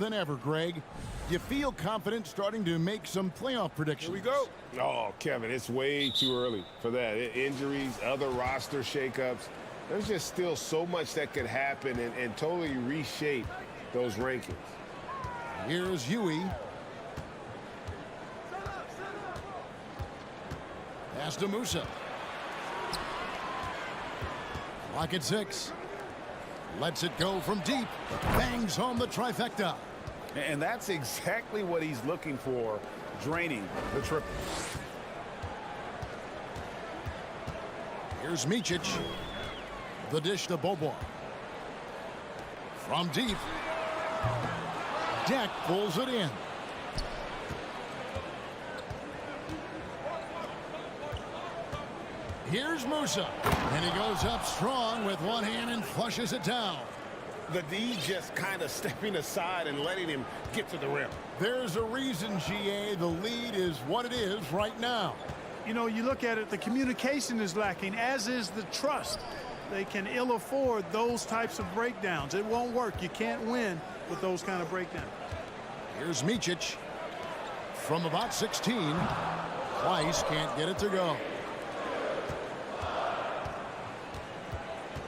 than ever, Greg. You feel confident starting to make some playoff predictions. Here we go. Oh, Kevin, it's way too early for that. Injuries, other roster shakeups. There's just still so much that could happen and totally reshape those rankings. Here's Huey. Pass to Musa. Clock at 6. Lets it go from deep. Bangs home the trifecta. And that's exactly what he's looking for, draining the triple. Here's Micic. The dish to Bobo. From deep. Deck pulls it in. Here's Musa. And he goes up strong with one hand and flushes it down. The D just kind of stepping aside and letting him get to the rim. There's a reason, GA, the lead is what it is right now. You know, you look at it, the communication is lacking, as is the trust. They can ill afford those types of breakdowns. It won't work. You can't win with those kind of breakdowns. Here's Micic. From about 16. Weiss can't get it to go.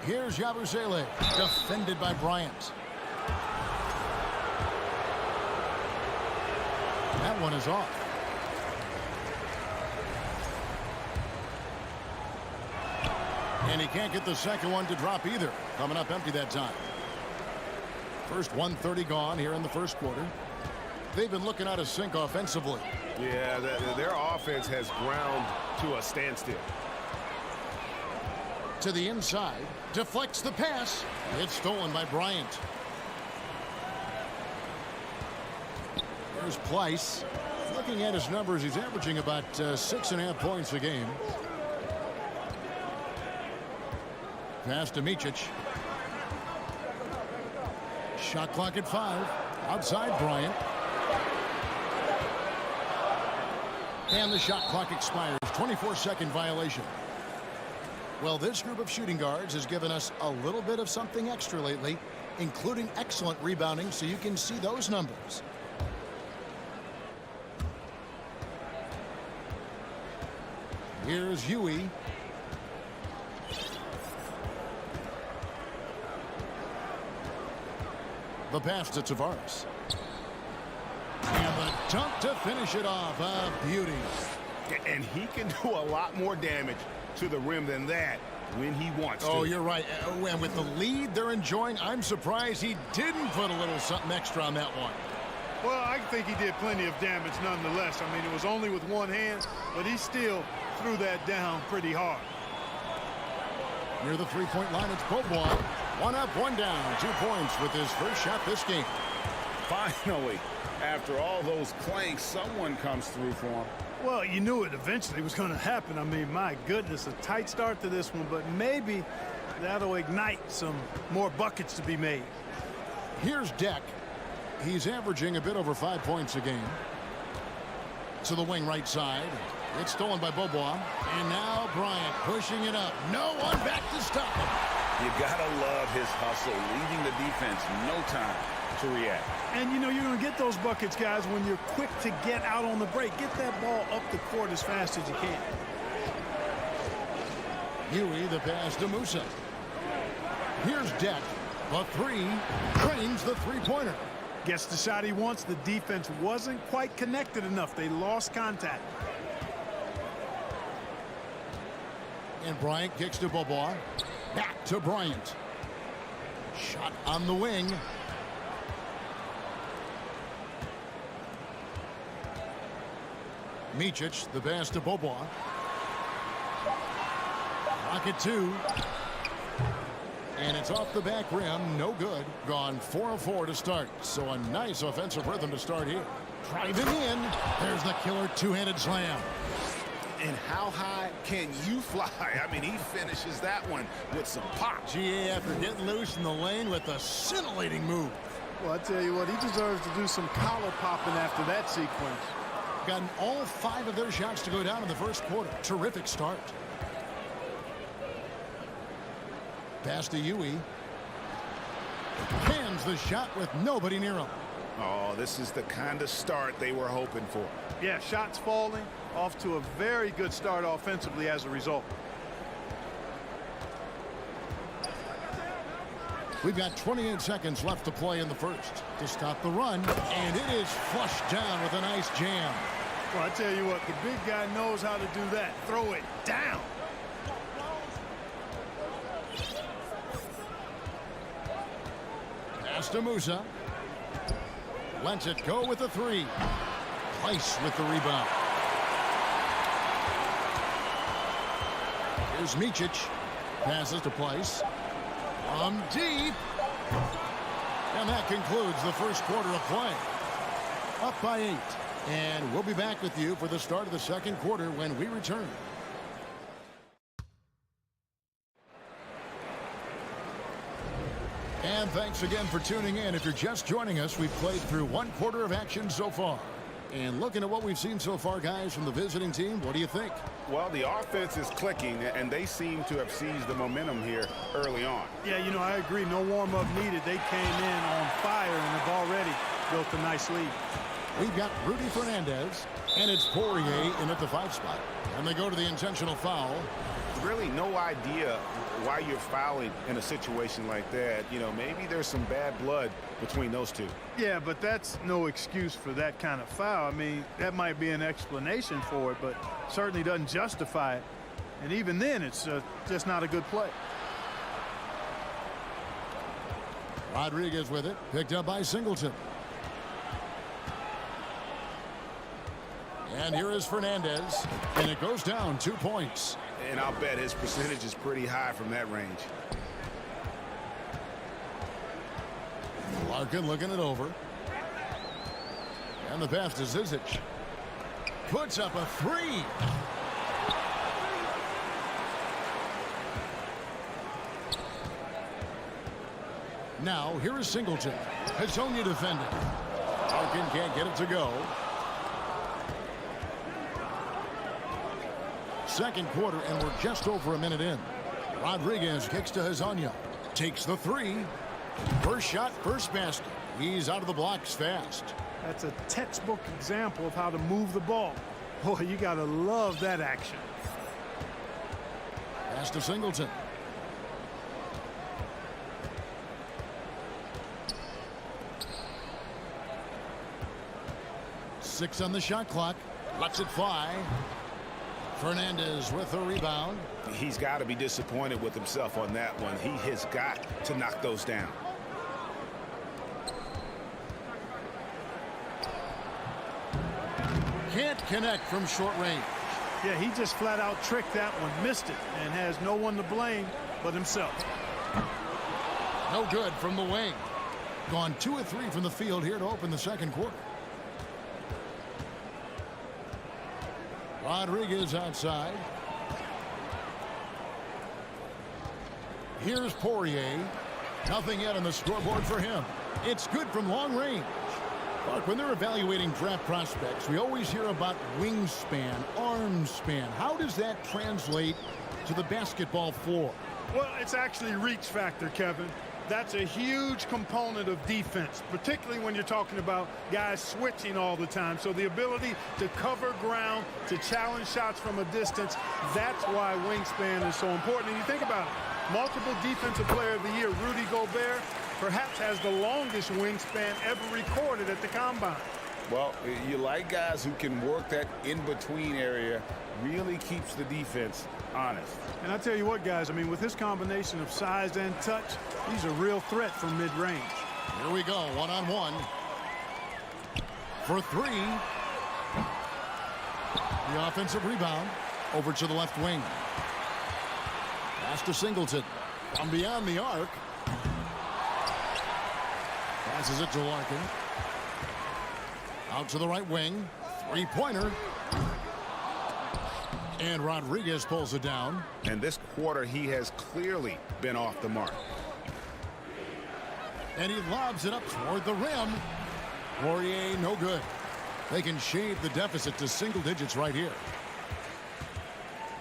Here's Yabusele, defended by Bryant. That one is off. And he can't get the second one to drop either. Coming up empty that time. First 1:30 gone here in the first quarter. They've been looking out of sync offensively. Yeah, their offense has ground to a standstill. To the inside, deflects the pass. It's stolen by Bryant. There's Pleiss. Looking at his numbers, he's averaging about 6.5 points a game. Pass to Micic. Shot clock at 5. Outside Bryant. And the shot clock expires. 24-second violation. Well, this group of shooting guards has given us a little bit of something extra lately, including excellent rebounding, so you can see those numbers. Here's Huey. The pass to Tavares. And the dunk to finish it off. A beauty. And he can do a lot more damage to the rim than that when he wants to. Oh, you're right. And with the lead they're enjoying, I'm surprised he didn't put a little something extra on that one. Well, I think he did plenty of damage nonetheless. I mean, it was only with one hand, but he still threw that down pretty hard. Near the three-point line, it's Bobo. One up, one down. 2 points with his first shot this game. Finally, after all those clanks, someone comes through for him. Well, you knew it eventually was going to happen. I mean, my goodness, a tight start to this one, but maybe that'll ignite some more buckets to be made. Here's Deck. He's averaging a bit over 5 points a game. To the wing right side. It's stolen by Bobo. And now Bryant pushing it up. No one back to stop him. You gotta love his hustle, leaving the defense no time to react. And, you know, you're going to get those buckets, guys, when you're quick to get out on the break. Get that ball up the court as fast as you can. Huey, the pass to Musa. Here's Deck. The three. Trains the three-pointer. Gets the shot he wants. The defense wasn't quite connected enough. They lost contact. And Bryant kicks to Bobo. Back to Bryant. Shot on the wing. Micic, the pass to Bobo. Rocket 2. And it's off the back rim. No good. Gone 4 of 4 to start. So a nice offensive rhythm to start here. Driving in. There's the killer two-handed slam. And how high can you fly? I mean, he finishes that one with some pop. GA after getting loose in the lane with a scintillating move. Well, I tell you what, he deserves to do some collar popping after that sequence. Gotten all 5 of their shots to go down in the first quarter. Terrific start. Pass to Huey. Hands the shot with nobody near him. Oh, this is the kind of start they were hoping for. Yeah, shots falling, off to a very good start offensively as a result. We've got 28 seconds left to play in the first to stop the run, and it is flushed down with a nice jam. Well, I tell you what, the big guy knows how to do that. Throw it down. Pass to Musa. Lets it go with the three. Price with the rebound. Here's Micic. Passes to Price. From deep. And that concludes the first quarter of play. Up by 8. And we'll be back with you for the start of the second quarter when we return. And thanks again for tuning in. If you're just joining us, we've played through one quarter of action so far. And looking at what we've seen so far, guys, from the visiting team, what do you think? Well, the offense is clicking, and they seem to have seized the momentum here early on. Yeah, you know, I agree. No warm-up needed. They came in on fire and have already built a nice lead. We've got Rudy Fernandez, and it's Poirier in at the 5 spot. And they go to the intentional foul. Really no idea why you're fouling in a situation like that. You know, maybe there's some bad blood between those two. Yeah, but that's no excuse for that kind of foul. I mean, that might be an explanation for it, but certainly doesn't justify it. And even then, it's just not a good play. Rodriguez with it, picked up by Singleton. And here is Fernandez, and it goes down 2 points. And I'll bet his percentage is pretty high from that range. Larkin looking it over. And the pass to Zizic. Puts up a 3. Now, here is Singleton. Hatonia defending. Larkin can't get it to go. Second quarter, and we're just over a minute in. Rodriguez kicks to Hezonja. Takes the 3. First shot, first basket. He's out of the blocks fast. That's a textbook example of how to move the ball. Boy, you got to love that action. Pass to Singleton. Six on the shot clock. Lets it fly. Fernandez with the rebound. He's got to be disappointed with himself on that one. He has got to knock those down. Can't connect from short range. Yeah, he just flat out tricked that one, missed it, and has no one to blame but himself. No good from the wing. Gone 2 of 3 from the field here to open the second quarter. Rodriguez outside. Here's Poirier. Nothing yet on the scoreboard for him. It's good from long range. Mark, when they're evaluating draft prospects, we always hear about wingspan, arm span. How does that translate to the basketball floor? Well, it's actually reach factor, Kevin. That's a huge component of defense, particularly when you're talking about guys switching all the time. So the ability to cover ground, to challenge shots from a distance, that's why wingspan is so important. And you think about it, multiple defensive player of the year, Rudy Gobert, perhaps has the longest wingspan ever recorded at the combine. Well, you like guys who can work that in-between area, really keeps the defense honest. And I tell you what, guys, I mean, with his combination of size and touch, he's a real threat from mid-range. Here we go, one-on-one. For 3. The offensive rebound over to the left wing. Pass to Singleton. From beyond the arc. Passes it to Larkin. Out to the right wing. 3-pointer. And Rodriguez pulls it down. And this quarter, he has clearly been off the mark. And he lobs it up toward the rim. Poirier, no good. They can shave the deficit to single digits right here.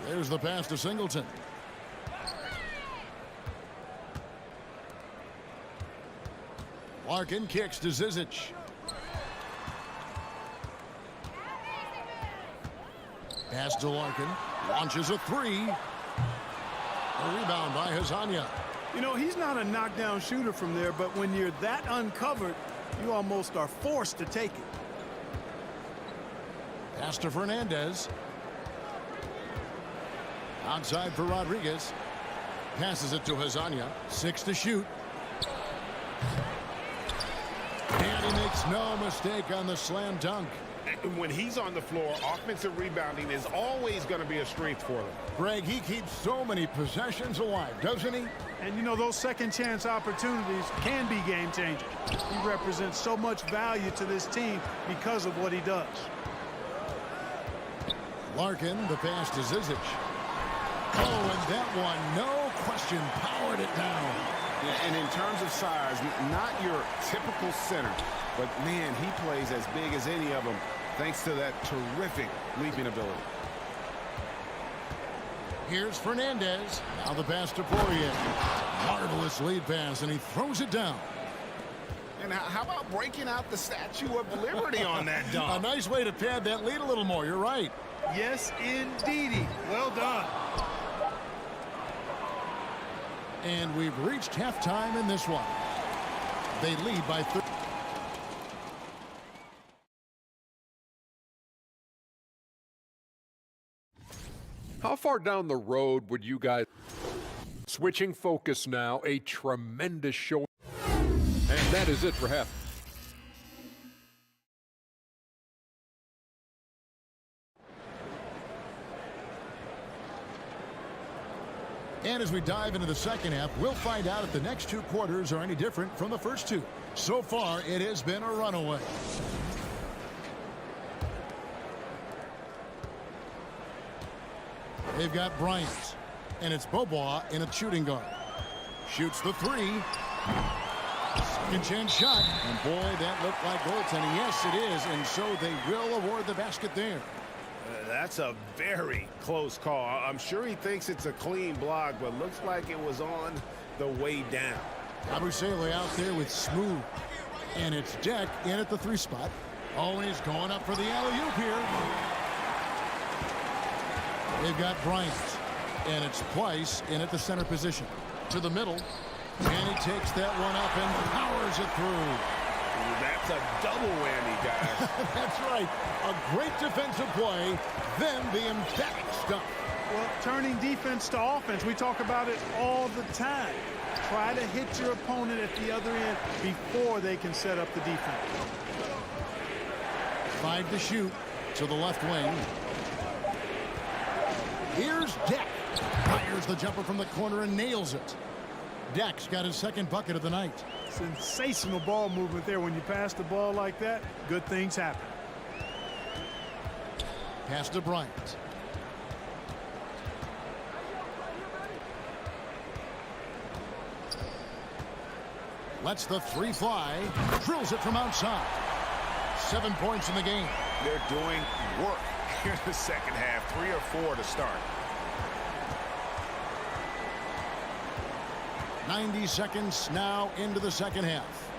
There's the pass to Singleton. Larkin kicks to Zizic. Pass to Larkin. Launches a three. A rebound by Hazanya. You know, he's not a knockdown shooter from there, but when you're that uncovered, you almost are forced to take it. Pass to Fernandez. Outside for Rodriguez. Passes it to Hazanya. 6 to shoot. And he makes no mistake on the slam dunk. When he's on the floor, offensive rebounding is always going to be a strength for them. Greg, he keeps so many possessions alive, doesn't he? And, you know, those second chance opportunities can be game changers. He represents so much value to this team because of what he does. Larkin, the pass to Zizic. Oh, and that one, no question, powered it down. Yeah, and in terms of size, not your typical center, but, man, he plays as big as any of them thanks to that terrific leaping ability. Here's Fernandez. Now the pass to Poirier. Marvelous lead pass, and he throws it down. And how about breaking out the Statue of Liberty on that dunk? A nice way to pad that lead a little more. You're right. Yes, indeedy. Well done. And we've reached halftime in this one. They lead by 3. How far down the road would you guys... Switching focus now, a tremendous show. And that is it for half. And as we dive into the second half, we'll find out if the next 2 quarters are any different from the first 2. So far, it has been a runaway. They've got Bryant, and it's Bobois in a shooting guard. Shoots the 3. Second chance shot, and boy, that looked like goaltending. Yes, it is, and so they will award the basket there. That's a very close call. I'm sure he thinks it's a clean block, but looks like it was on the way down. Abusele out there with Smooth, and it's Deck in at the 3 spot. Oh, and he's going up for the alley-oop here. They've got Bryant, and it's Price in at the center position. To the middle, and he takes that one up and powers it through. That's a double whammy, guys. That's right. A great defensive play, then the emphatic stuff. Well, turning defense to offense, we talk about it all the time. Try to hit your opponent at the other end before they can set up the defense. 5 to shoot to the left wing. Here's Deck. Fires the jumper from the corner and nails it. Deck's got his second bucket of the night. Sensational ball movement there. When you pass the ball like that, good things happen. Pass to Bryant. Lets the 3 fly. Drills it from outside. 7 points in the game. They're doing work here in the second half. 3 or 4 to start. 90 seconds now into the second half.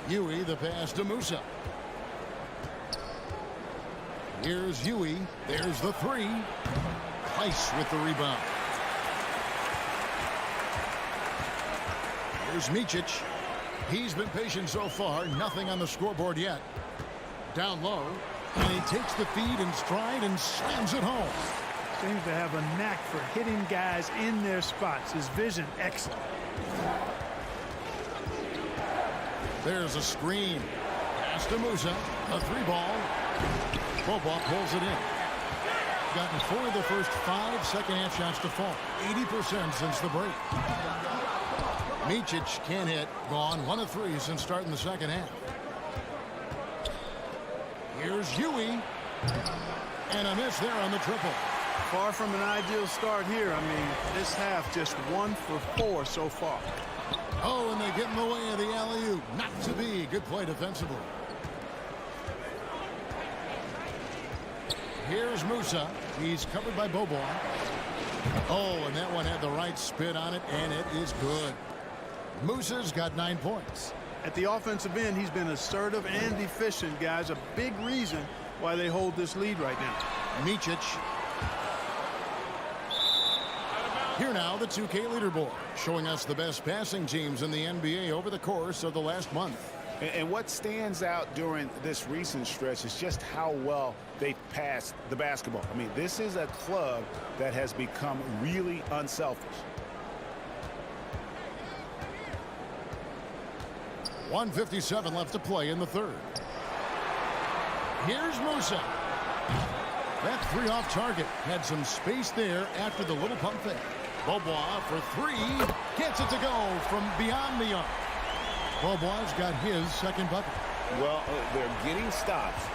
Huey, the pass to Musa. Here's Huey. There's the 3. Price with the rebound. Here's Micic. He's been patient so far. Nothing on the scoreboard yet. Down low. And he takes the feed in stride and slams it home. Seems to have a knack for hitting guys in their spots. His vision, excellent. There's a screen. Pass to Musa. A 3-ball. Bobois pulls it in. Gotten 4 of the first 5 second-half shots to fall. 80% since the break. Micic can't hit. Gone 1 of 3 since starting the second half. Here's Huey. And a miss there on the triple. Far from an ideal start here. I mean, this half just 1 for 4 so far. Oh, and they get in the way of the alley-oop. Not to be. Good play defensively. Here's Musa. He's covered by Bobois. Oh, and that one had the right spin on it, and it is good. Musa's got 9 points. At the offensive end, he's been assertive and efficient, guys. A big reason why they hold this lead right now. Micic. Here now, the 2K leaderboard, showing us the best passing teams in the NBA over the course of the last month. And what stands out during this recent stretch is just how well they passed the basketball. I mean, this is a club that has become really unselfish. 1:57 left to play in the third. Here's Musa. That three off target. Had some space there after the little pump fake. Beaubois for three. Gets it to go from beyond the arc. Beaubois got his second bucket. Well, they're getting stops,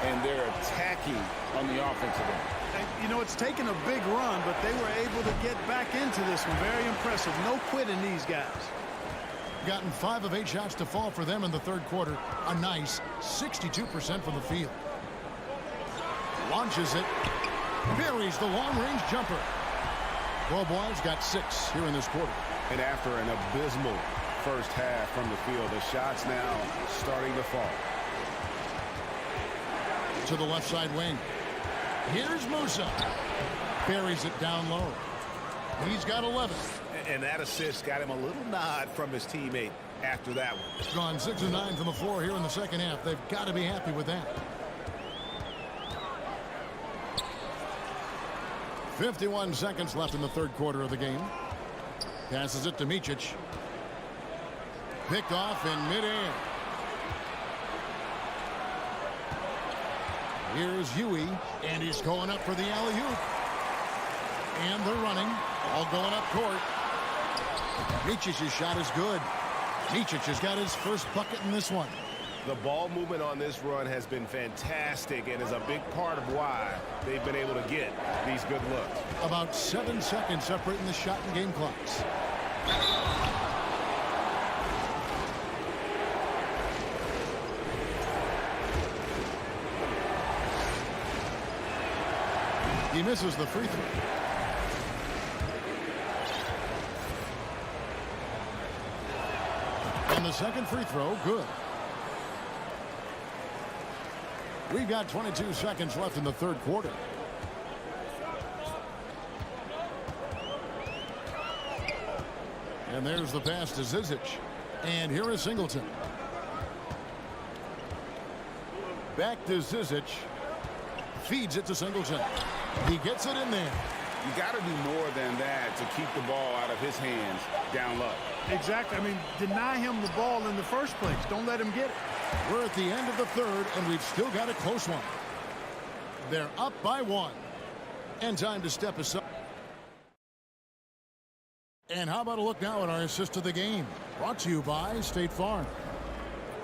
and they're attacking on the offensive end. You know, it's taken a big run, but they were able to get back into this one. Very impressive. No quitting these guys. Gotten 5 of 8 shots to fall for them in the third quarter. A nice 62% from the field. Launches it. Buries the long-range jumper. Beaubois got 6 here in this quarter. And after an abysmal first half from the field, the shots now starting to fall. To the left side wing. Here's Musa. Buries it down low. He's got 11. And that assist got him a little nod from his teammate after that one. Gone 6 of 9 from the floor here in the second half. They've got to be happy with that. 51 seconds left in the third quarter of the game. Passes it to Micic. Picked off in midair. Here's Huey, and he's going up for the alley-oop. And they're running, all going up court. Micic's shot is good. Micic has got his first bucket in this one. The ball movement on this run has been fantastic and is a big part of why they've been able to get these good looks. About 7 seconds separating the shot and game clocks. He misses the free throw. And the second free throw, good. We've got 22 seconds left in the third quarter. And there's the pass to Zizic. And here is Singleton. Back to Zizic. Feeds it to Singleton. He gets it in there. You got to do more than that to keep the ball out of his hands down low. Exactly. I mean, deny him the ball in the first place. Don't let him get it. We're at the end of the third, and we've still got a close one. They're up by 1. And time to step aside. And how about a look now at our assist of the game? Brought to you by State Farm.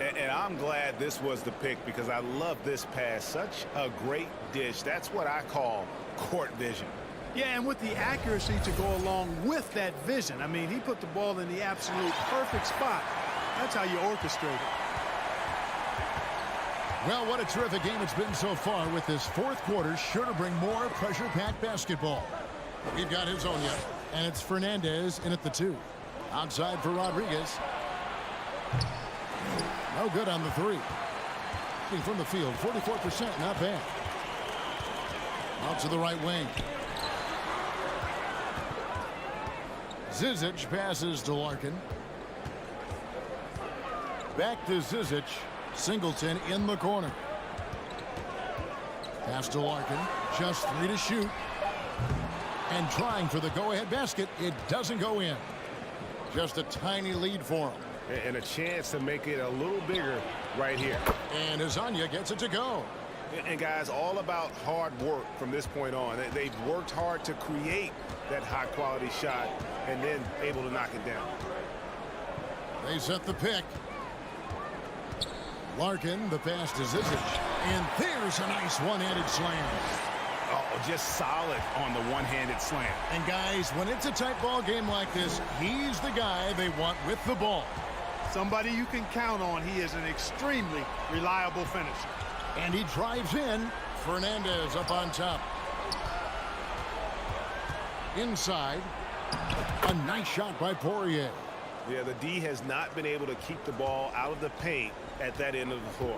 And I'm glad this was the pick because I love this pass. Such a great dish. That's what I call court vision. Yeah, and with the accuracy to go along with that vision. I mean, he put the ball in the absolute perfect spot. That's how you orchestrate it. Well, what a terrific game it's been so far, with this fourth quarter sure to bring more pressure-packed basketball. We've got Hezonja, and it's Fernandez in at the 2. Outside for Rodriguez. No good on the 3. From the field, 44%, not bad. Out to the right wing. Zizic passes to Larkin. Back to Zizic. Singleton in the corner. Pass to Larkin. Just 3 to shoot. And trying for the go-ahead basket. It doesn't go in. Just a tiny lead for him. And a chance to make it a little bigger right here. And Hezonja gets it to go. And guys, all about hard work from this point on. They've worked hard to create that high-quality shot and then able to knock it down. They set the pick. Larkin, the pass to Zizic. And there's a nice one-handed slam. Oh, just solid on the one-handed slam. And guys, when it's a tight ball game like this, he's the guy they want with the ball. Somebody you can count on. He is an extremely reliable finisher. And he drives in. Fernandez up on top. Inside. A nice shot by Poirier. Yeah, the D has not been able to keep the ball out of the paint at that end of the floor.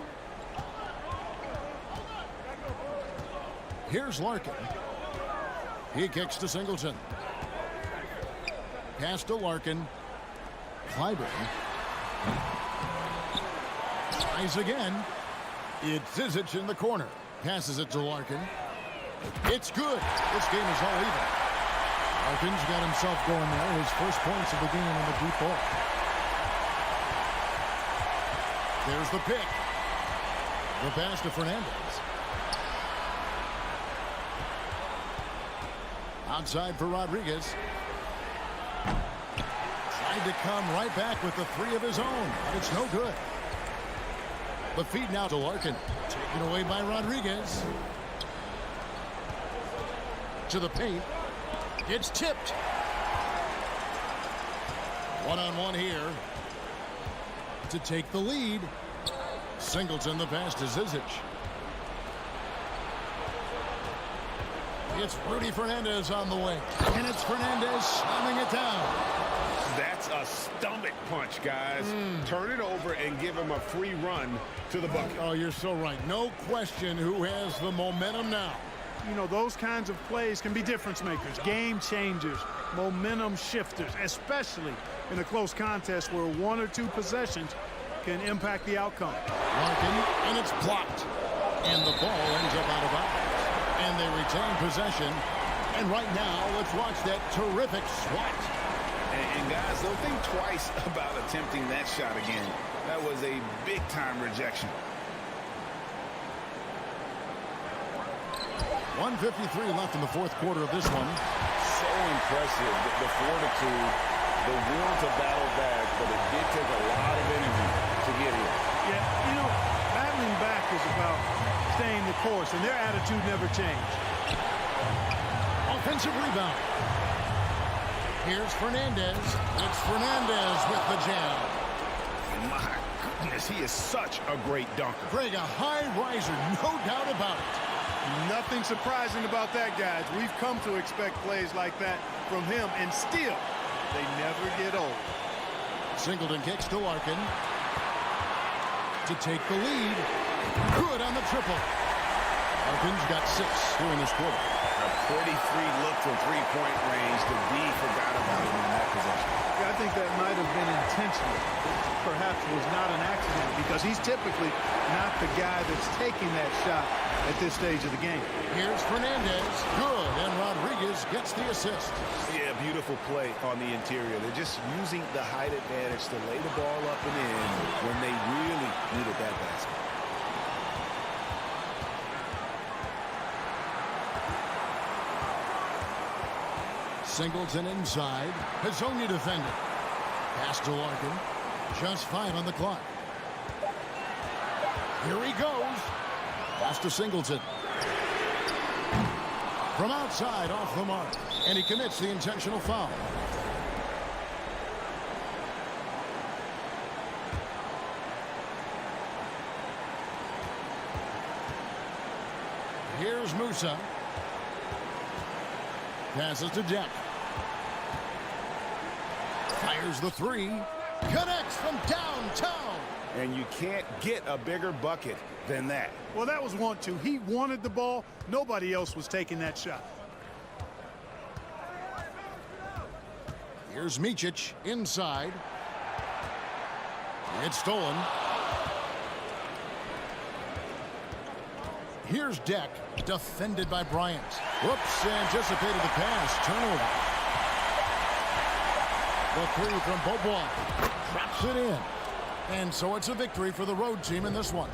Here's Larkin. He kicks to Singleton. Pass to Larkin. Clyburn. Tries again. It's Zizic in the corner. Passes it to Larkin. It's good. This game is all even. Larkin's got himself going there. His first points of the game on the deep ball. There's the pick. The pass to Fernandez. Outside for Rodriguez. Tried to come right back with the three of his own, but it's no good. The feed now to Larkin. Taken away by Rodriguez. To the paint. It's tipped. One-on-one here to take the lead. Singleton the pass to Zizic. It's Rudy Fernandez on the way. And it's Fernandez slamming it down. That's a stomach punch, guys. Turn it over and give him a free run to the bucket. Oh, you're so right. No question who has the momentum now. You know, those kinds of plays can be difference makers, game changers, momentum shifters, especially in a close contest where one or two possessions can impact the outcome. Larkin, and it's blocked. And the ball ends up out of bounds. And they retain possession. And right now, let's watch that terrific swat. And guys, don't think twice about attempting that shot again. That was a big-time rejection. 1:53 left in the fourth quarter of this one. So impressive, the fortitude, the will to battle back, but it did take a lot of energy to get here. Yeah, you know, battling back is about staying the course, and their attitude never changed. Offensive rebound. Here's Fernandez. It's Fernandez with the jam. My goodness, he is such a great dunker. Greg, a high riser, no doubt about it. Nothing surprising about that, guys. We've come to expect plays like that from him, and still, they never get old. Singleton kicks to Larkin to take the lead. Good on the triple. Larkin's got 6 here in this quarter. A pretty free look from three-point range. The D forgot about him in that possession. Yeah, I think that might have been intentional. Perhaps was not an accident because he's typically not the guy that's taking that shot at this stage of the game. Here's Fernandez. Good, and Rodriguez gets the assist. Yeah, beautiful play on the interior. They're just using the height advantage to lay the ball up and in when they really needed that basket. Singleton inside. Hezonja defended. Pass to Larkin. Just 5 on the clock. Here he goes. Pass to Singleton. From outside, off the mark. And he commits the intentional foul. Here's Musa. Passes to Deck. Fires the 3. Connects from downtown. And you can't get a bigger bucket than that. Well, that was 1-2. He wanted the ball. Nobody else was taking that shot. Here's Micic inside. It's stolen. Here's Deck, defended by Bryant. Whoops, anticipated the pass. Turnover. The 3 from Bobois. Drops it in. And so it's a victory for the road team in this one.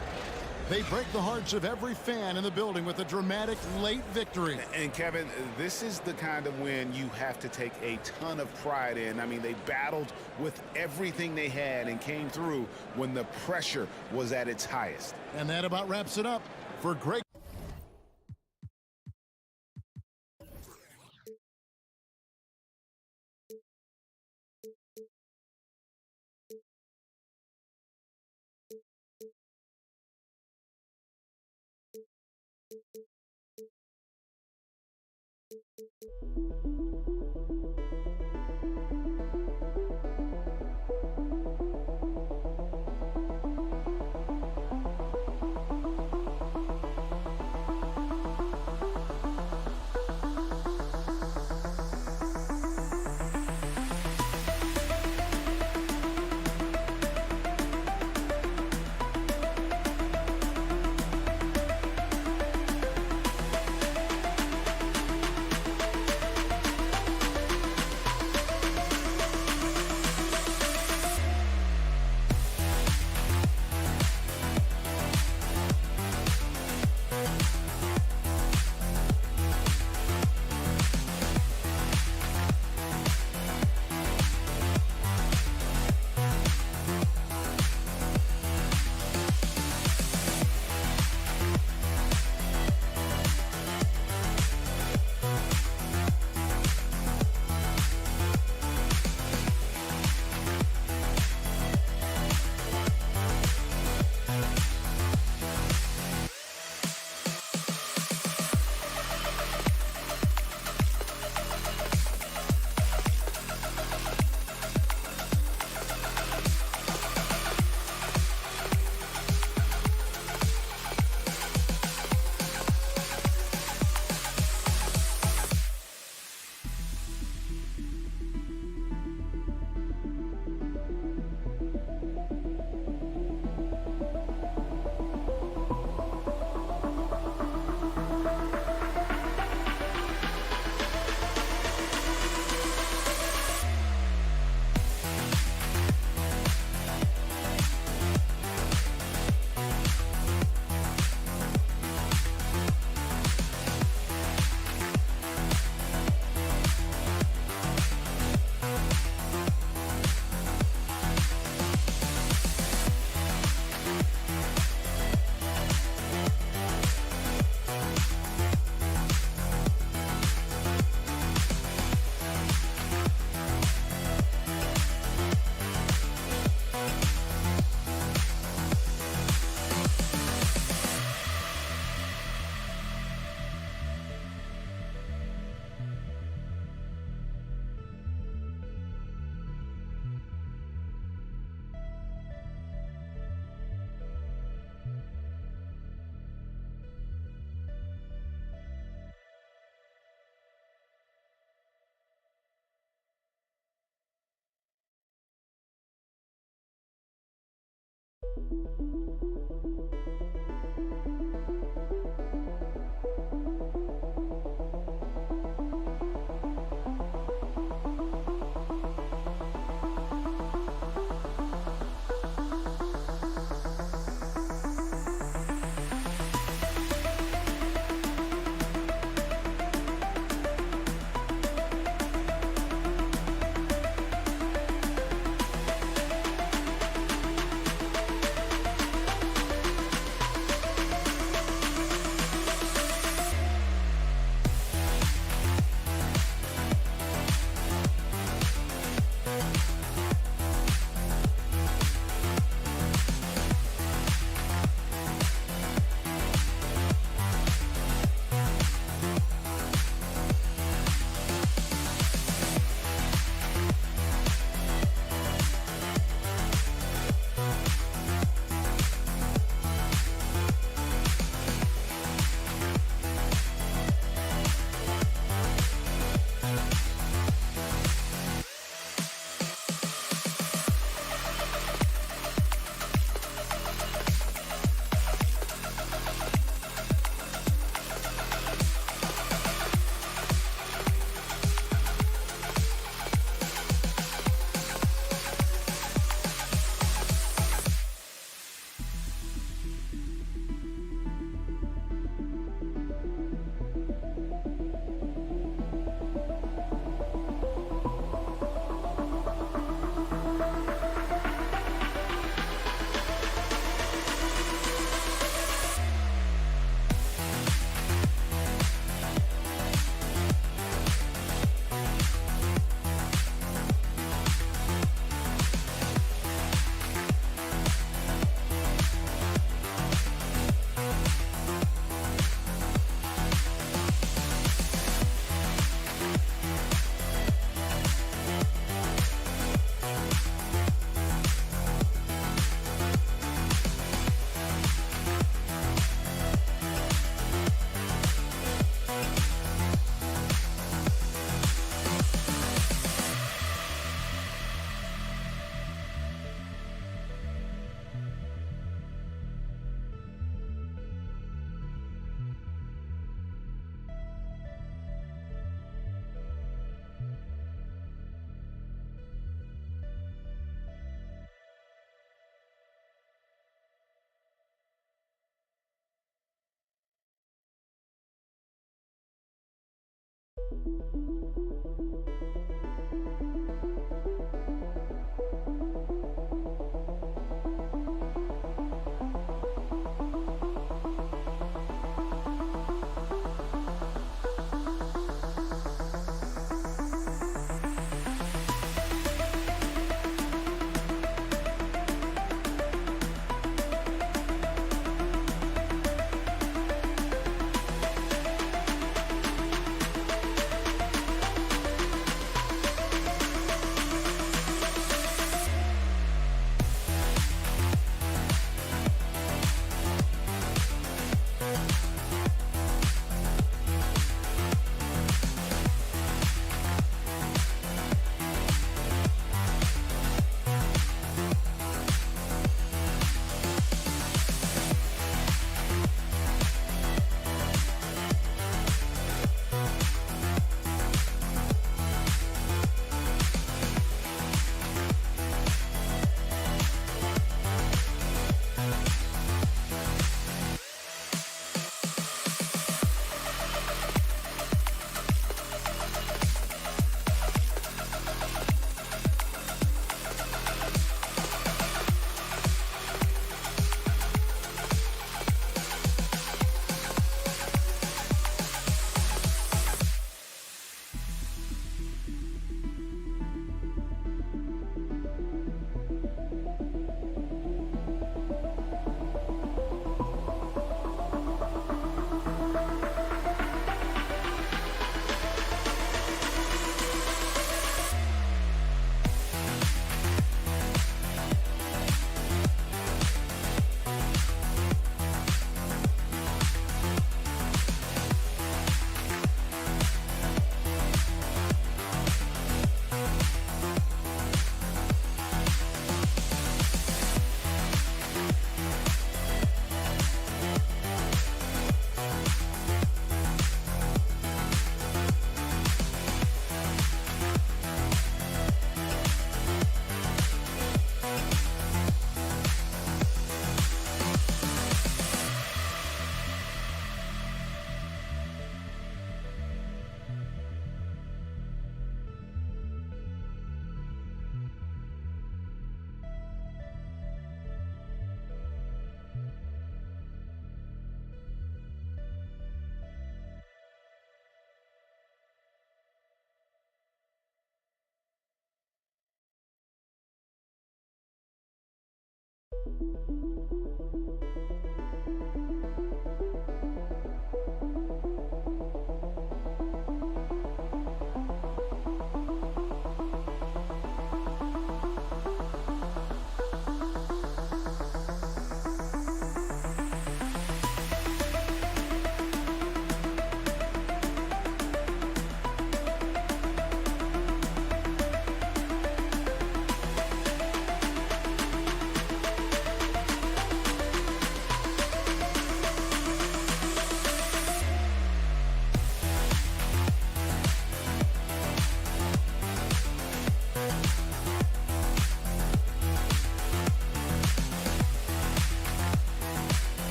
They break the hearts of every fan in the building with a dramatic late victory. And Kevin, this is the kind of win you have to take a ton of pride in. I mean, they battled with everything they had and came through when the pressure was at its highest. And that about wraps it up for Greg.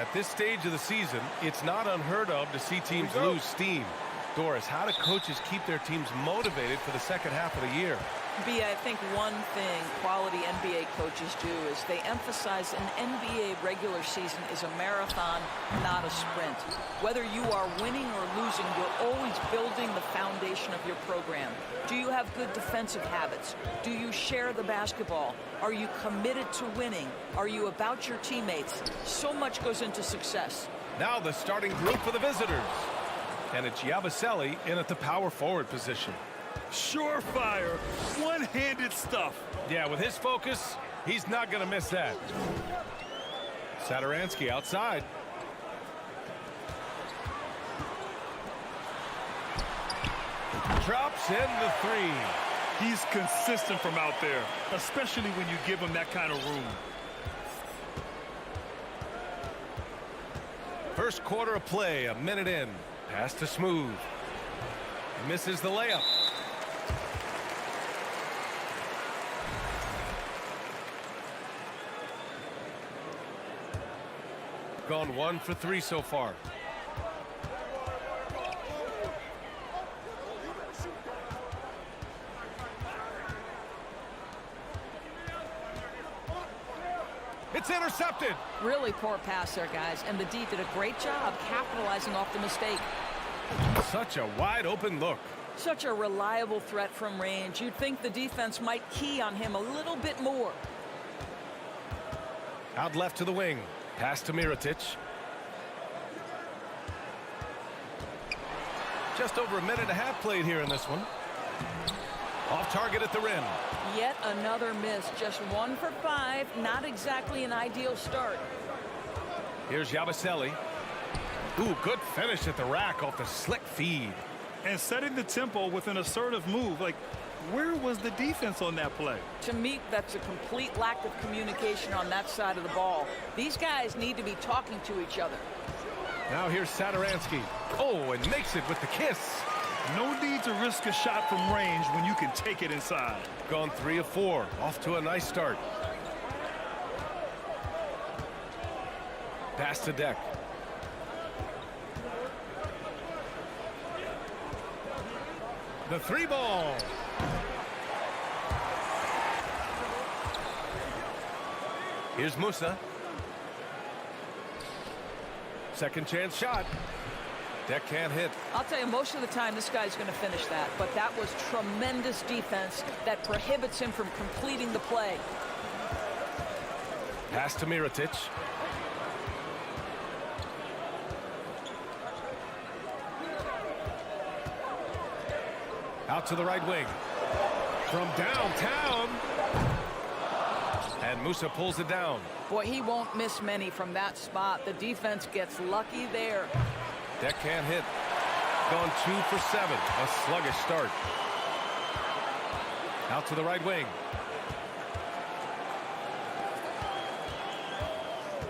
At this stage of the season, it's not unheard of to see teams lose steam. Doris, how do coaches keep their teams motivated for the second half of the year? B, I think one thing quality NBA coaches do is they emphasize an NBA regular season is a marathon, not a sprint. Whether you are winning or losing, you're always building the foundation of your program. Do you have good defensive habits? Do you share the basketball? Are you committed to winning? Are you about your teammates? So much goes into success. Now the starting group for the visitors. And it's Yabusele in at the power forward position. Surefire, one-handed stuff. Yeah, with his focus, he's not going to miss that. Satoransky outside. Drops in the three. He's consistent from out there, especially when you give him that kind of room. First quarter of play, a minute in. Pass to Smooth. Misses the layup. Gone 1 for 3 so far. It's intercepted. Really poor pass there, guys, and the D did a great job capitalizing off the mistake. Such a wide open look. Such a reliable threat from range. You'd think the defense might key on him a little bit more. Out left to the wing. Pass to Mirotic. Just over a minute and a half played here in this one. Off target at the rim. Yet another miss. Just 1 for 5. Not exactly an ideal start. Here's Yabusele. Ooh, good finish at the rack off the slick feed. And setting the tempo with an assertive move. Like, where was the defense on that play? To me, that's a complete lack of communication on that side of the ball. These guys need to be talking to each other. Now here's Satoransky. Oh, and makes it with the kiss. No need to risk a shot from range when you can take it inside. Gone 3 of 4. Off to a nice start. Pass to Deck. The 3 ball. Here's Musa. Second chance shot. Deck can't hit. I'll tell you, most of the time this guy's going to finish that, but that was tremendous defense that prohibits him from completing the play. Pass to Mirotic. Out to the right wing. From downtown. And Musa pulls it down. Boy, he won't miss many from that spot. The defense gets lucky there. Deck can't hit. Gone 2 for 7. A sluggish start. Out to the right wing.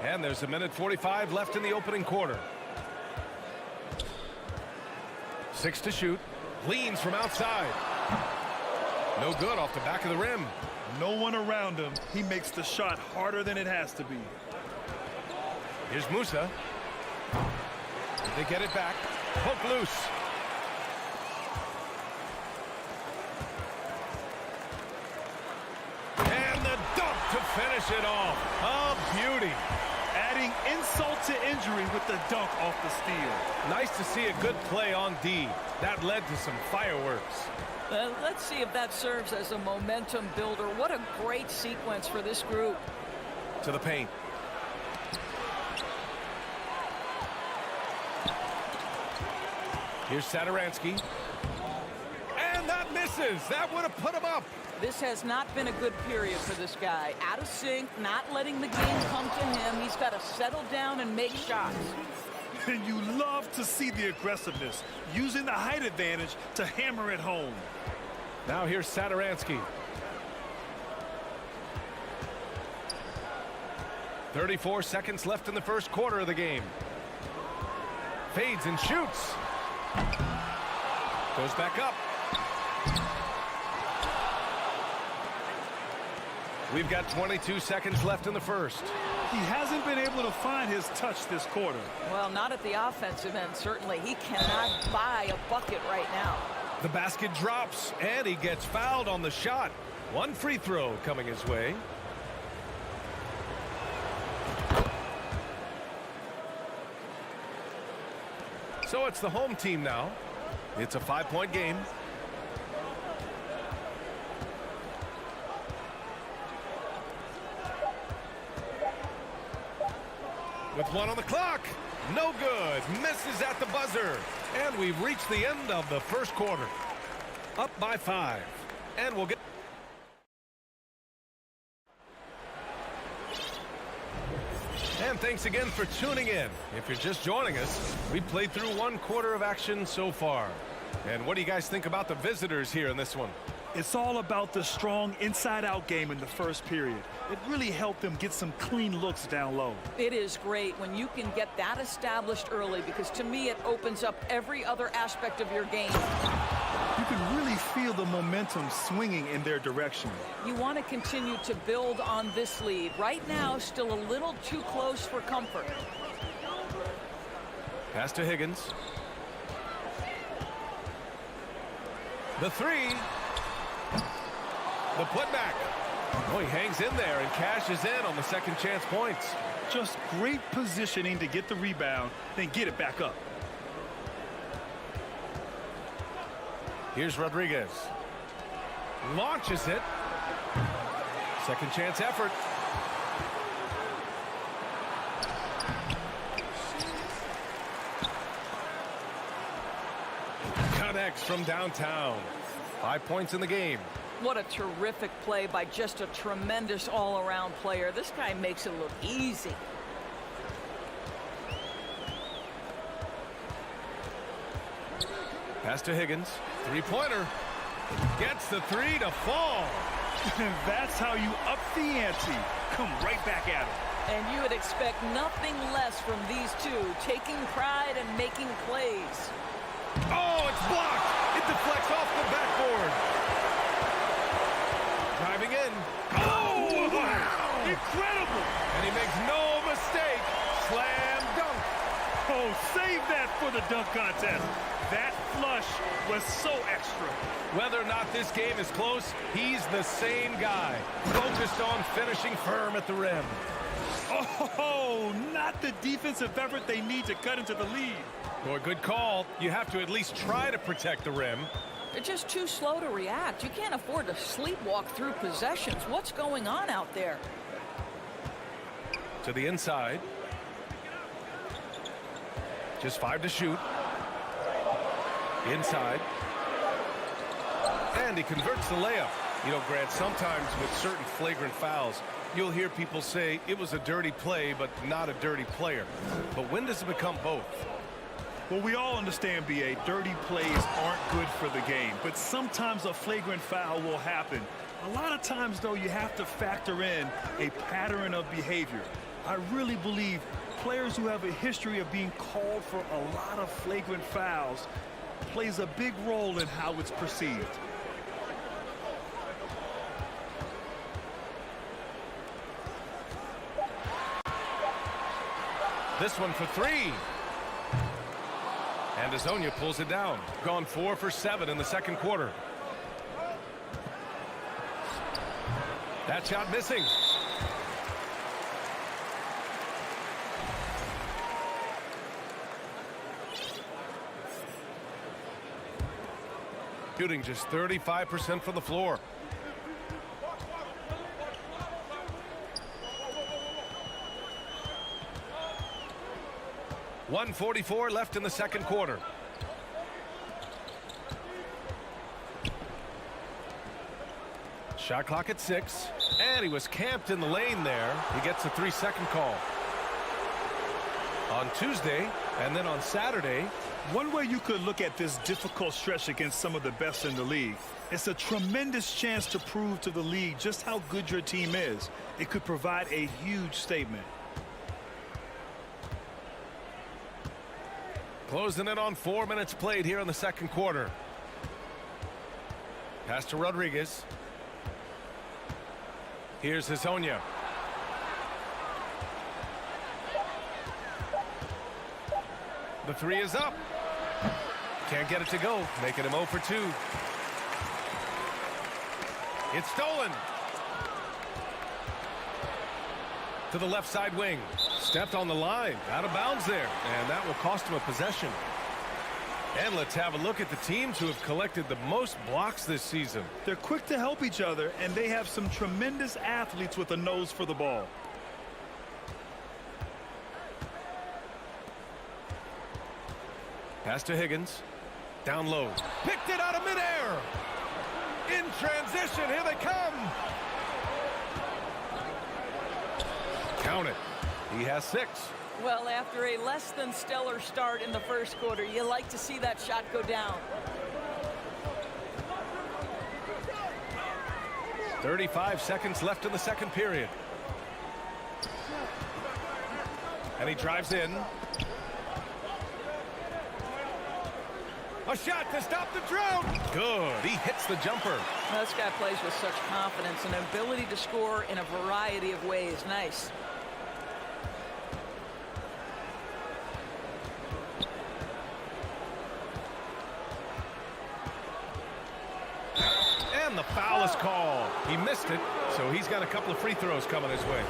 And there's a minute 45 left in the opening quarter. 6 to shoot. Leans from outside. No good off the back of the rim. No one around him. He makes the shot harder than it has to be. Here's Musa. They get it back. Poke loose. And the dunk to finish it off. A beauty. Adding insult to injury with the dunk off the steal. Nice to see a good play on D. That led to some fireworks. Let's see if that serves as a momentum builder. What a great sequence for this group. To the paint. Here's Satoransky. And that misses. That would have put him up. This has not been a good period for this guy. Out of sync, not letting the game come to him. He's got to settle down and make shots. And you love to see the aggressiveness, using the height advantage to hammer it home. Now here's Satoransky. 34 seconds left in the first quarter of the game. Fades and shoots. Goes back up. We've got 22 seconds left in the first. He hasn't been able to find his touch this quarter. Well, not at the offensive end, certainly. He cannot buy a bucket right now. The basket drops, and he gets fouled on the shot. One free throw coming his way. So it's the home team now. It's a 5-point game. With one on the clock. No good. Misses at the buzzer. And we've reached the end of the first quarter. Up by 5. And we'll get... And thanks again for tuning in. If you're just joining us, we played through one quarter of action so far. And what do you guys think about the visitors here in this one? It's all about the strong inside-out game in the first period. It really helped them get some clean looks down low. It is great when you can get that established early, because to me it opens up every other aspect of your game. You can really feel the momentum swinging in their direction. You want to continue to build on this lead. Right now, still a little too close for comfort. Pass to Higgins. The three. The putback. Oh, he hangs in there and cashes in on the second chance points. Just great positioning to get the rebound, then get it back up. Here's Rodriguez. Launches it. Second chance effort. Connects from downtown. 5 points in the game. What a terrific play by just a tremendous all-around player. This guy makes it look easy. Pass to Higgins. Three-pointer. Gets the three to fall. That's how you up the ante. Come right back at him. And you would expect nothing less from these two, taking pride and making plays. Oh, it's blocked. It deflects off the backboard. Driving in. Oh, wow. Incredible. And he makes no mistake. Slam dunk. Oh, save that for the dunk contest. That flush was so extra. Whether or not this game is close, he's the same guy. Focused on finishing firm at the rim. Oh, not the defensive effort they need to cut into the lead. Boy, good call. You have to at least try to protect the rim. They're just too slow to react. You can't afford to sleepwalk through possessions. What's going on out there? To the inside. Just 5 to shoot. Inside. And he converts the layup. You know, Grant, sometimes with certain flagrant fouls, you'll hear people say it was a dirty play, but not a dirty player. But when does it become both? Well, we all understand, B.A., dirty plays aren't good for the game, but sometimes a flagrant foul will happen. A lot of times, though, you have to factor in a pattern of behavior. I really believe players who have a history of being called for a lot of flagrant fouls plays a big role in how it's perceived. This one for three. And Azonia pulls it down. Gone 4 for 7 in the second quarter. That shot missing. Shooting just 35% from the floor. .144 left in the second quarter. Shot clock at 6. And he was camped in the lane there. He gets a 3-second call. On Tuesday and then on Saturday. One way you could look at this difficult stretch against some of the best in the league, it's a tremendous chance to prove to the league just how good your team is. It could provide a huge statement. Closing in on 4 minutes played here in the second quarter. Pass to Rodriguez. Here's Azonia. The three is up. Can't get it to go, making him 0 for 2. It's stolen. To the left side wing. Stepped on the line. Out of bounds there. And that will cost him a possession. And let's have a look at the teams who have collected the most blocks this season. They're quick to help each other, and they have some tremendous athletes with a nose for the ball. Pass to Higgins. Down low. Picked it out of midair. In transition. Here they come. Count it. He has 6. Well, after a less than stellar start in the first quarter, you like to see that shot go down. 35 seconds left in the second period. And he drives in. A shot to stop the drought. Good. He hits the jumper. Well, this guy plays with such confidence and an ability to score in a variety of ways. Nice. And the foul is called. He missed it, so he's got a couple of free throws coming his way.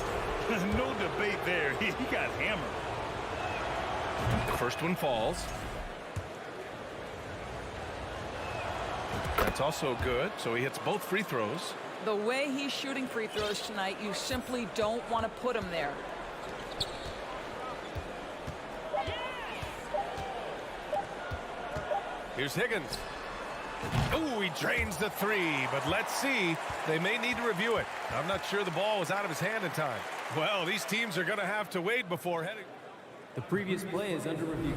No debate there. He got hammered. The first one falls. That's also good, so he hits both free throws. The way he's shooting free throws tonight, you simply don't want to put him there. Here's Higgins. Oh, he drains the 3, but let's see. They may need to review it. I'm not sure the ball was out of his hand in time. Well, these teams are going to have to wait before heading. The previous play is under review.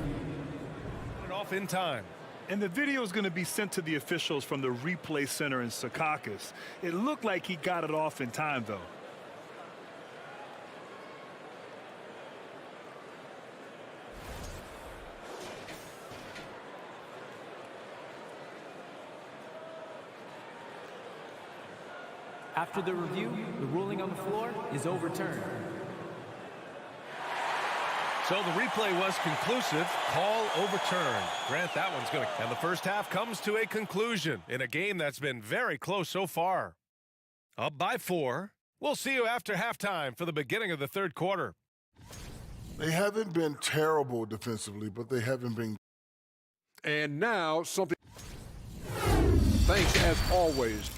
Put it off in time. And the video is going to be sent to the officials from the replay center in Secaucus. It looked like he got it off in time, though. After the review, the ruling on the floor is overturned. So the replay was conclusive. Call overturned. Grant, that one's going to... And the first half comes to a conclusion in a game that's been very close so far. Up by 4. We'll see you after halftime for the beginning of the third quarter. They haven't been terrible defensively, but they haven't been... And now something... Thanks as always.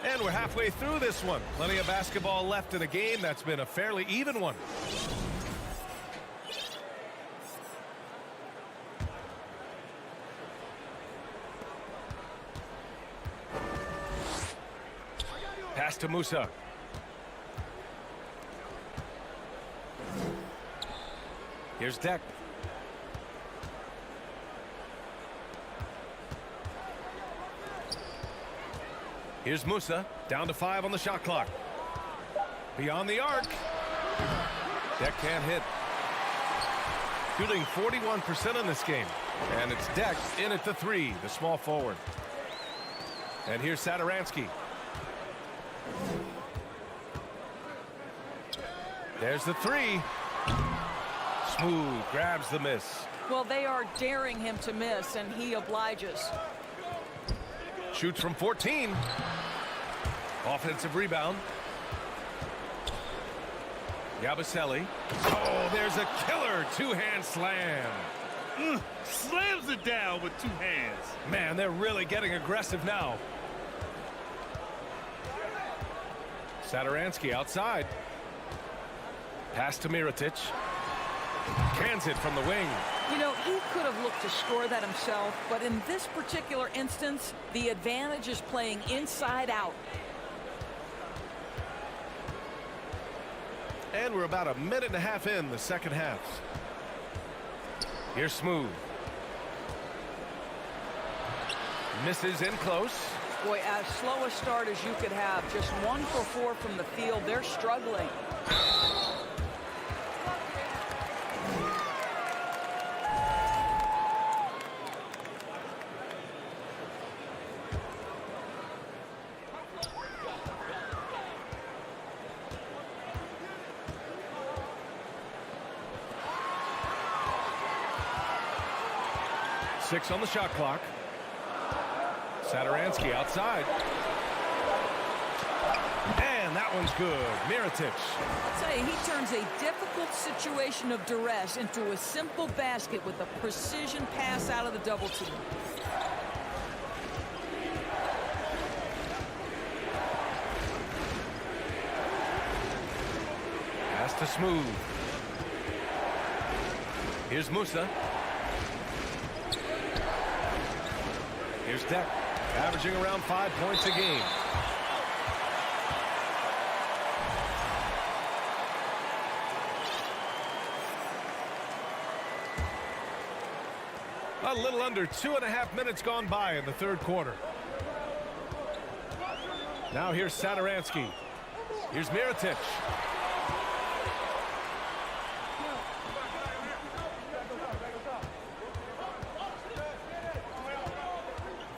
And we're halfway through this one. Plenty of basketball left in a game that's been a fairly even one. Pass to Musa. Here's Deck. Here's Musa, down to 5 on the shot clock. Beyond the arc. Deck can't hit. Shooting 41% in this game. And it's Deck in at the 3, the small forward. And here's Satoransky. There's the 3. Smooth, grabs the miss. Well, they are daring him to miss, and he obliges. Shoots from 14. Offensive rebound. Yabusele. Oh, there's a killer two-hand slam. Slams it down with 2 hands. Man, they're really getting aggressive now. Satoransky outside. Pass to Mirotic. Cans it from the wing. You know, he could have looked to score that himself, but in this particular instance, the advantage is playing inside out. And we're about a minute and a half in the second half. Here's Smooth. Misses in close. Boy, as slow a start as you could have, just 1 for 4 from the field. They're struggling. 6 on the shot clock. Satoransky outside. And that one's good. Mirotic. I'll tell you, he turns a difficult situation of duress into a simple basket with a precision pass out of the double team. Pass to Smooth. Here's Musa. Here's Deck, averaging around 5 points a game. A little under 2.5 minutes gone by in the third quarter. Now here's Satoransky. Here's Mirotic.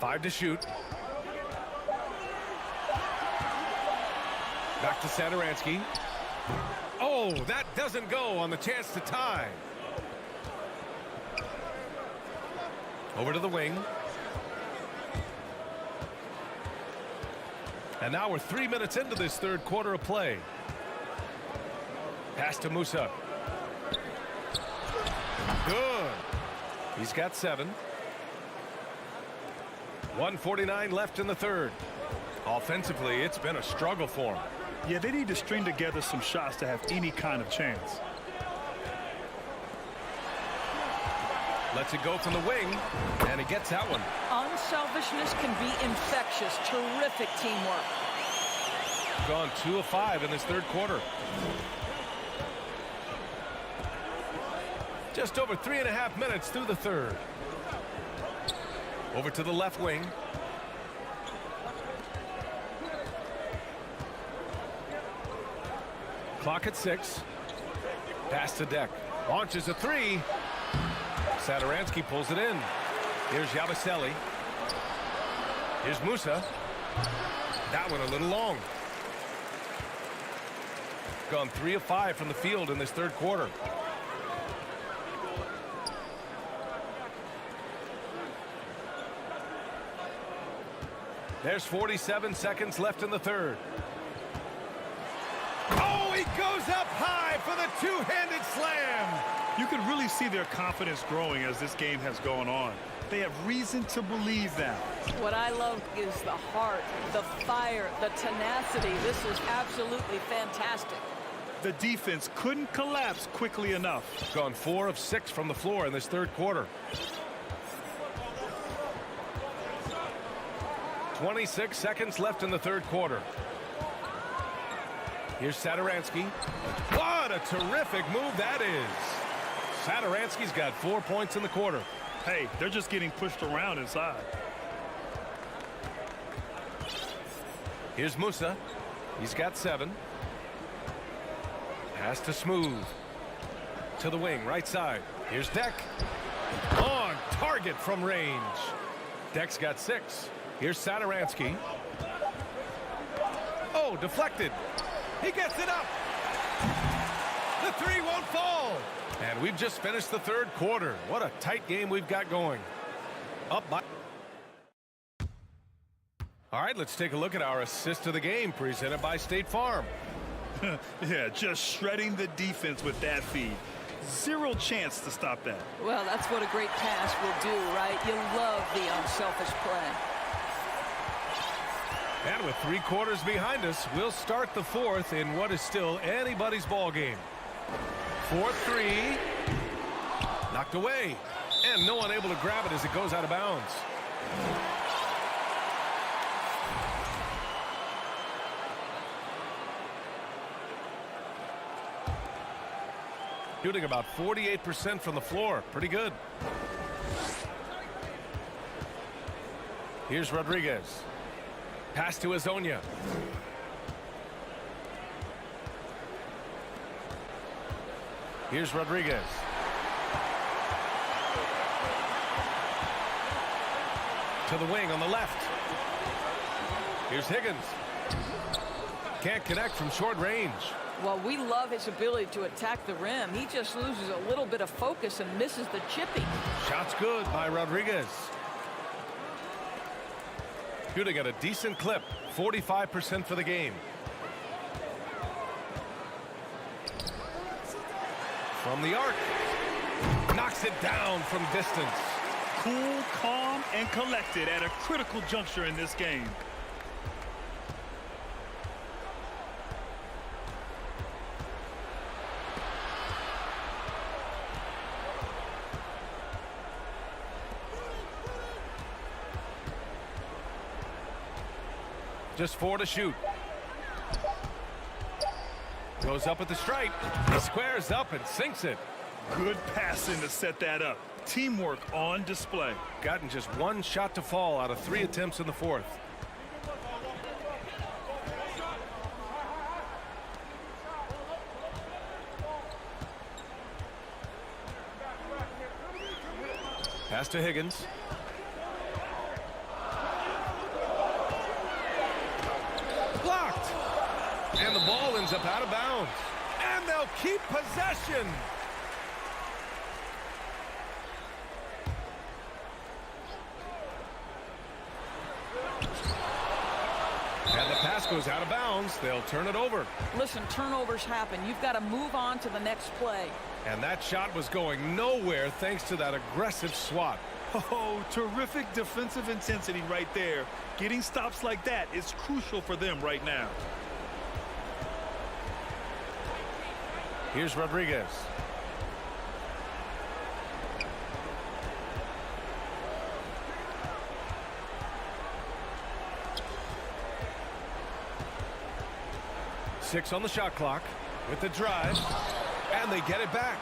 Five to shoot. Back to Satoransky. Oh, that doesn't go on the chance to tie. Over to the wing. And now we're 3 minutes into this third quarter of play. Pass to Musa. Good. He's got 7. 1:49 left in the third. Offensively, it's been a struggle for him. Yeah, they need to string together some shots to have any kind of chance. Lets it go from the wing, and he gets that one. Unselfishness can be infectious. Terrific teamwork. Gone 2 of 5 in this third quarter. Just over 3.5 minutes through the third. Over to the left wing. Clock at 6. Pass to Deck. Launches a 3. Satoransky pulls it in. Here's Yabusele. Here's Musa. That one a little long. Gone 3 of 5 from the field in this third quarter. There's 47 seconds left in the third. Oh, he goes up high for the two-handed slam. You can really see their confidence growing as this game has gone on. They have reason to believe that. What I love is the heart, the fire, the tenacity. This is absolutely fantastic. The defense couldn't collapse quickly enough. Gone 4 of 6 from the floor in this third quarter. 26 seconds left in the third quarter. Here's Satoransky. What a terrific move that is. Satoransky's got 4 points in the quarter. Hey, they're just getting pushed around inside. Here's Musa. He's got 7. Pass to Smooth. To the wing, right side. Here's Deck. On target from range. Deck's got 6. Here's Satoransky. Oh, deflected. He gets it up. The 3 won't fall. And we've just finished the third quarter. What a tight game we've got going. Up by. All right, let's take a look at our assist of the game presented by State Farm. Yeah, just shredding the defense with that feed. Zero chance to stop that. Well, that's what a great pass will do, right? You love the unselfish play. And with 3 quarters behind us, we'll start the fourth in what is still anybody's ball game. 4-3. Knocked away. And no one able to grab it as it goes out of bounds. Shooting about 48% from the floor. Pretty good. Here's Rodriguez. Pass to Azonia. Here's Rodriguez. To the wing on the left. Here's Higgins. Can't connect from short range. Well, we love his ability to attack the rim. He just loses a little bit of focus and misses the chipping. Shot's good by Rodriguez. Shooting at a decent clip, 45% for the game. From the arc. Knocks it down from distance. Cool, calm, and collected at a critical juncture in this game. Just 4 to shoot. Goes up at the stripe. He squares up and sinks it. Good passing to set that up. Teamwork on display. Gotten just 1 shot to fall out of 3 attempts in the fourth. Pass to Higgins. Blocked. And the ball ends up out of bounds. And they'll keep possession. And the pass goes out of bounds. They'll turn it over. Listen, turnovers happen. You've got to move on to the next play. And that shot was going nowhere thanks to that aggressive swat. Oh, terrific defensive intensity right there. Getting stops like that is crucial for them right now. Here's Rodriguez. Six on the shot clock with the drive, and they get it back.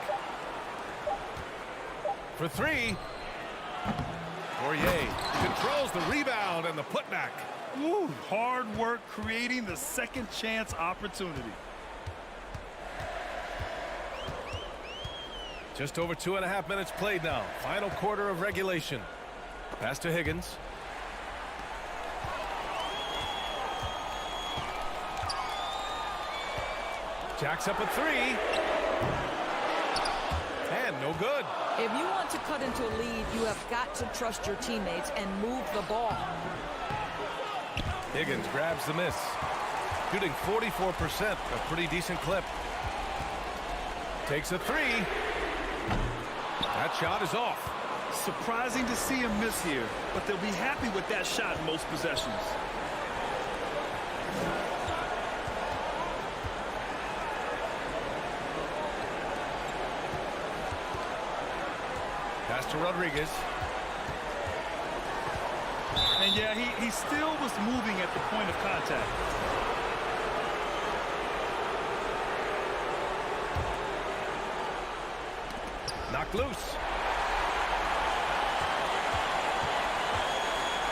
For 3. Poirier controls the rebound and the putback. Woo, hard work creating the second chance opportunity. Just over 2.5 minutes played now. Final quarter of regulation. Pass to Higgins. Jacks up a 3. And no good. If you want to cut into a lead, you have got to trust your teammates and move the ball. Higgins grabs the miss. Shooting 44%, a pretty decent clip. Takes a 3. That shot is off. Surprising to see him miss here, but they'll be happy with that shot in most possessions. Pass to Rodriguez. And yeah, he still was moving at the point of contact. Knocked loose.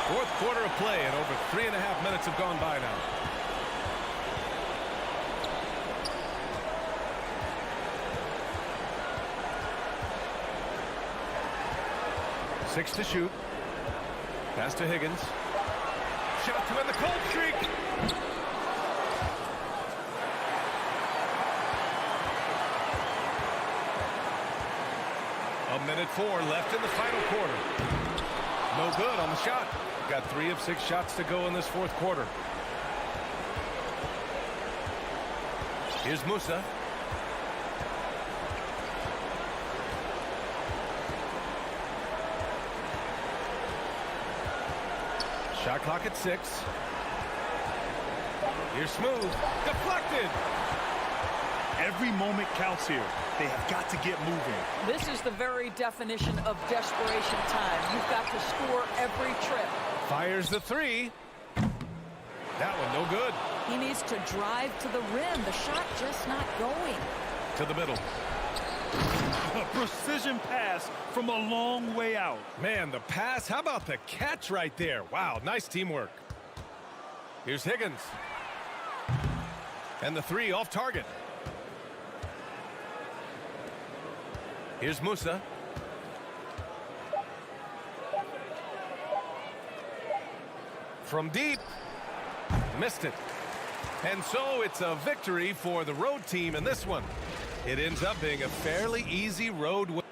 Fourth quarter of play, and over 3.5 minutes have gone by now. Six to shoot. Pass to Higgins. Shot to end the cold streak. A minute 4 left in the final quarter. No good on the shot. Got 3 of 6 shots to go in this fourth quarter. Here's Musa. Shot clock at 6. Here's Smooth. Deflected. Every moment counts here. They have got to get moving. This is the very definition of desperation time. You've got to score every trip. Fires the 3. That one no good. He needs to drive to the rim. The shot just not going. To the middle. A precision pass from a long way out. Man, the pass. How about the catch right there? Wow, nice teamwork. Here's Higgins. And the 3 off target. Here's Musa. From deep. Missed it. And so it's a victory for the road team in this one. It ends up being a fairly easy road win.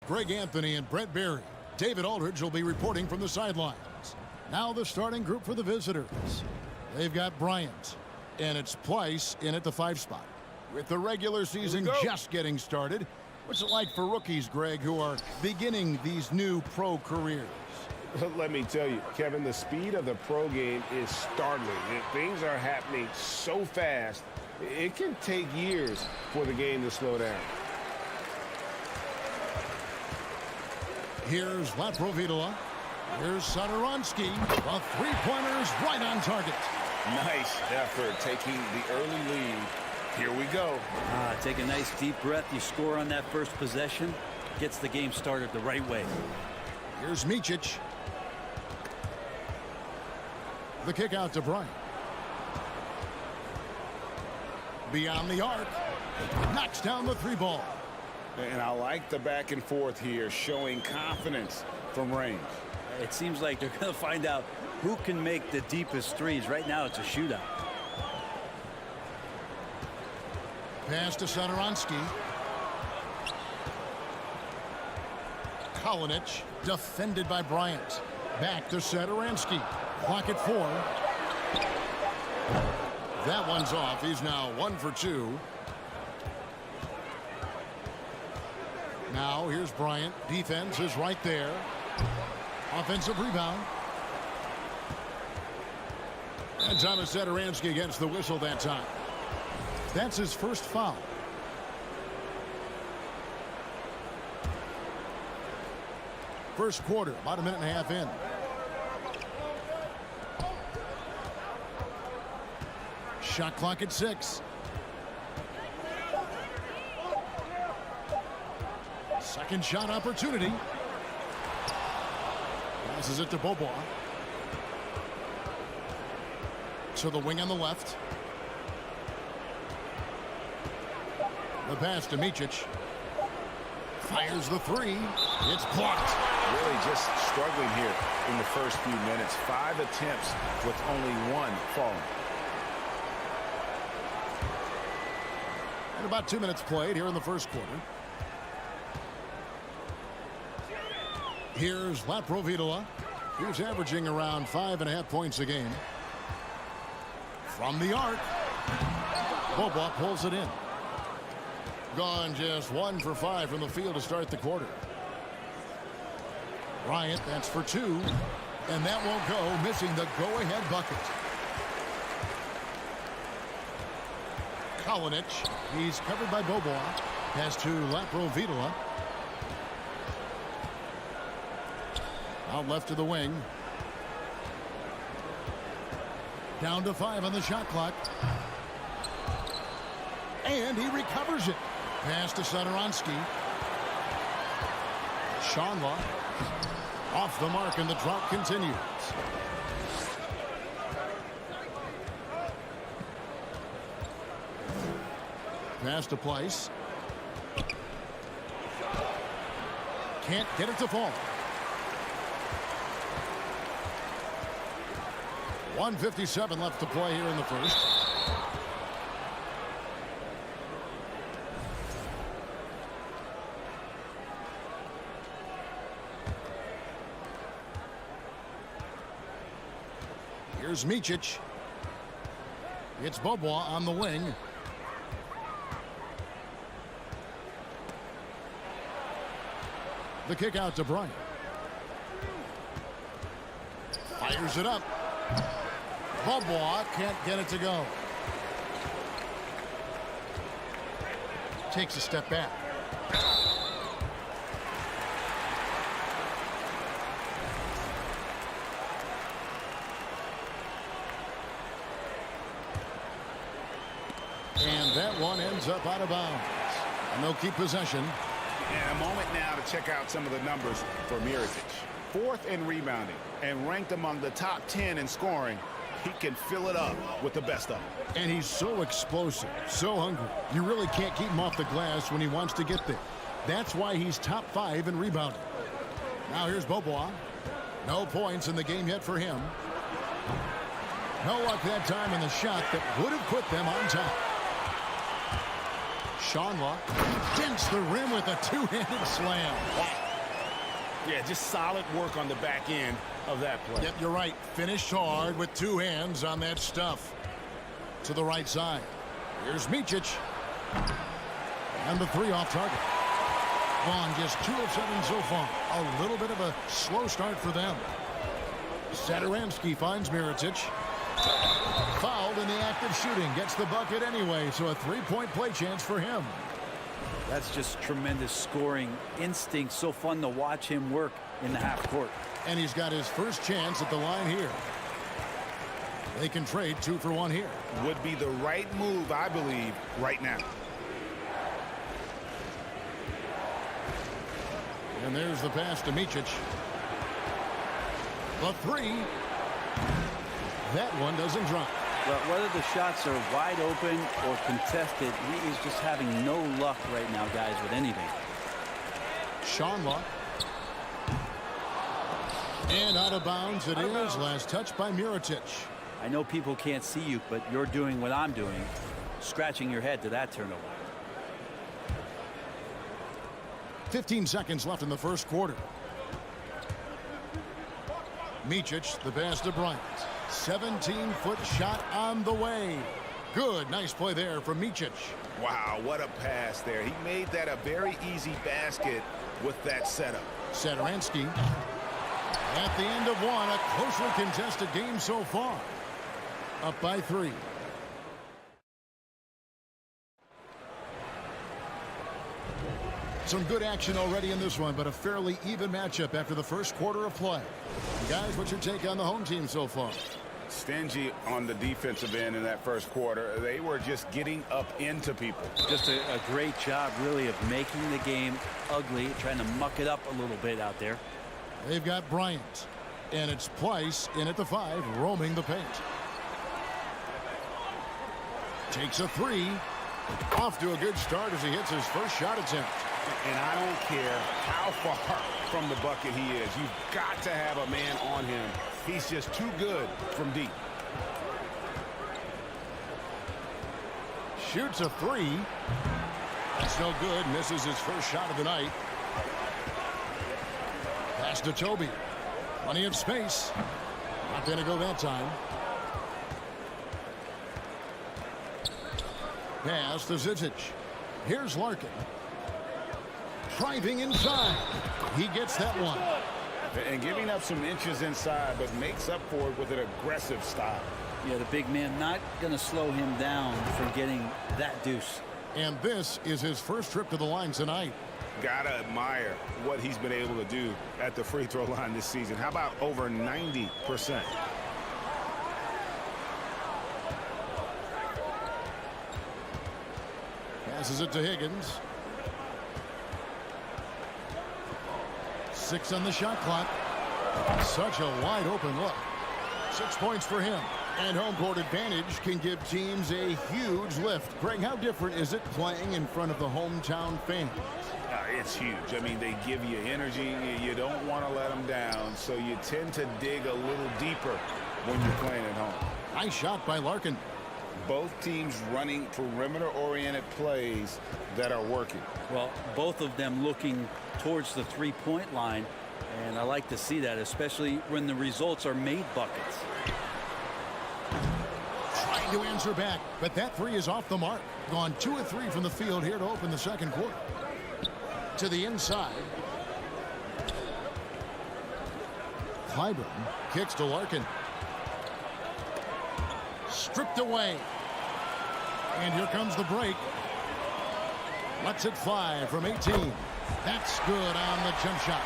Greg Anthony and Brent Berry. David Aldridge will be reporting from the sidelines. Now the starting group for the visitors. They've got Bryant, and it's Pleiss in at the 5 spot. With the regular season just getting started, what's it like for rookies, Greg, who are beginning these new pro careers? Let me tell you, Kevin, the speed of the pro game is startling. Things are happening so fast, it can take years for the game to slow down. Here's Laprovitola. Here's Satoransky. The three-pointer's right on target. Nice effort taking the early lead. Here we go. Take a nice deep breath. You score on that first possession. Gets the game started the right way. Here's Micic. The kick out to Bryant. Beyond the arc. Knocks down the 3 ball. And I like the back and forth here, showing confidence from range. It seems like they're going to find out who can make the deepest threes. Right now it's a shootout. Pass to Satoransky. Kalinic defended by Bryant. Back to Satoransky. Clock at 4. That one's off. He's now 1 for 2. Now here's Bryant. Defense is right there. Offensive rebound. And Thomas Satoransky gets the whistle that time. That's his first foul. First quarter, about a minute and a half in. Shot clock at 6. Second shot opportunity. Passes it to Bobois. To the wing on the left. The pass to Micic. Fires the 3. It's blocked. Really just struggling here in the first few minutes. 5 attempts with only 1 falling. And about 2 minutes played here in the first quarter. Here's Laprovitola. He's averaging around 5.5 points a game. From the arc. Bobois pulls it in. Gone just 1 for 5 from the field to start the quarter. Bryant, that's for 2. And that won't go, missing the go-ahead bucket. Kalinic, he's covered by Bobois. Pass to Laprovitola. Out left to the wing. Down to 5 on the shot clock. And he recovers it. Pass to Satoransky. Shanla off the mark, and the drought continues. Pass to Pleiss. Can't get it to fall. 1:57 left to play here in the first. Here's Micic. It's Bobois on the wing. The kick out to Bryant. Fires it up. Bobois can't get it to go. Takes a step back. And that one ends up out of bounds. And they'll keep possession. And a moment now to check out some of the numbers for Micic. 4th in rebounding and ranked among the top 10 in scoring. He can fill it up with the best of them. And he's so explosive, so hungry. You really can't keep him off the glass when he wants to get there. That's why he's top 5 in rebounding. Now here's Bobois. No points in the game yet for him. No luck that time in the shot that would have put them on top. Seanlaw dents the rim with a two-handed slam. Wow. Yeah, just solid work on the back end of that play. Yep, you're right. Finished hard with two hands on that stuff. To the right side. Here's Micic. And the three off target. Vaughn just 2 of 7 so far. A little bit of a slow start for them. Satoransky finds Mirotic. Fouled in the act of shooting. Gets the bucket anyway, so a three-point play chance for him. That's just tremendous scoring instinct. So fun to watch him work in the half court. And he's got his first chance at the line here. They can trade 2 for 1 here. Would be the right move, I believe, right now. And there's the pass to Micic. The three. That one doesn't drop. But whether the shots are wide open or contested, he is just having no luck right now, guys, with anything. Seanlaw. And out of bounds it is. Last touch by Mirotic. I know people can't see you, but you're doing what I'm doing. Scratching your head to that turnover. 15 seconds left in the first quarter. Micic, the pass to Bryant. 17-foot shot on the way. Good. Nice play there from Micic. Wow, what a pass there. He made that a very easy basket with that setup. Satoransky. At the end of one, a closely contested game so far. Up by 3. Some good action already in this one, but a fairly even matchup after the first quarter of play. Guys, what's your take on the home team so far? Stingy on the defensive end in that first quarter. They were just getting up into people. Just a great job, really, of making the game ugly, trying to muck it up a little bit out there. They've got Bryant, and it's Pleiss in at the 5, roaming the paint. Takes a 3. Off to a good start as he hits his first shot attempt. And I don't care how far from the bucket he is. You've got to have a man on him. He's just too good from deep. Shoots a 3. That's no good. Misses his first shot of the night. Pass to Toby. Plenty of space. Not going to go that time. Pass to Zizic. Here's Larkin. Driving inside. He gets that one. And giving up some inches inside, but makes up for it with an aggressive style. Yeah, the big man not going to slow him down from getting that deuce. And this is his first trip to the line tonight. Gotta admire what he's been able to do at the free throw line this season. How about over 90%? Passes it to Higgins. 6 on the shot clock. Such a wide open look. 6 points for him. And home court advantage can give teams a huge lift. Greg, how different is it playing in front of the hometown fans? It's huge. I mean, they give you energy. You don't want to let them down, so you tend to dig a little deeper when you're playing at home. Nice shot by Larkin. Both teams running perimeter-oriented plays that are working. Well, both of them looking towards the three-point line, and I like to see that, especially when the results are made buckets. Trying to answer back, but that 3 is off the mark. Gone 2 of 3 from the field here to open the second quarter. To the inside. Clyburn kicks to Larkin. Stripped away. And here comes the break. Lets it fly from 18. That's good on the jump shot.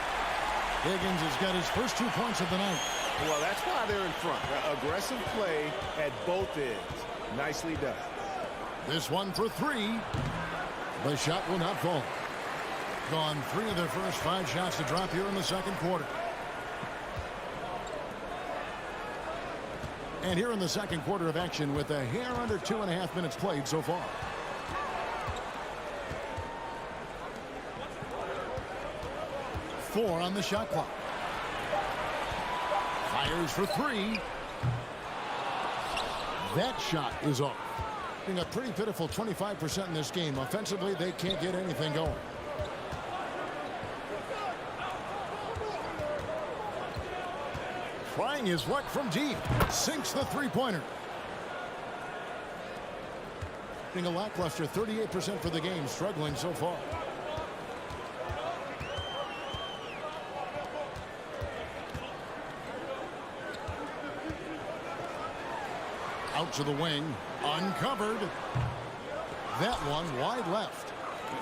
Higgins has got his first 2 points of the night. Well, that's why they're in front. Aggressive play at both ends. Nicely done. This one for 3. The shot will not fall. Gone 3 of their first 5 shots to drop here in the second quarter. And here in the second quarter of action with a hair under 2.5 minutes played so far. Four on the shot clock. Fires for 3. That shot is off. Being a pretty pitiful 25% in this game. Offensively, they can't get anything going. Trying his luck from deep. Sinks the three-pointer. Being a lackluster 38% for the game. Struggling so far. Out to the wing. Uncovered. That one wide left.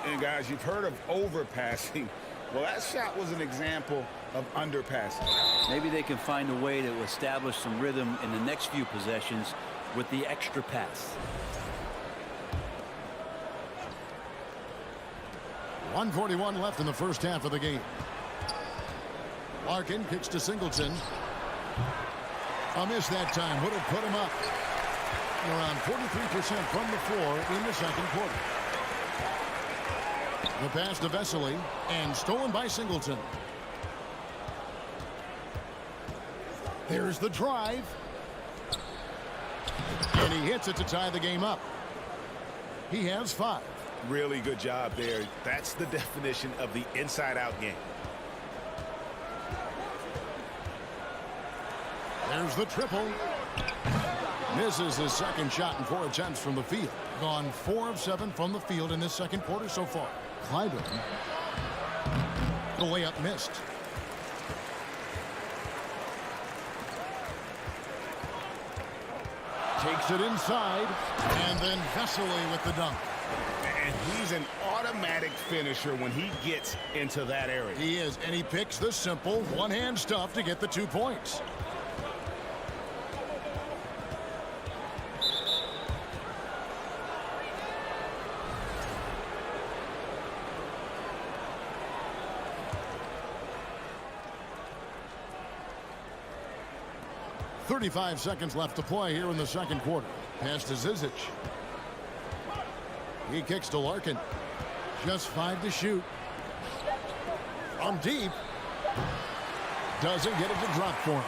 And guys, you've heard of overpassing. Well, that shot was an example of underpassing. Maybe they can find a way to establish some rhythm in the next few possessions with the extra pass. 1:41 left in the first half of the game. Larkin kicks to Singleton. A miss that time would have put him up. Around 43% from the floor in the second quarter. The pass to Vesely and stolen by Singleton. There's the drive. And he hits it to tie the game up. He has 5. Really good job there. That's the definition of the inside-out game. There's the triple. Misses his second shot in 4 attempts from the field. Gone 4 of 7 from the field in this second quarter so far. Clyburn. The layup missed. Takes it inside. And then Vesely with the dunk. And he's an automatic finisher when he gets into that area. He is, and he picks the simple one-hand stuff to get the 2 points. .35 seconds left to play here in the second quarter. Pass to Zizic. He kicks to Larkin. Just 5 to shoot. From deep. Doesn't get it to drop for him.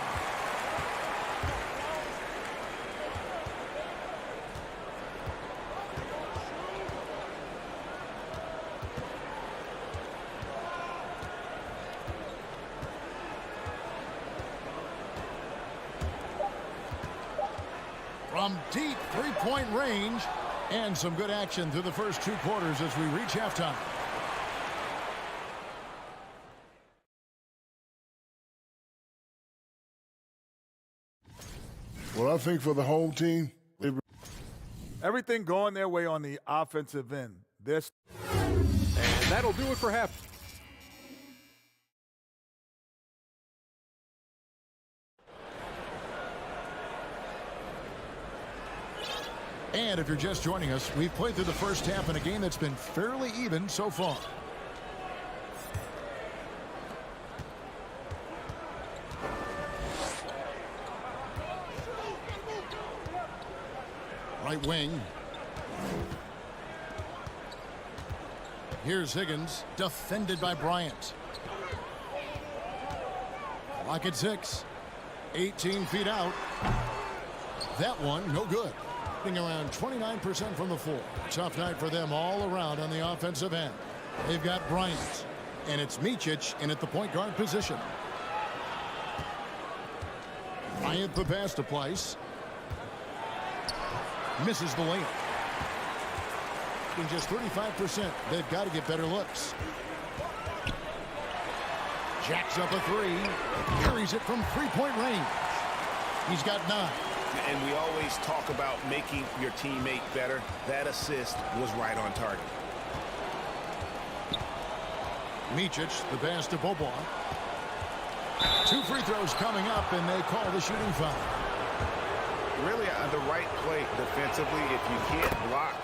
From deep 3-point range. And some good action through the first 2 quarters as we reach halftime. Well, I think for the home team, everything going their way on the offensive end. And that'll do it for half. And if you're just joining us, we've played through the first half in a game that's been fairly even so far. Right wing. Here's Higgins, defended by Bryant. Clock at 6. 18 feet out. That one, no good. Around 29% from the floor. Tough night for them all around on the offensive end. They've got Bryant, and it's Micic in at the point guard position. Bryant the pass to Place. Misses the layup. In just 35%, they've got to get better looks. Jacks up a 3. Carries it from 3-point range. He's got 9. And we always talk about making your teammate better. That assist was right on target. Micic, the pass to Bobois. 2 free throws coming up, and they call the shooting foul. Really the right play defensively. If you can't block,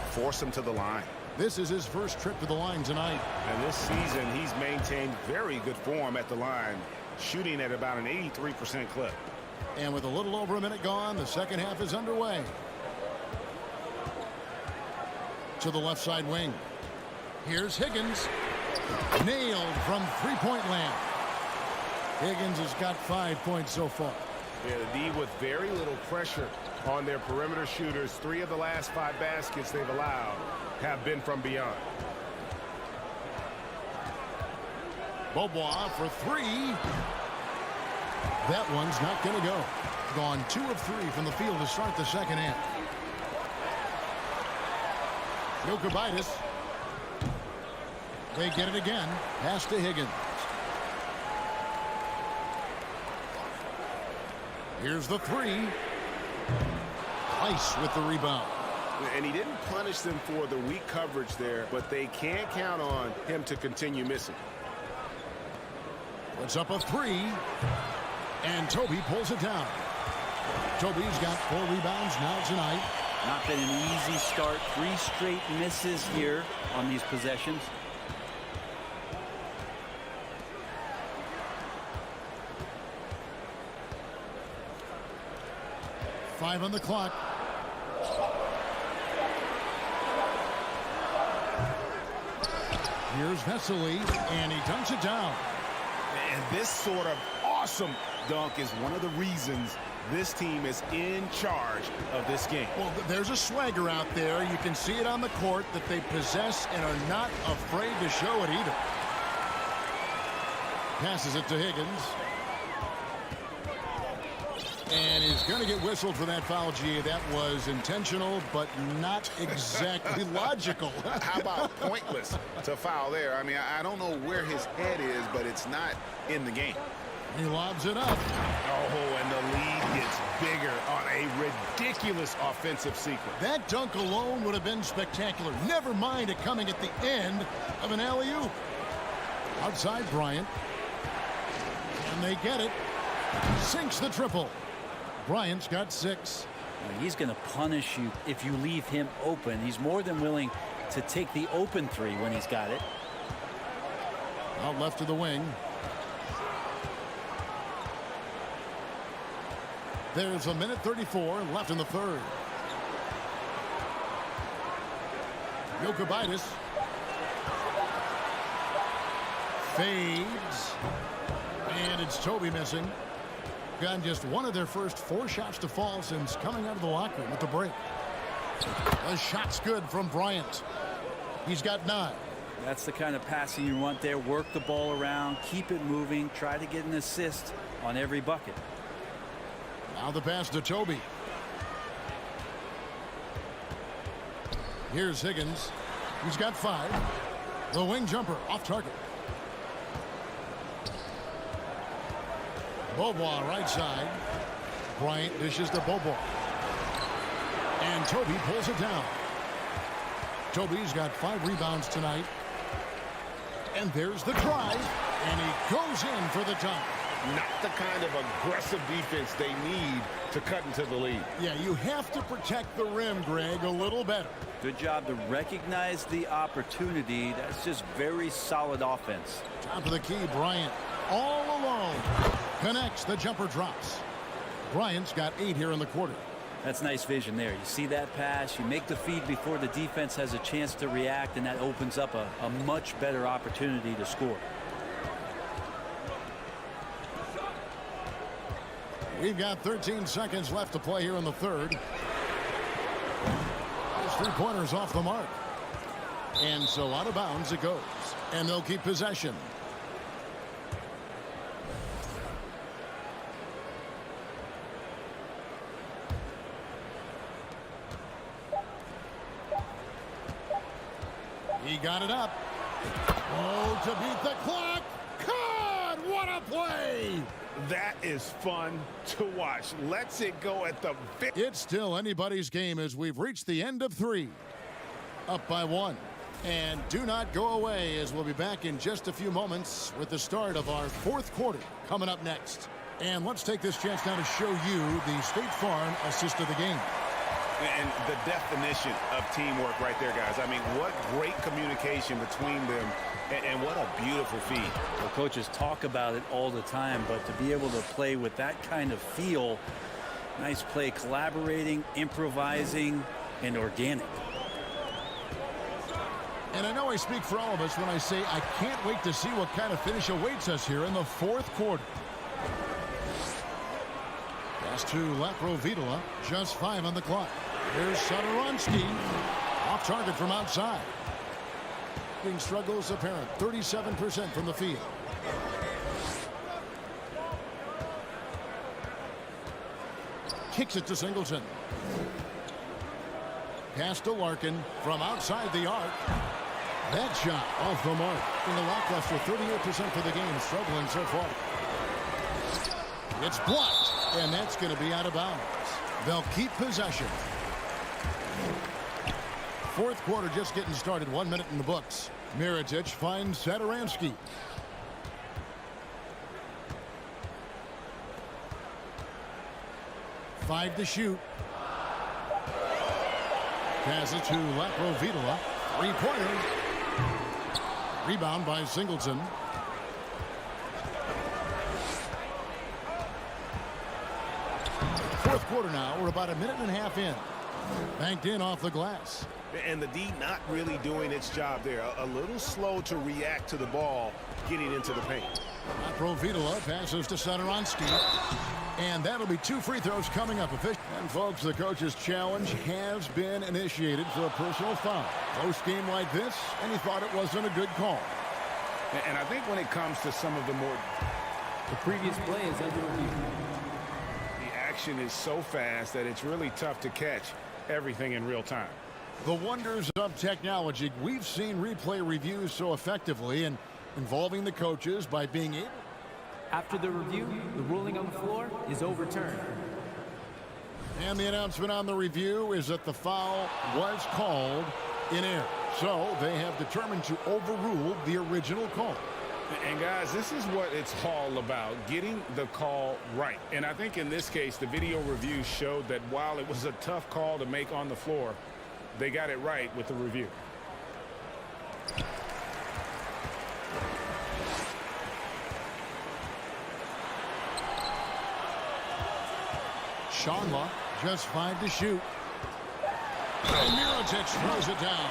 force him to the line. This is his first trip to the line tonight. And this season, he's maintained very good form at the line, shooting at about an 83% clip. And with a little over a minute gone, the second half is underway. To the left side wing. Here's Higgins. Nailed from 3-point land. Higgins has got 5 points so far. Yeah, the D with very little pressure on their perimeter shooters. 3 of the last 5 baskets they've allowed have been from beyond. Beaubois for 3. That one's not going to go. Gone 2 of 3 from the field to start the second half. Jokic. They get it again. Pass to Higgins. Here's the 3. Ice with the rebound. And he didn't punish them for the weak coverage there, but they can't count on him to continue missing. Puts up a 3. And Toby pulls it down. Toby's got 4 rebounds now tonight. Not been an easy start. 3 straight misses here on these possessions. Five on the clock. Here's Vesely, and he dunks it down. And this sort of awesome dunk is one of the reasons this team is in charge of this game. Well, there's a swagger out there. You can see it on the court that they possess and are not afraid to show it either. Passes it to Higgins. And he's going to get whistled for that foul, G. That was intentional, but not exactly logical. How about pointless to foul there? I mean, I don't know where his head is, but it's not in the game. He lobs it up. Oh, and the lead gets bigger on a ridiculous offensive sequence. That dunk alone would have been spectacular. Never mind it coming at the end of an alley-oop. Outside Bryant. And they get it. Sinks the triple. Bryant's got 6. He's going to punish you if you leave him open. He's more than willing to take the open 3 when he's got it. Out left to the wing. There's a minute 34 left in the third. Jokic fades. And it's Toby missing. Gotten just one of their first 4 shots to fall since coming out of the locker room at the break. The shot's good from Bryant. He's got 9. That's the kind of passing you want there. Work the ball around, keep it moving, try to get an assist on every bucket. Now the pass to Toby. Here's Higgins. He's got 5. The wing jumper off target. Beaubois right side. Bryant dishes to Beaubois. And Toby pulls it down. Toby's got 5 rebounds tonight. And there's the drive. And he goes in for the tie. Not the kind of aggressive defense they need to cut into the lead. Yeah, you have to protect the rim, Greg, a little better. Good job to recognize the opportunity. That's just very solid offense. Top of the key, Bryant. All alone. Connects. The jumper drops. Bryant's got 8 here in the quarter. That's nice vision there. You see that pass. You make the feed before the defense has a chance to react, and that opens up a much better opportunity to score. We've got 13 seconds left to play here in the third. Those 3-pointers off the mark. And so out of bounds it goes. And they'll keep possession. He got it up. Oh, to beat the clock. God, what a play! That is fun to watch. Let's it go at the... It's still anybody's game as we've reached the end of 3. Up by 1. And do not go away as we'll be back in just a few moments with the start of our 4th quarter coming up next. And let's take this chance now to show you the State Farm assist of the game. And the definition of teamwork right there, guys. I mean, what great communication between them, and what a beautiful feed. Well, coaches talk about it all the time, but to be able to play with that kind of feel, nice play, collaborating, improvising, and organic. And I know I speak for all of us when I say I can't wait to see what kind of finish awaits us here in the 4th quarter. Pass to Laprovitola. Just 5 on the clock. Here's Satoransky. Off target from outside. Struggles apparent. 37% from the field. Kicks it to Singleton. Pass to Larkin from outside the arc. That shot off the mark. In the lackluster 38% for the game. Struggling so far. It's blocked. And that's going to be out of bounds. They'll keep possession. Fourth quarter just getting started. 1 minute in the books. Mirotic finds Satoransky. Five to shoot. Pass it to Laprovitola. Three-pointer. Rebound by Singleton. Fourth quarter now. We're about a minute and a half in. Banked in off the glass. And the D not really doing its job there. A little slow to react to the ball getting into the paint. Laprovitola passes to Satoransky. And that'll be 2 free throws coming up. And folks, the coach's challenge has been initiated for a personal foul. Close game like this, and he thought it wasn't a good call. And I think when it comes to some of the more... The previous play is under review. The action is so fast that it's really tough to catch everything in real time. The wonders of technology. We've seen replay reviews so effectively and involving the coaches by being able... After the review, the ruling on the floor is overturned. And the announcement on the review is that the foul was called in error. So they have determined to overrule the original call. And guys, this is what it's all about, getting the call right. And I think in this case, the video review showed that while it was a tough call to make on the floor, they got it right with the review. Shanla, just 5 to shoot. And Mirotic throws it down.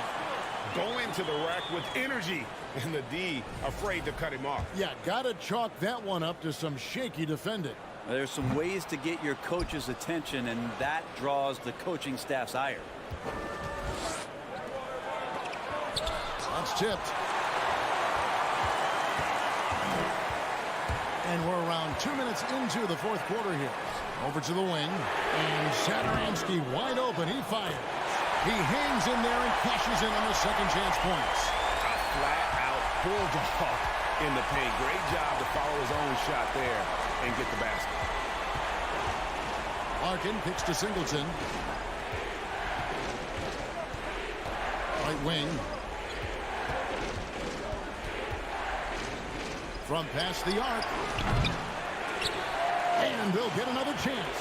Going to the rack with energy. And the D afraid to cut him off. Yeah, got to chalk that one up to some shaky defending. There's some ways to get your coach's attention, and that draws the coaching staff's ire. That's tipped. And we're around 2 minutes into the fourth quarter here. Over to the wing. And Satoransky wide open. He fires. He hangs in there and cashes in on the second chance points. A flat-out bulldog in the paint. Great job to follow his own shot there and get the basket. Larkin kicks to Singleton. Right wing. From past the arc. And they'll get another chance.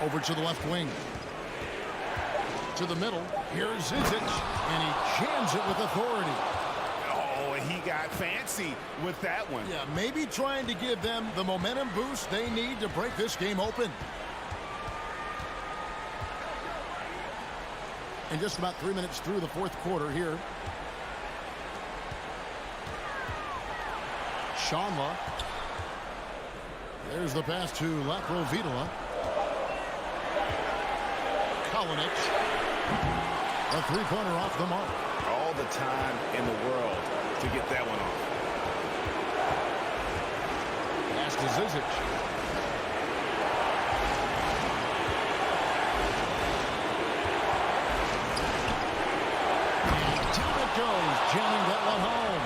Over to the left wing. To the middle. Here's Zizic. And he jams it with authority. Oh, and he got fancy with that one. Yeah, maybe trying to give them the momentum boost they need to break this game open. And just about 3 minutes through the fourth quarter here. Shanla. There's the pass to Laprovitola. Kalinic. A three-pointer off the mark. All the time in the world to get that one off. Pass to Zizic. And down it goes, jamming that one home.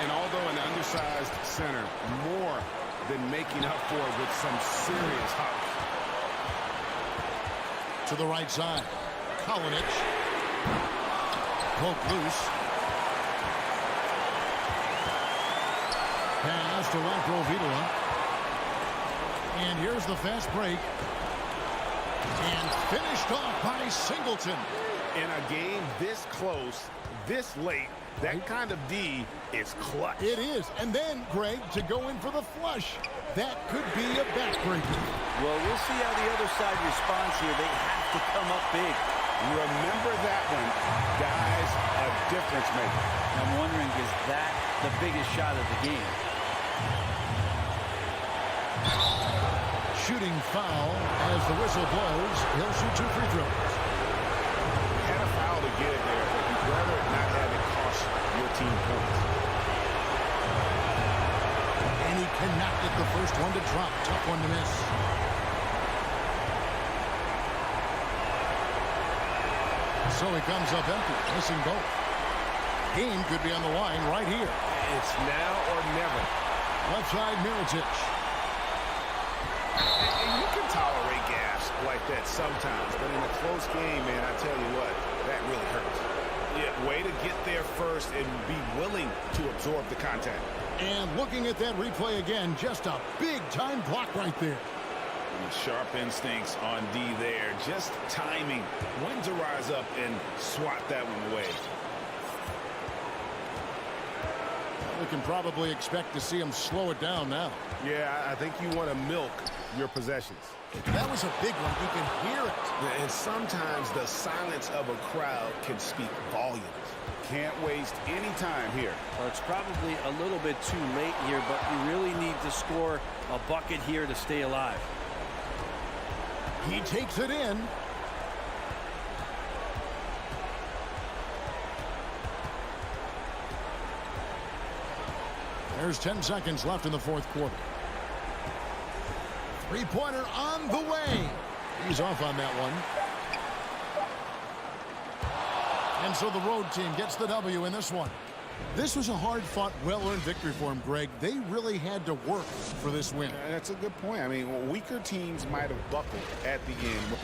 And although an undersized center, more than making up for it with some serious hop. To the right side. Kalinic. Poke loose. Pass to Laprovitola. And here's the fast break. And finished off by Singleton. In a game this close, this late, that kind of D is clutch. It is. And then, Greg, to go in for the flush. That could be a backbreaker. Well, we'll see how the other side responds here. They have to come up big. Remember that one. Guys, a difference maker. I'm wondering, is that the biggest shot of the game. Shooting foul as the whistle blows. He'll shoot 2 free throws. Had a foul to get it there, but you'd rather not have it cost your team points. And he cannot get the first one to drop. Tough one to miss. So he comes up empty, missing both. Game could be on the line right here. It's now or never. Left side, Mirotic. And you can tolerate gas like that sometimes, but in a close game, man, I tell you what, that really hurts. Yeah, way to get there first and be willing to absorb the contact. And looking at that replay again, just a big-time block right there. And sharp instincts on D there. Just timing when to rise up and swat that one away. We can probably expect to see him slow it down now. Yeah, I think you want to milk your possessions. That was a big one. You can hear it. And sometimes the silence of a crowd can speak volumes. Can't waste any time here. Well, it's probably a little bit too late here, but you really need to score a bucket here to stay alive. He takes it in. There's 10 seconds left in the fourth quarter. Three-pointer on the way. He's off on that one. And so the road team gets the W in this one. This was a hard-fought, well-earned victory for him, Greg. They really had to work for this win. That's a good point. I mean, weaker teams might have buckled at the end.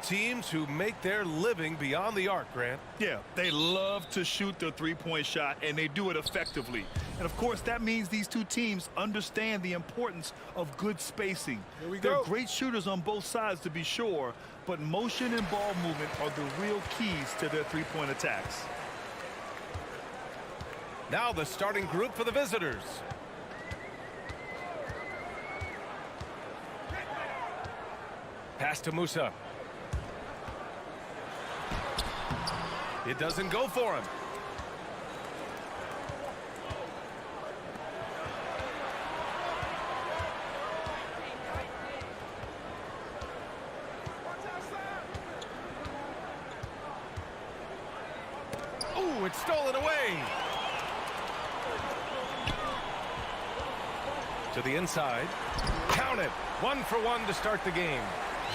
Teams who make their living beyond the arc, Grant. Yeah, they love to shoot the three-point shot, and they do it effectively. And, of course, that means these two teams understand the importance of good spacing. They're great shooters on both sides, to be sure, but motion and ball movement are the real keys to their three-point attacks. Now the starting group for the visitors. Pass to Musa. It doesn't go for him. Oh, it's stolen away. To the inside. Count it. 1 for 1 to start the game.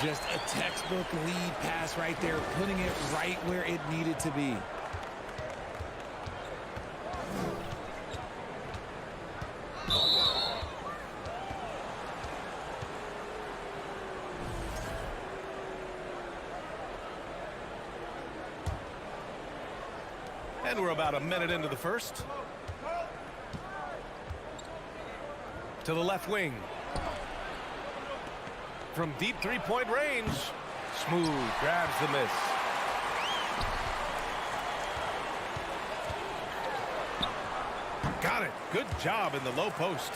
Just a textbook lead pass right there, putting it right where it needed to be. And we're about a minute into the first. To the left wing. From deep three-point range. Smooth, grabs the miss. Got it. Good job in the low post.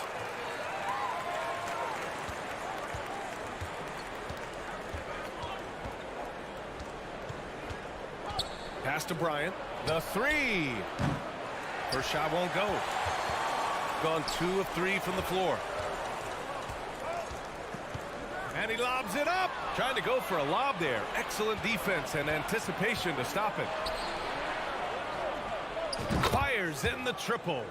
Pass to Bryant. The three. First shot won't go. Gone 2 of 3 from the floor. And he lobs it up. Trying to go for a lob there. Excellent defense and anticipation to stop it. Fires in the triple.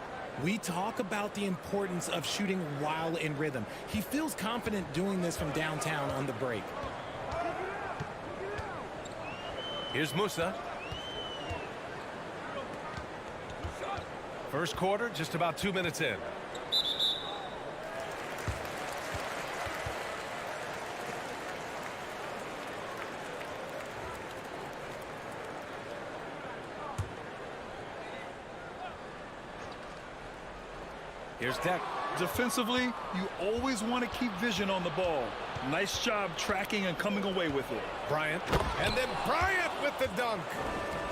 We talk about the importance of shooting while in rhythm. He feels confident doing this from downtown on the break. Here's Musa. First quarter, just about 2 minutes in. Here's Deck. Defensively, you always want to keep vision on the ball. Nice job tracking and coming away with it. Bryant. And then Bryant with the dunk.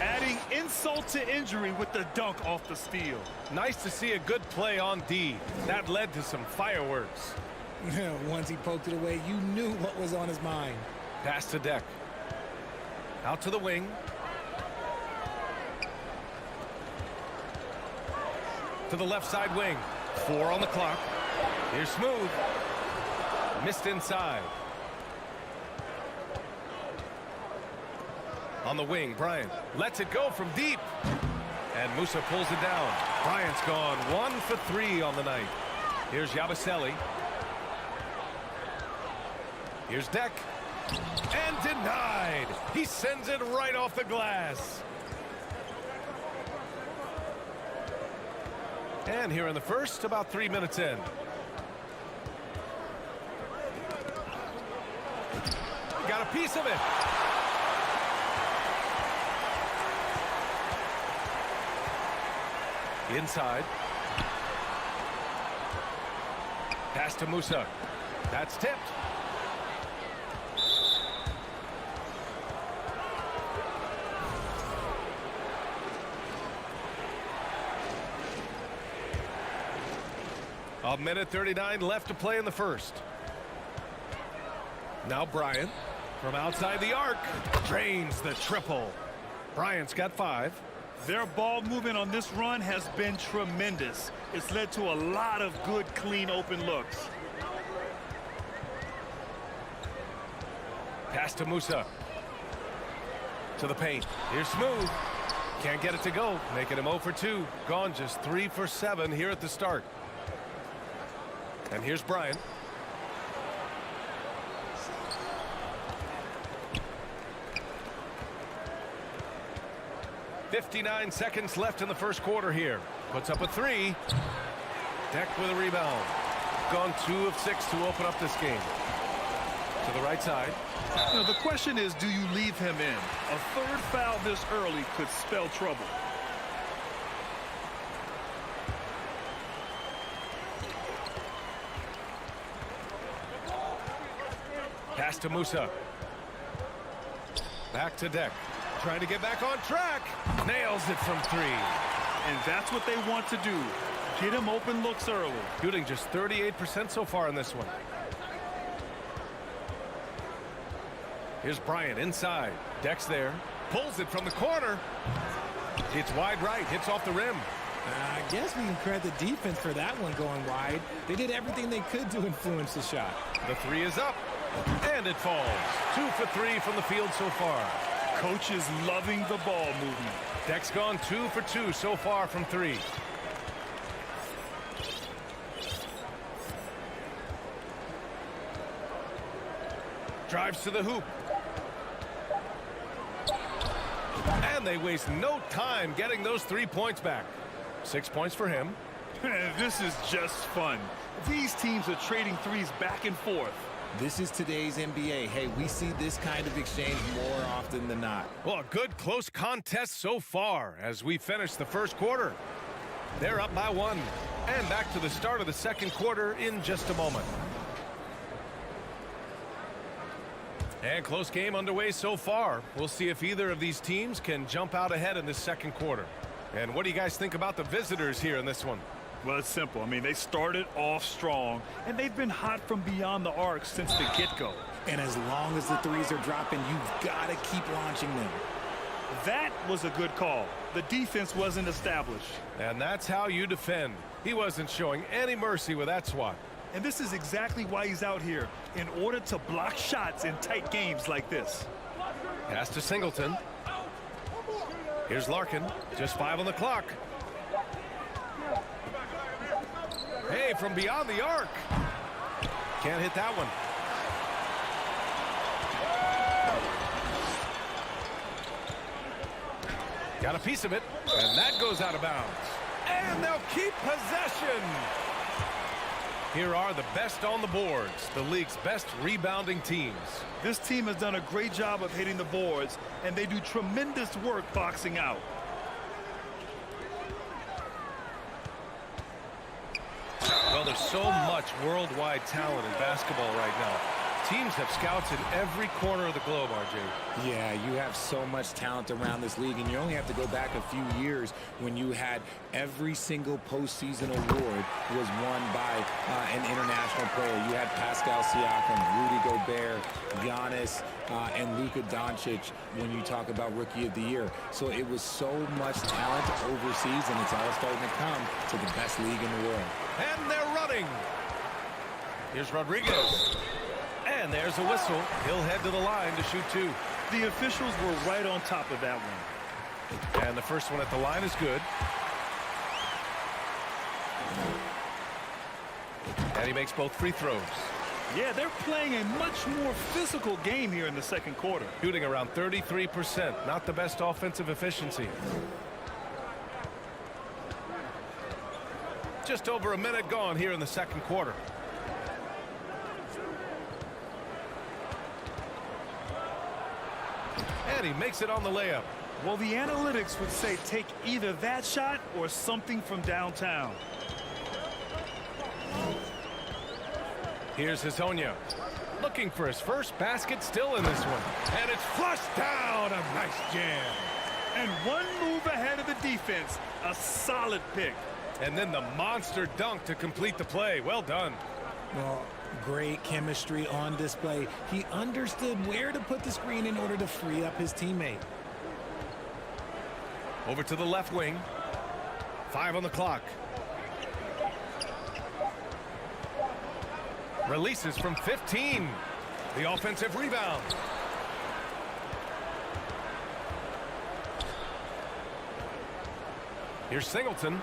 Adding insult to injury with the dunk off the steal. Nice to see a good play on D. That led to some fireworks. Once he poked it away, you knew what was on his mind. Pass to Deck. Out to the wing. To the left side wing. 4 on the clock. Here's Smooth. Missed inside. On the wing, Bryant lets it go from deep. And Musa pulls it down. Bryant's gone 1 for 3 on the night. Here's Yabusele. Here's Deck. And denied. He sends it right off the glass. And here in the first, about 3 minutes in. Got a piece of it. Inside. Pass to Musa. That's tipped. A minute 39 left to play in the first. Now Bryant from outside the arc drains the triple. Bryant's got 5. Their ball movement on this run has been tremendous. It's led to a lot of good, clean, open looks. Pass to Musa. To the paint. Here's Smooth. Can't get it to go. Making him 0 for 2. Gone just 3 for 7 here at the start. And here's Bryant. .59 seconds left in the first quarter here. Puts up a 3. Deck with a rebound. Gone 2 of 6 to open up this game. To the right side. Now, the question is, do you leave him in? A third foul this early could spell trouble. Pass to Musa. Back to Deck. Trying to get back on track. Nails it from 3. And that's what they want to do. Get him open looks early. Shooting just 38% so far in this one. Here's Bryant inside. Deck's there. Pulls it from the corner. It's wide right. Hits off the rim. I guess we can credit the defense for that one going wide. They did everything they could to influence the shot. The 3 is up. And it falls. 2 for 3 from the field so far. Coach is loving the ball movement. Deck's gone 2 for 2 so far from 3. Drives to the hoop. And they waste no time getting those 3 points back. 6 points for him. This is just fun. These teams are trading threes back and forth. This is today's NBA. Hey, we see this kind of exchange more often than not. Well, a good close contest so far as we finish the first quarter. They're up by 1. And back to the start of the second quarter in just a moment. And close game underway so far. We'll see if either of these teams can jump out ahead in this second quarter. And what do you guys think about the visitors here in this one? Well, it's simple. I mean, they started off strong, and they've been hot from beyond the arc since the get-go. And as long as the threes are dropping, you've got to keep launching them. That was a good call. The defense wasn't established. And that's how you defend. He wasn't showing any mercy with that swat. And this is exactly why he's out here, in order to block shots in tight games like this. Pass to Singleton. Here's Larkin. Just 5 on the clock. Hey, from beyond the arc. Can't hit that one. Got a piece of it, and that goes out of bounds. And they'll keep possession. Here are the best on the boards, the league's best rebounding teams. This team has done a great job of hitting the boards, and they do tremendous work boxing out. Well, there's so much worldwide talent in basketball right now. Teams have scouts in every corner of the globe, RJ. Yeah, you have so much talent around this league, and you only have to go back a few years when you had every single postseason award was won by an international player. You had Pascal Siakam, Rudy Gobert, Giannis, and Luka Doncic when you talk about Rookie of the Year. So it was so much talent overseas, and it's all starting to come to the best league in the world. And they're running. Here's Rodriguez. And there's a whistle. He'll head to the line to shoot 2. The officials were right on top of that one. And the first one at the line is good. And he makes both free throws. Yeah, they're playing a much more physical game here in the second quarter. Shooting around 33%. Not the best offensive efficiency. Just over a minute gone here in the second quarter. And he makes it on the layup. Well, the analytics would say take either that shot or something from downtown. Here's Hezonja. Looking for his first basket, still in this one. And it's flushed down. A nice jam. And one move ahead of the defense. A solid pick. And then the monster dunk to complete the play. Well done. Well, great chemistry on display. He understood where to put the screen in order to free up his teammate. Over to the left wing. 5 on the clock. Releases from 15. The offensive rebound. Here's Singleton.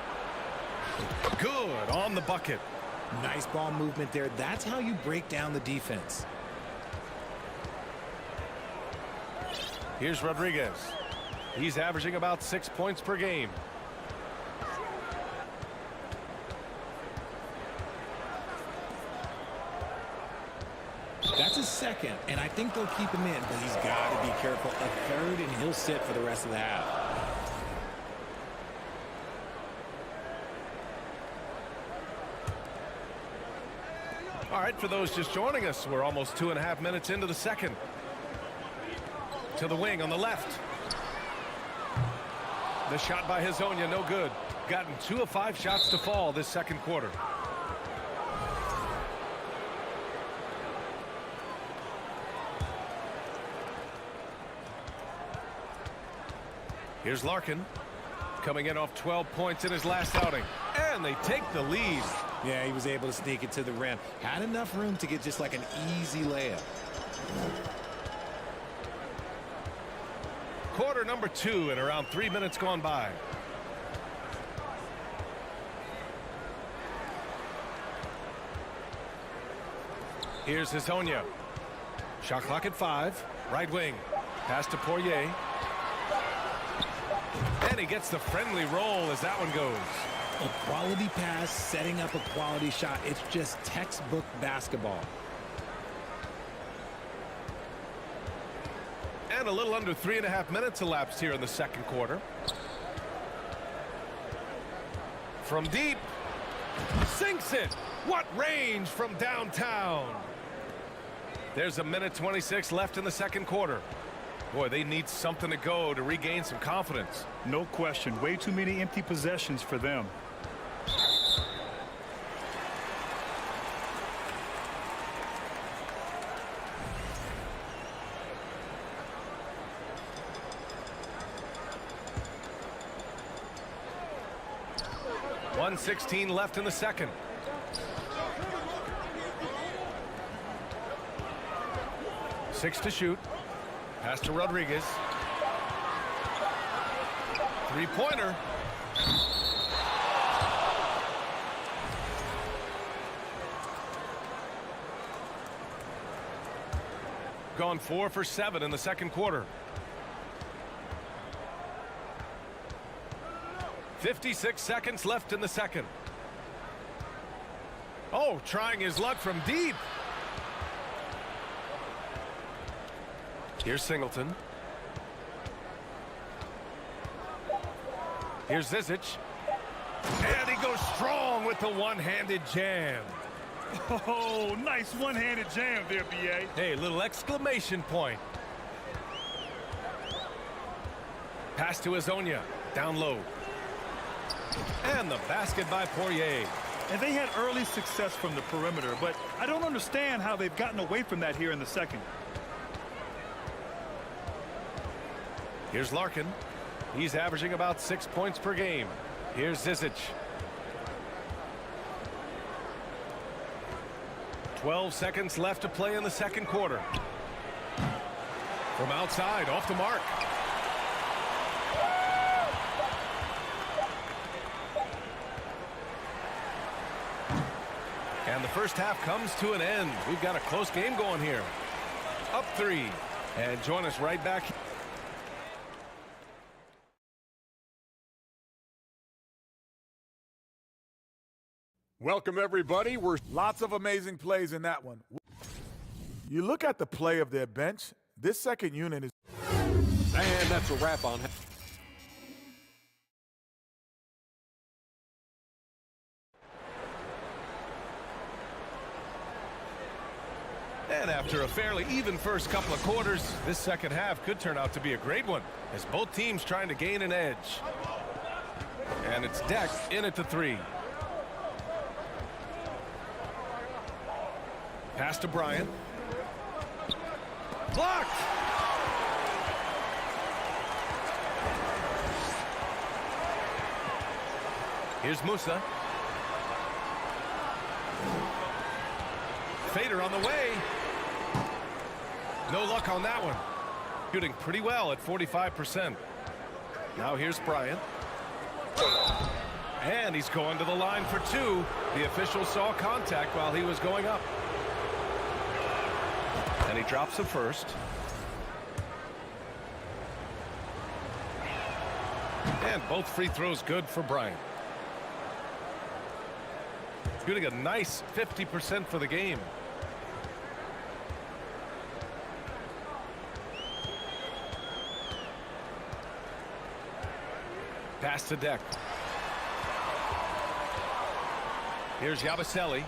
Good on the bucket. Nice ball movement there. That's how you break down the defense. Here's Rodriguez. He's averaging about 6 points per game. That's his second, and I think they'll keep him in, but he's got to be careful. A third, and he'll sit for the rest of the half. All right, for those just joining us, we're almost 2.5 minutes into the second. To the wing on the left. The shot by Hezonja, no good. Gotten 2 of 5 shots to fall this second quarter. Here's Larkin. Coming in off 12 points in his last outing. And they take the lead. Yeah, he was able to sneak it to the rim. Had enough room to get just like an easy layup. Quarter number 2 and around 3 minutes gone by. Here's Hezonja. Shot clock at 5. Right wing. Pass to Poirier. And he gets the friendly roll as that one goes. A quality pass, setting up a quality shot. It's just textbook basketball. And a little under 3.5 minutes elapsed here in the second quarter. From deep. Sinks it. What range from downtown. There's a minute 26 left in the second quarter. Boy, they need something to go to regain some confidence. No question. Way too many empty possessions for them. 1:16 left in the second. Six to shoot. Pass to Rodriguez. Three-pointer. Gone 4 for 7 in the second quarter. 56 seconds left in the second. Oh, trying his luck from deep. Here's Singleton. Here's Zizic. And he goes strong with the one-handed jam. Oh, nice one-handed jam there, B.A. Hey, little exclamation point. Pass to Azonia. Down low. And the basket by Poirier. And they had early success from the perimeter, but I don't understand how they've gotten away from that here in the second. Here's Larkin. He's averaging about 6 points per game. Here's Zizic. 12 seconds left to play in the second quarter. From outside, off the mark. And the first half comes to an end. We've got a close game going here. Up 3. And join us right back. Welcome, everybody. We're Lots of amazing plays in that one. You look at the play of their bench, this second unit is... And that's a wrap on. And after a fairly even first couple of quarters, this second half could turn out to be a great one, as both teams trying to gain an edge. And it's Deck in at the 3. Pass to Bryant. Blocked! Here's Musa. Fader on the way. No luck on that one. Shooting pretty well at 45%. Now here's Bryant. And he's going to the line for 2. The official saw contact while he was going up. And he drops the first. And both free throws good for Bryant. Shooting a nice 50% for the game. Pass to Deck. Here's Yabusele.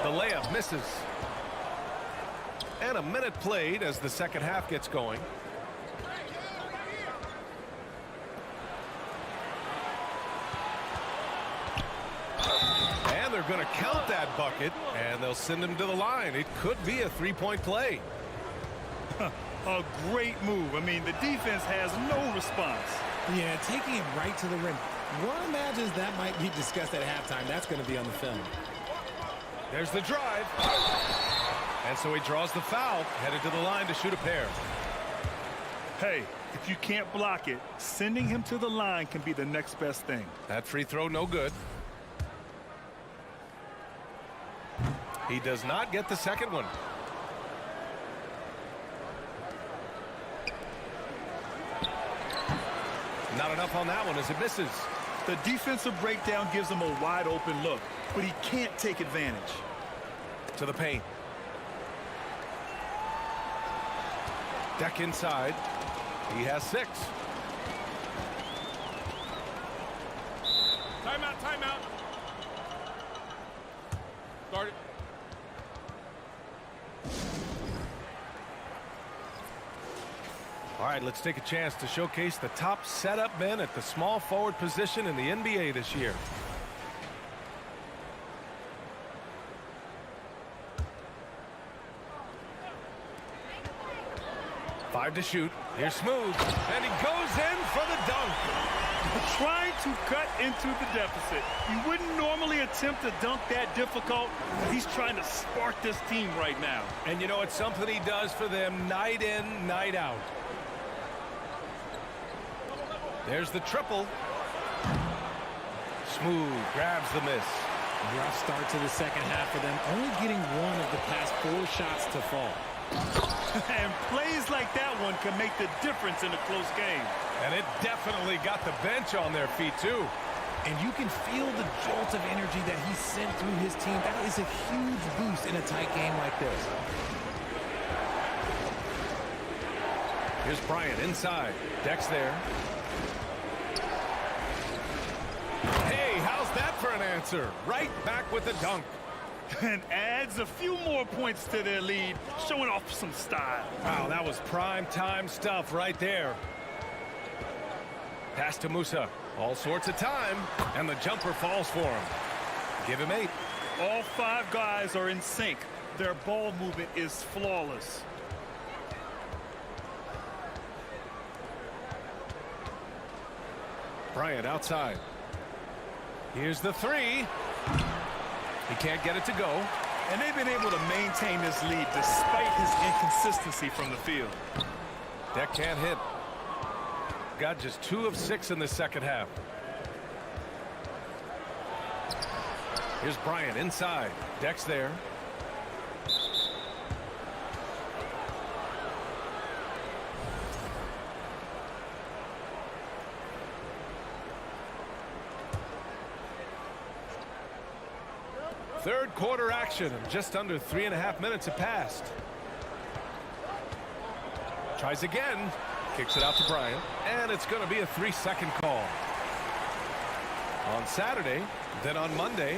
The layup misses. And a minute played as the second half gets going. And they're going to count that bucket, and they'll send him to the line. It could be a three-point play. A great move. I mean, the defense has no response. Yeah, taking him right to the rim. One imagines that might be discussed at halftime. That's going to be on the film. There's the drive. And so he draws the foul, headed to the line to shoot a pair. Hey, if you can't block it, sending him to the line can be the next best thing. That free throw no good. He does not get the second one. Not enough on that one as it misses. The defensive breakdown gives him a wide open look, but he can't take advantage. To the paint. Deck inside. He has 6. Timeout, timeout. Start it. All right, let's take a chance to showcase the top setup men at the small forward position in the NBA this year. 5 to shoot. Here's Smooth. And he goes in for the dunk. Trying to cut into the deficit. He wouldn't normally attempt to dunk that difficult. He's trying to spark this team right now. And you know, it's something he does for them night in, night out. There's the triple. Smooth grabs the miss. Rough start to the second half for them, only getting one of the past 4 shots to fall. And plays like that one can make the difference in a close game. And it definitely got the bench on their feet, too. And you can feel the jolt of energy that he sent through his team. That is a huge boost in a tight game like this. Here's Bryant inside. Deck's there. Hey, how's that for an answer? Right back with the dunk. And adds a few more points to their lead, showing off some style. Wow, that was prime time stuff right there. Pass to Musa. All sorts of time, and the jumper falls for him. Give him 8. All 5 guys are in sync. Their ball movement is flawless. Bryant outside. Here's the 3. He can't get it to go. And they've been able to maintain this lead despite his inconsistency from the field. Deck can't hit. Got just 2 of 6 in the second half. Here's Bryant inside. Deck's there. Third quarter action, and just under 3.5 minutes have passed. Tries again, kicks it out to Bryant, and it's going to be a 3-second call. On Saturday, then on Monday.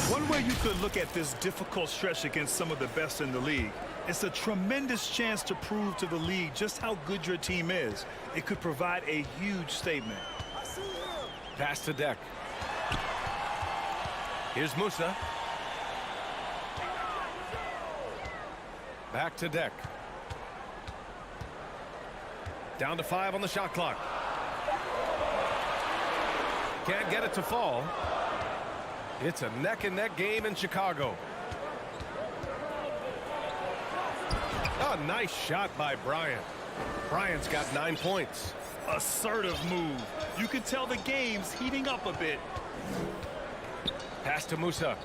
One way you could look at this difficult stretch against some of the best in the league, it's a tremendous chance to prove to the league just how good your team is. It could provide a huge statement. Pass to Deck. Here's Musa. Back to Deck. Down to 5 on the shot clock. Can't get it to fall. It's a neck-and-neck game in Chicago. Oh, nice shot by Bryant. Bryant's got 9 points. Assertive move. You can tell the game's heating up a bit. Pass to Musa.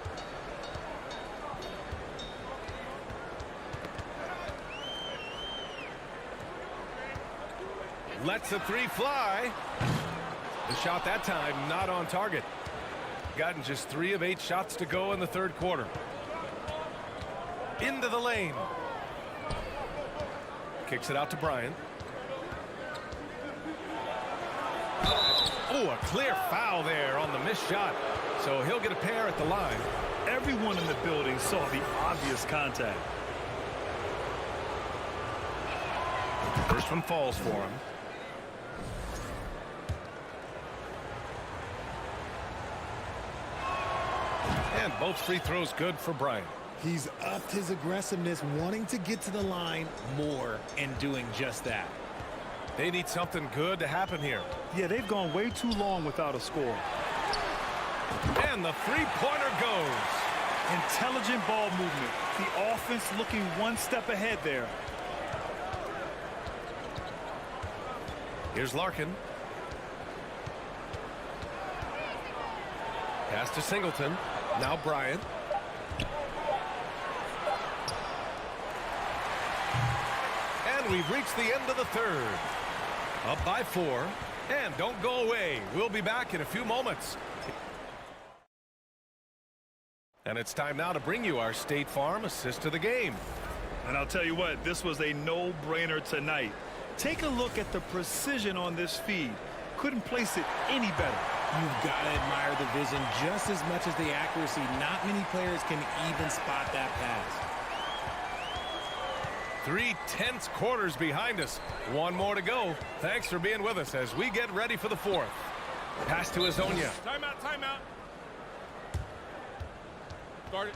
Lets the 3 fly. The shot that time not on target. Gotten just 3 of 8 shots to go in the third quarter. Into the lane. Kicks it out to Bryant. Oh, a clear foul there on the missed shot. So he'll get a pair at the line. Everyone in the building saw the obvious contact. First one falls for him. And both free throws good for Bryant. He's upped his aggressiveness, wanting to get to the line more and doing just that. They need something good to happen here. Yeah, they've gone way too long without a score. And the three-pointer goes. Intelligent ball movement. The offense looking one step ahead there. Here's Larkin. Pass to Singleton. Now Bryant. And we've reached the end of the third. Up by 4. And don't go away. We'll be back in a few moments. And it's time now to bring you our State Farm assist to the game. And I'll tell you what, this was a no-brainer tonight. Take a look at the precision on this feed. Couldn't place it any better. You've got to admire the vision just as much as the accuracy. Not many players can even spot that pass. 3 tense quarters behind us. One more to go. Thanks for being with us as we get ready for the fourth. Pass to Azonia. Timeout, timeout. Start it.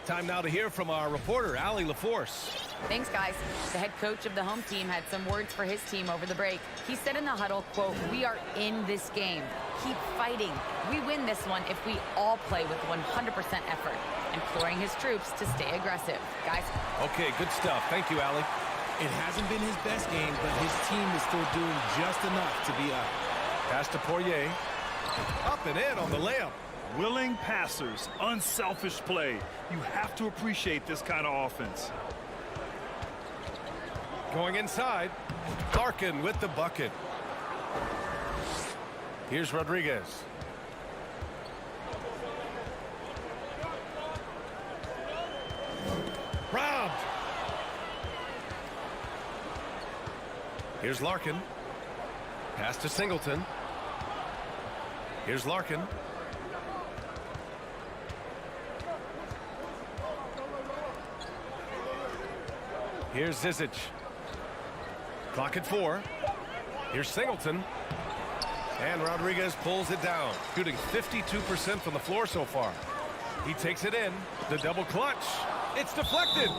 Time now to hear from our reporter, Allie LaForce. Thanks, guys. The head coach of the home team had some words for his team over the break. He said in the huddle, quote, "We are in this game. Keep fighting. We win this one if we all play with 100% effort," imploring his troops to stay aggressive. Guys. Okay, good stuff. Thank you, Allie. It hasn't been his best game, but his team is still doing just enough to be up. Pass to Poirier. Up and in on the layup. Willing passers, unselfish play. You have to appreciate this kind of offense. Going inside. Larkin with the bucket. Here's Rodriguez. Robbed. Here's Larkin. Pass to Singleton. Here's Larkin. Here's Zizic. Clock at 4. Here's Singleton. And Rodriguez pulls it down, shooting 52% from the floor so far. He takes it in. The double clutch. It's deflected.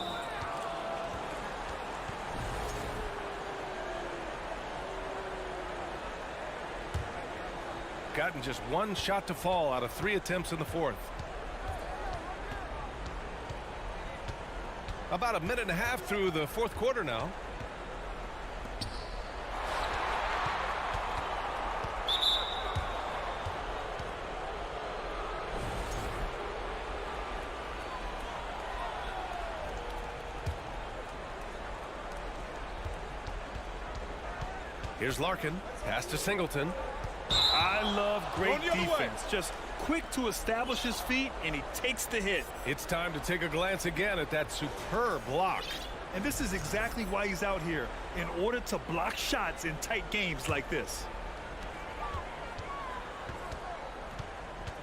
Gotten just one shot to fall out of 3 attempts in the fourth. About a minute and a half through the fourth quarter now. Here's Larkin. Pass to Singleton. I love great defense. Just quick to establish his feet, and he takes the hit. It's time to take a glance again at that superb block. And this is exactly why he's out here, in order to block shots in tight games like this.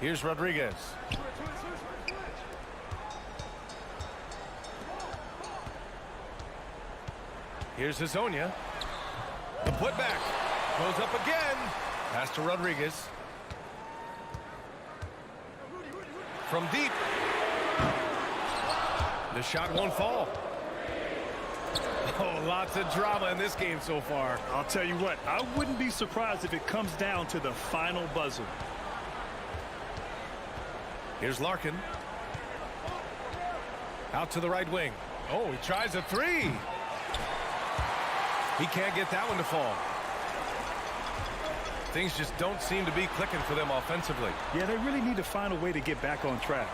Here's Rodriguez. Here's Hezonja. The putback goes up again. Pass to Rodriguez. From deep. The shot won't fall. Oh, lots of drama in this game so far. I'll tell you what, I wouldn't be surprised if it comes down to the final buzzer. Here's Larkin. Out to the right wing. Oh, he tries a 3. He can't get that one to fall. Things just don't seem to be clicking for them offensively. Yeah, they really need to find a way to get back on track.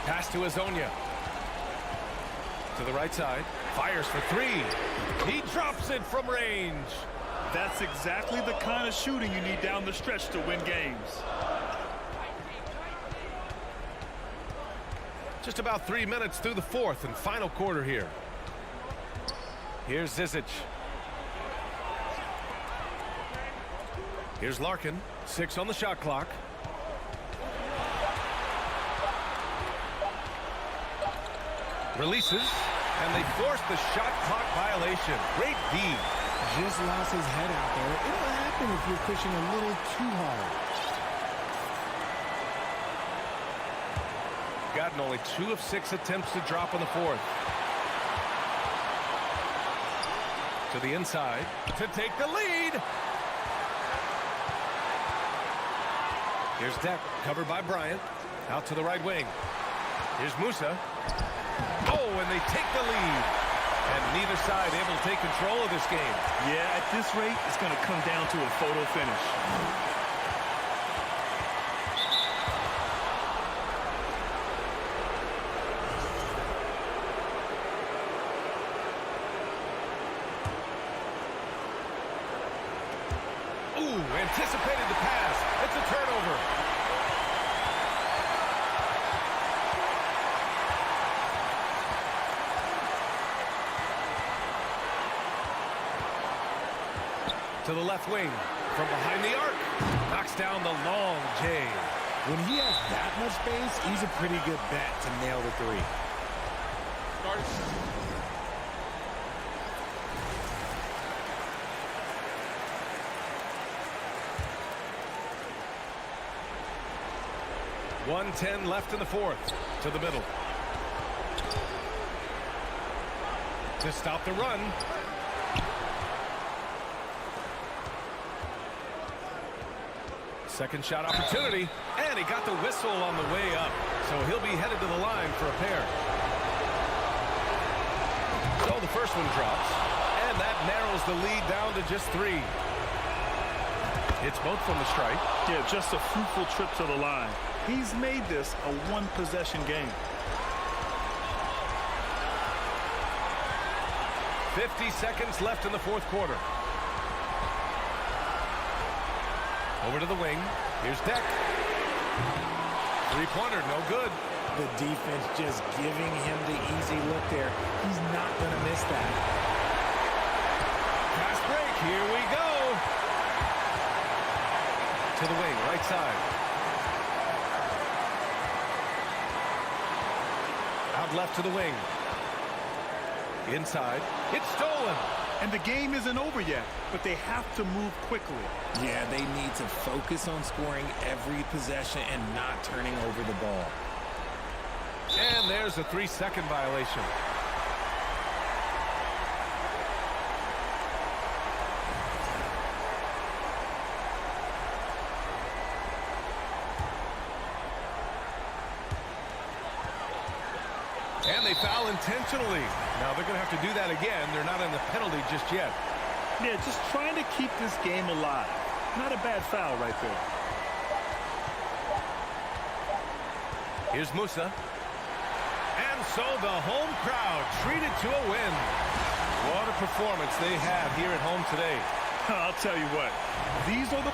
Pass to Hezonja. To the right side. Fires for 3. He drops it from range. That's exactly the kind of shooting you need down the stretch to win games. Just about 3 minutes through the fourth and final quarter here. Here's Zizic. Here's Larkin. 6 on the shot clock. Releases, and they force the shot clock violation. Great D. Just lost his head out there. It'll happen if you're pushing a little too hard. Gotten only 2 of 6 attempts to drop in the fourth. To the inside to take the lead. Here's Deck, covered by Bryant. Out to the right wing. Here's Musa. Oh, and they take the lead. And neither side able to take control of this game. Yeah, at this rate, it's going to come down to a photo finish. Anticipated the pass. It's a turnover. To the left wing. From behind the arc. Knocks down the long J. When he has that much space, he's a pretty good bet to nail the 3. 1:10 left in the fourth. To the middle. To stop the run. Second shot opportunity. And he got the whistle on the way up. So he'll be headed to the line for a pair. So the first one drops. And that narrows the lead down to just 3. It's both from the strike. Yeah, just a fruitful trip to the line. He's made this a one-possession game. 50 seconds left in the fourth quarter. Over to the wing. Here's Deck. Three-pointer, no good. The defense just giving him the easy look there. He's not going to miss that. Fast break. Here we go. To the wing, right side. Out left to the wing. Inside. It's stolen. And the game isn't over yet, but they have to move quickly. Yeah, they need to focus on scoring every possession and not turning over the ball. And there's a 3-second violation. And they foul intentionally. Now they're going to have to do that again. They're not in the penalty just yet. Yeah, just trying to keep this game alive. Not a bad foul right there. Here's Musa. And so the home crowd treated to a win. What a performance they have here at home today. I'll tell you what. These are the...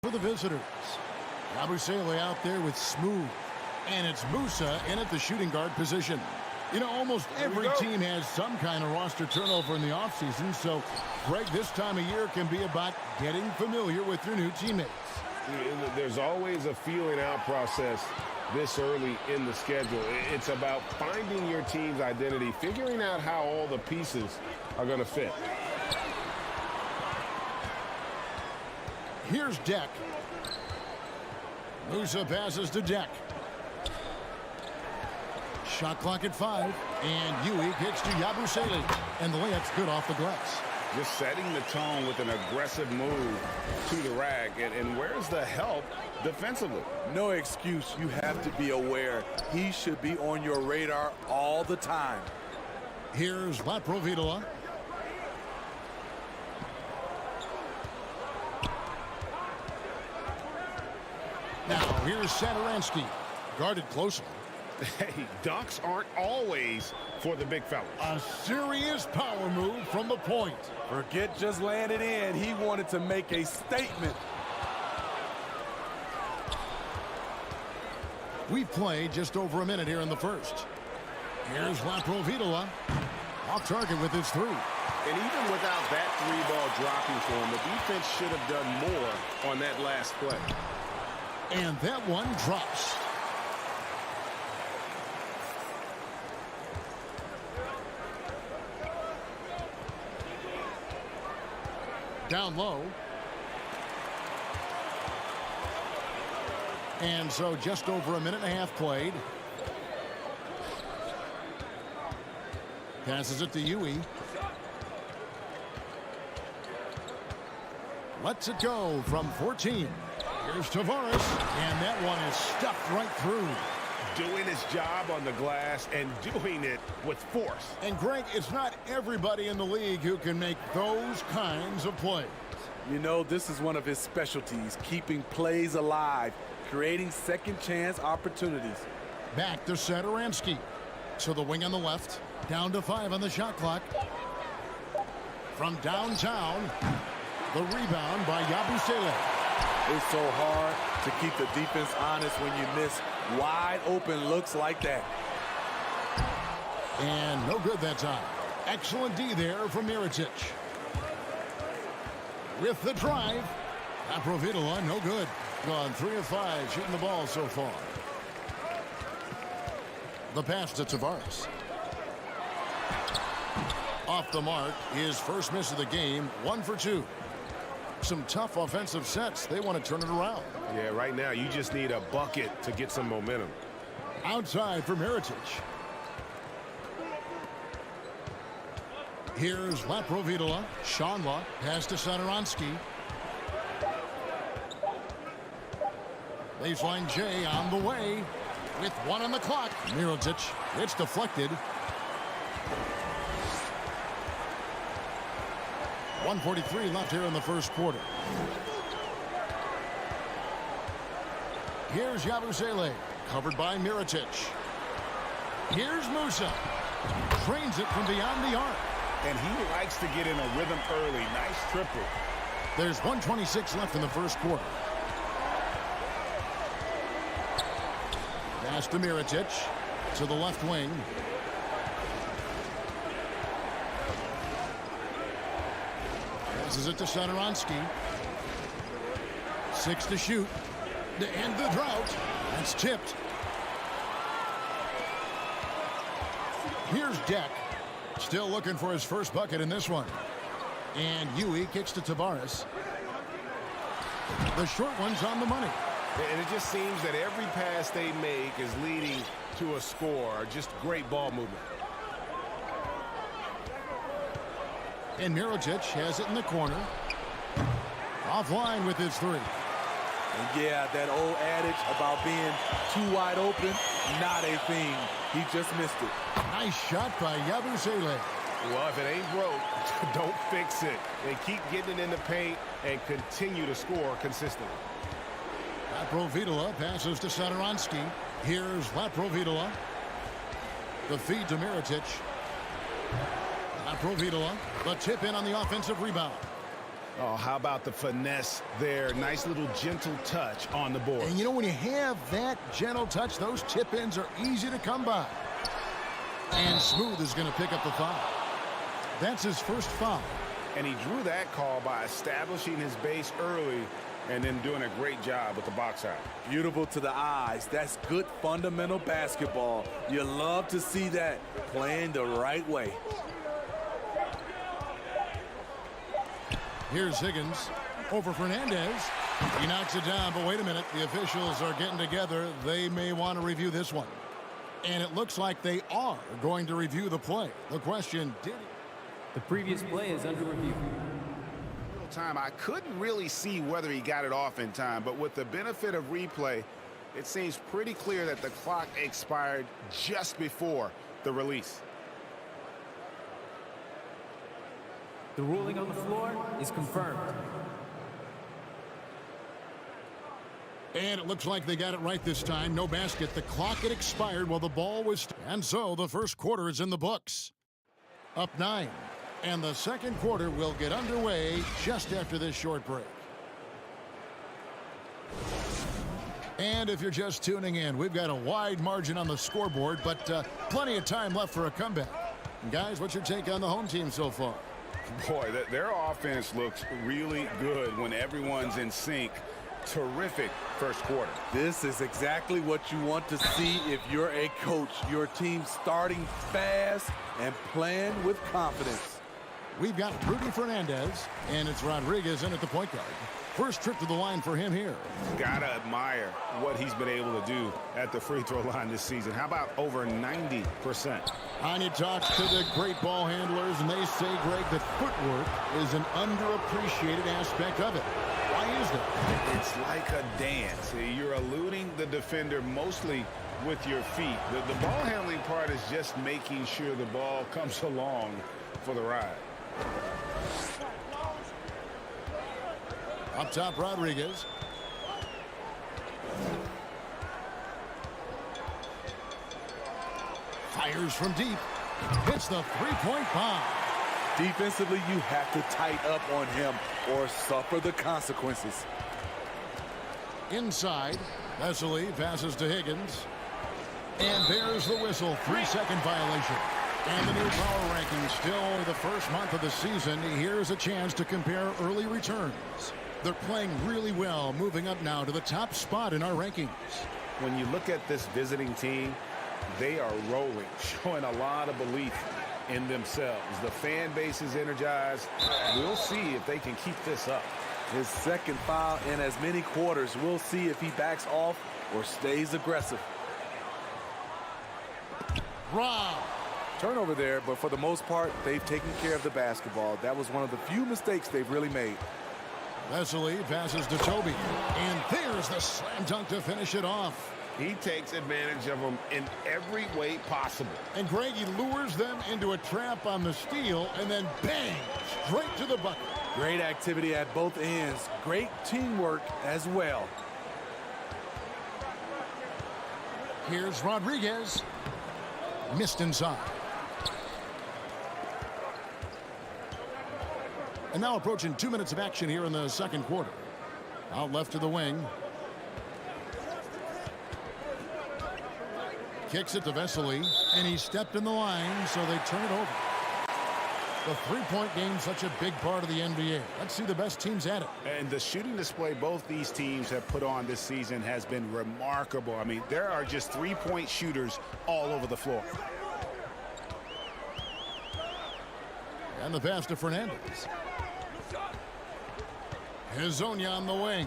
For the visitors, Yabusele out there with Smooth, and it's Musa in at the shooting guard position. You know, almost every team has some kind of roster turnover in the offseason, so, Greg, this time of year can be about getting familiar with your new teammates. There's always a feeling out process this early in the schedule. It's about finding your team's identity, figuring out how all the pieces are going to fit. Here's Deck. Musa passes to Deck. Shot clock at 5. And Ewing gets to Yabusele. And the layup's good off the glass. Just setting the tone with an aggressive move to the rack. And where's the help defensively? No excuse. You have to be aware. He should be on your radar all the time. Here's Laprovitola. Now, here's Satoransky. Guarded closely. Hey, dunks aren't always for the big fellas. A serious power move from the point. Forget just laying it in. He wanted to make a statement. We've played just over a minute here in the first. Here's Laprovitola. Off target with his 3. And even without that 3-ball dropping for him, the defense should have done more on that last play. And that one drops. Down low. And so just over a minute and a half played. Passes it to Ewing. Lets it go from 14. Here's Tavares. And that one is stuffed right through. Doing his job on the glass and doing it with force. And Greg, it's not everybody in the league who can make those kinds of plays. You know, this is one of his specialties, keeping plays alive, creating second chance opportunities. Back to Satoransky. To the wing on the left. Down to 5 on the shot clock. From downtown, the rebound by Yabusele. It's so hard to keep the defense honest when you miss wide open looks like that. And no good that time. Excellent D there from Mirotic. With the drive. Laprovitola, no good. Gone 3 of 5 shooting the ball so far. The pass to Tavares. Off the mark, his first miss of the game, 1 for 2. Some tough offensive sets. They want to turn it around. Yeah, right now you just need a bucket to get some momentum. Outside for Mirotic. Here's Laprovitola. Shanla. Pass to Satoransky. Baseline J on the way. With 1 on the clock. Mirotic. It's deflected. 1:43 left here in the first quarter. Here's Yabusele, covered by Mirotic. Here's Musa. Trains it from beyond the arc. And he likes to get in a rhythm early. Nice triple. There's 1:26 left in the first quarter. Pass to Mirotic. To the left wing. Passes it to Satoransky. 6 to shoot. To end the drought. That's tipped. Here's Deck. Still looking for his first bucket in this one. And Ewing kicks to Tavares. The short one's on the money. And it just seems that every pass they make is leading to a score. Just great ball movement. And Mirotic has it in the corner. Offline with his 3. And yeah, that old adage about being too wide open, not a thing. He just missed it. Nice shot by Yabusele. Well, if it ain't broke, don't fix it. They keep getting it in the paint and continue to score consistently. Laprovitola passes to Satoransky. Here's Laprovitola. The feed to Mirotic. Laprovitola, the tip in on the offensive rebound. Oh, how about the finesse there? Nice little gentle touch on the board. And you know, when you have that gentle touch, those tip-ins are easy to come by. And Smooth is going to pick up the foul. That's his first foul. And he drew that call by establishing his base early and then doing a great job with the box out. Beautiful to the eyes. That's good fundamental basketball. You love to see that, playing the right way. Here's Higgins over Fernandez. He knocks it down, but wait a minute. The officials are getting together. They may want to review this one. And it looks like they are going to review the play. The question, did he? The previous play is under review. Time, I couldn't really see whether he got it off in time, but with the benefit of replay, it seems pretty clear that the clock expired just before the release. The ruling on the floor is confirmed. And it looks like they got it right this time. No basket. The clock had expired while the ball was... And so the first quarter is in the books. Up 9. And the second quarter will get underway just after this short break. And if you're just tuning in, we've got a wide margin on the scoreboard, but plenty of time left for a comeback. And guys, what's your take on the home team so far? Boy, their offense looks really good when everyone's in sync. Terrific first quarter. This is exactly what you want to see if you're a coach. Your team starting fast and playing with confidence. We've got Rudy Fernandez, and it's Rodriguez in at the point guard. First trip to the line for him here. Gotta admire what he's been able to do at the free throw line this season. How about over 90%? Anya talks to the great ball handlers, and they say, Greg, that footwork is an underappreciated aspect of it. Why is that? It's like a dance. You're eluding the defender mostly with your feet. The ball handling part is just making sure the ball comes along for the ride. Up top, Rodriguez. Fires from deep. Hits the three-point bomb. Defensively, you have to tighten up on him or suffer the consequences. Inside, Vesely passes to Higgins. And there's the whistle. 3-second violation. And the new power ranking, still the first month of the season. Here's a chance to compare early returns. They're playing really well, moving up now to the top spot in our rankings. When you look at this visiting team, they are rolling, showing a lot of belief in themselves. The fan base is energized. We'll see if they can keep this up. His second foul in as many quarters. We'll see if he backs off or stays aggressive. Rob. Turnover there, but for the most part, they've taken care of the basketball. That was one of the few mistakes they've really made. Vesely passes to Toby. And there's the slam dunk to finish it off. He takes advantage of them in every way possible. And Greg, he lures them into a trap on the steal, and then bang, straight to the bucket. Great activity at both ends. Great teamwork as well. Here's Rodriguez. Missed inside. And now approaching 2 minutes of action here in the second quarter. Out left to the wing. Kicks it to Vesely, and he stepped in the line, so they turn it over. The three-point game, such a big part of the NBA. Let's see the best teams at it. And the shooting display both these teams have put on this season has been remarkable. I mean, there are just three-point shooters all over the floor. And the pass to Fernandez. Hezonja on the wing.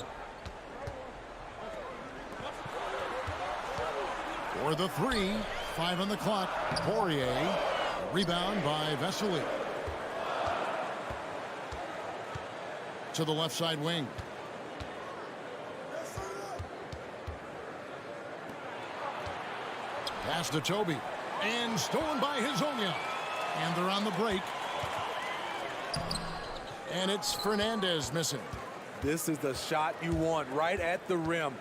For the three, 5 on the clock. Poirier, rebound by Vesely. To the left side wing. Pass to Toby. And stolen by Hezonja. And they're on the break. And it's Fernandez missing. This is the shot you want right at the rim.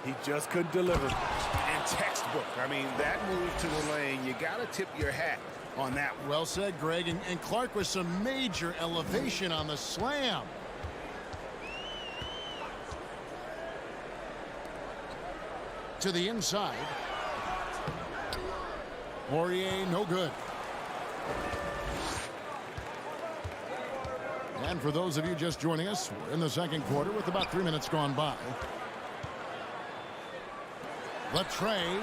He just couldn't deliver. And textbook. I mean, that move to the lane, you got to tip your hat on that. Well said, Greg. And Clark with some major elevation on the slam. To the inside. Poirier, no good. And for those of you just joining us, we're in the second quarter with about 3 minutes gone by. The tray.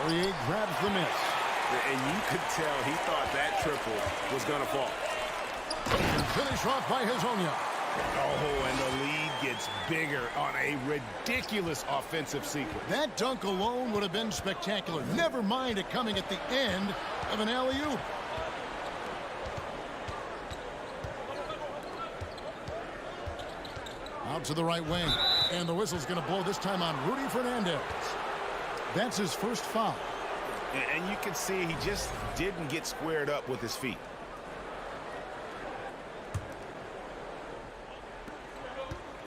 Poirier grabs the miss. And you could tell he thought that triple was going to fall. And finish off by Hezonja. Oh, and the lead gets bigger on a ridiculous offensive sequence. That dunk alone would have been spectacular. Never mind it coming at the end of an alley-oop. Out to the right wing. And the whistle's going to blow this time on Rudy Fernandez. That's his first foul. And you can see he just didn't get squared up with his feet.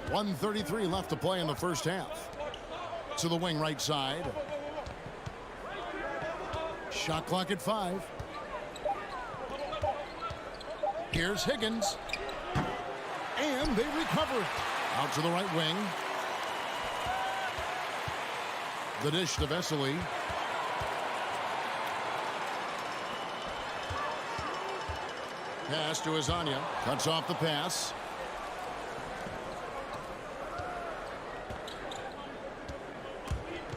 .133 left to play in the first half. To the wing right side. Shot clock at 5. Here's Higgins. And they recover it. Out to the right wing. The dish to Vesely. Pass to Azania. Cuts off the pass.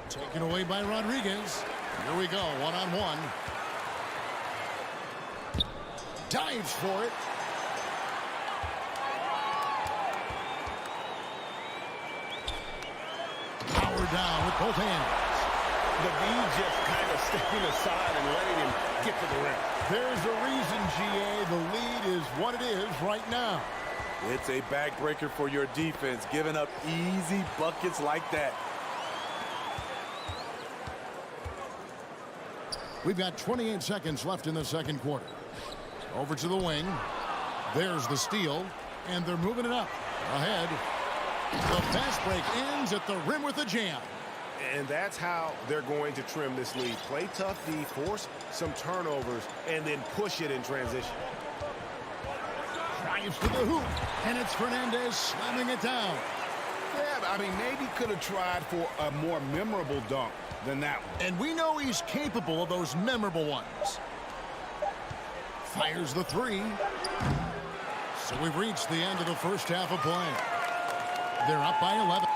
Taken away by Rodriguez. Here we go, one-on-one. Dives for it. Power down with both hands. The D just kind of stepping aside and letting him get to the rim. There's a reason, GA. The lead is what it is right now. It's a backbreaker for your defense, giving up easy buckets like that. We've got 28 seconds left in the second quarter. Over to the wing. There's the steal, and they're moving it up. Ahead. The fast break ends at the rim with a jam. And that's how they're going to trim this lead. Play tough D, force some turnovers, and then push it in transition. Drives to the hoop, and it's Fernandez slamming it down. Yeah, I mean, maybe could have tried for a more memorable dunk than that one. And we know he's capable of those memorable ones. Fires the three. So we've reached the end of the first half of play. They're up by 11.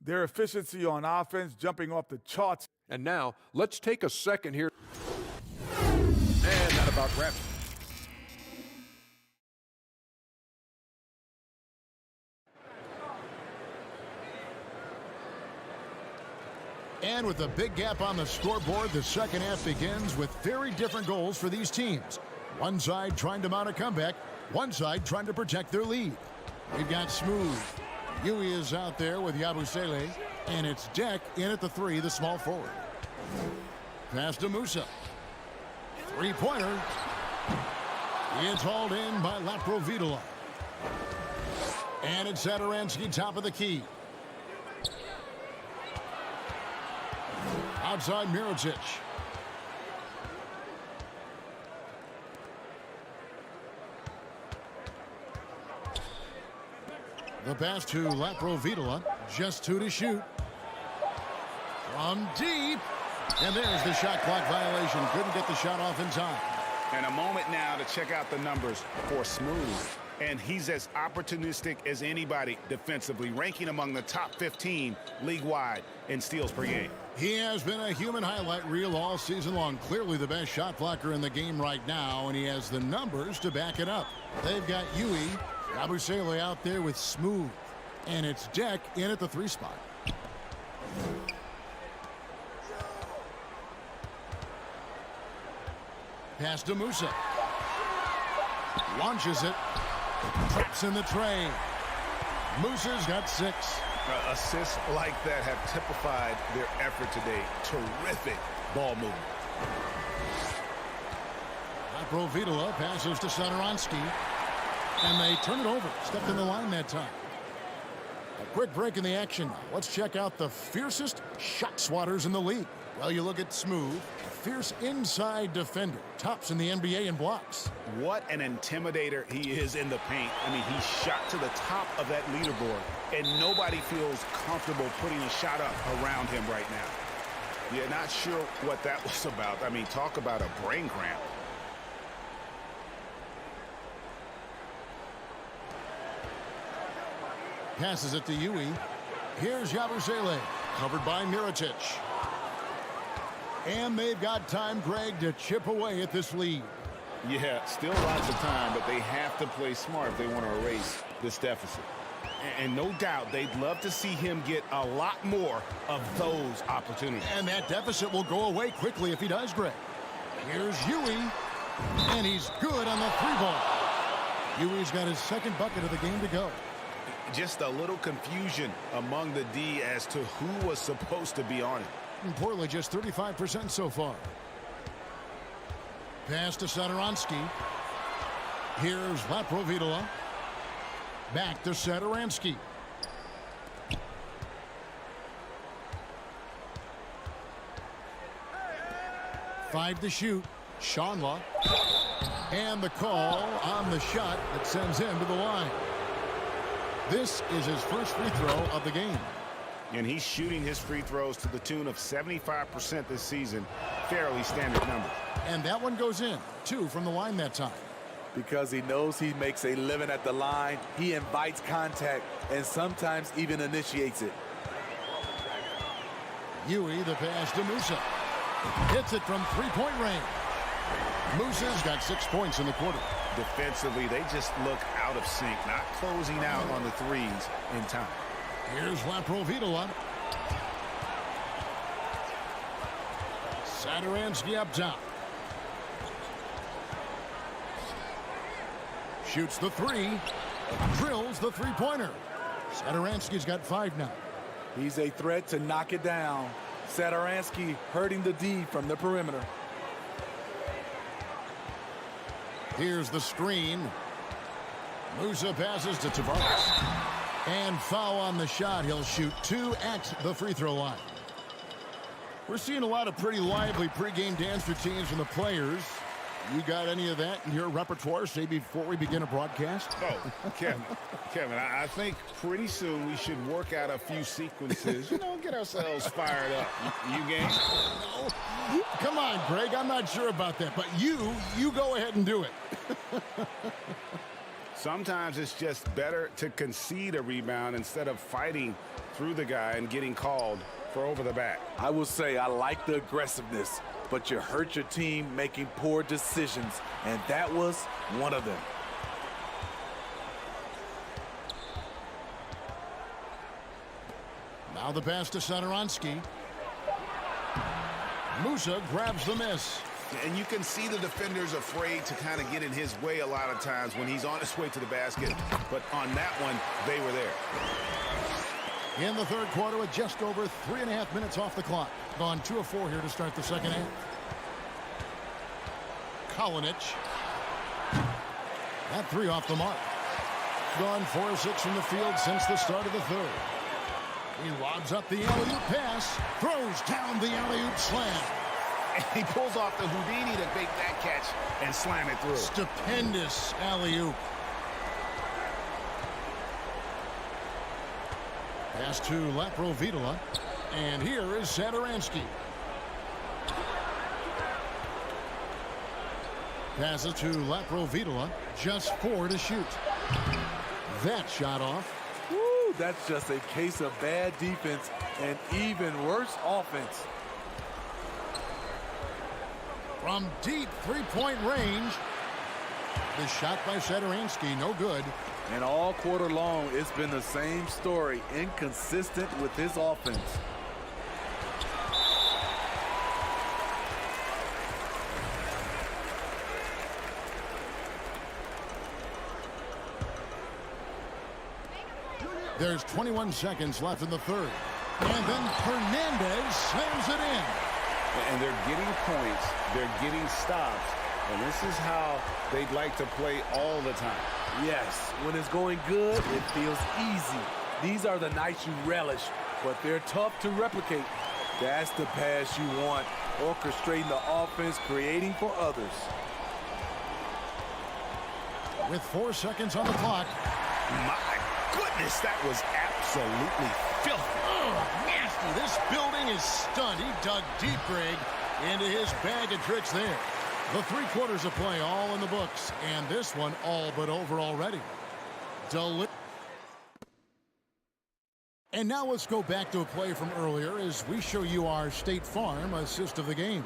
Their efficiency on offense jumping off the charts. And now, let's take a second here. And that about wraps it. And with a big gap on the scoreboard, the second half begins with very different goals for these teams. One side trying to mount a comeback, one side trying to protect their lead. We've got Smooth. Yui is out there with Yabusele, and it's Deck in at the 3, the small forward. Pass to Musa. Three-pointer. It's hauled in by Laprovitola. And it's Satoransky, top of the key. Outside Mirotic. The pass to Laprovitola. Just 2 to shoot. From deep. And there's the shot clock violation. Couldn't get the shot off in time. And a moment now to check out the numbers for Smooth. And he's as opportunistic as anybody defensively, ranking among the top 15 league-wide in steals per game. He has been a human highlight reel all season long. Clearly the best shot blocker in the game right now, and he has the numbers to back it up. They've got Yui, Yabusele out there with Smooth, and it's Deck in at the 3 spot. Pass to Musa. Launches it. Traps in the tray. Musa's got 6. Assists like that have typified their effort today. Terrific ball movement. Laprovitola passes to Satoransky. And they turn it over. Stepped in the line that time. A quick break in the action. Let's check out the fiercest shot swatters in the league. Well, you look at Smooth, a fierce inside defender, tops in the NBA in blocks. What an intimidator he is in the paint. I mean, he shot to the top of that leaderboard, and nobody feels comfortable putting a shot up around him right now. Yeah, not sure what that was about. I mean, talk about a brain cramp. Passes it to Yui. Here's Yabusele, covered by Mirotic. And they've got time, Greg, to chip away at this lead. Yeah, still lots of time, but they have to play smart if they want to erase this deficit. And no doubt they'd love to see him get a lot more of those opportunities. And that deficit will go away quickly if he does, Greg. Here's Ewing, and he's good on the 3-ball. Ewing's got his second bucket of the game to go. Just a little confusion among the D as to who was supposed to be on it. And Portland just 35% so far. Pass to Satoransky. Here's Laprovitola. Back to Satoransky. Five to shoot. Shanla. And the call on the shot that sends him to the line. This is his first free throw of the game. And he's shooting his free throws to the tune of 75% this season. Fairly standard numbers. And that one goes in. 2 from the line that time. Because he knows he makes a living at the line, he invites contact and sometimes even initiates it. Ewing, the pass to Musa. Hits it from 3-point range. Musa's got 6 points in the quarter. Defensively, they just look out of sync, not closing out on the threes in time. Here's Laprovitola. Satoransky up top. Shoots the 3. Drills the 3-pointer. Satoransky's got 5 now. He's a threat to knock it down. Satoransky hurting the D from the perimeter. Here's the screen. Musa passes to Tavares. And foul on the shot. He'll shoot 2 at the free throw line. We're seeing a lot of pretty lively pregame dance routines from the players. You got any of that in your repertoire, say, before we begin a broadcast? Oh, Kevin, I think pretty soon we should work out a few sequences, get ourselves fired up. You game? No. Come on, Greg, I'm not sure about that, but you go ahead and do it. Sometimes it's just better to concede a rebound instead of fighting through the guy and getting called for over the back. I will say I like the aggressiveness, but you hurt your team making poor decisions, and that was one of them. Now the pass to Satoransky. Musa grabs the miss. And you can see the defenders afraid to kind of get in his way a lot of times when he's on his way to the basket. But on that one, they were there. In the third quarter with just over 3.5 minutes off the clock. Gone 2 of 4 here to start the second half. Kalinic. That 3 off the mark. Gone 4 of 6 from the field since the start of the third. He lobs up the alley-oop pass. Throws down the alley-oop slam. And he pulls off the Houdini to make that catch and slam it through. Stupendous alley-oop. Pass to Laprovitola. And here is Satoransky. Passes to Laprovitola. Just 4 to shoot. That shot off. Woo, that's just a case of bad defense and even worse offense. From deep 3-point range. The shot by Satoransky, no good. And all quarter long, it's been the same story, inconsistent with his offense. There's 21 seconds left in the third. And then Hernandez slams it in. And they're getting points. They're getting stops. And this is how they'd like to play all the time. Yes, when it's going good, it feels easy. These are the nights you relish, but they're tough to replicate. That's the pass you want, orchestrating the offense, creating for others. With 4 seconds on the clock. My goodness, that was absolutely filthy. Oh, nasty. This building is stunned. He dug deep, Greg, into his bag of tricks there. The 3 quarters of play all in the books, and this one all but over already. And now let's go back to a play from earlier as we show you our State Farm assist of the game.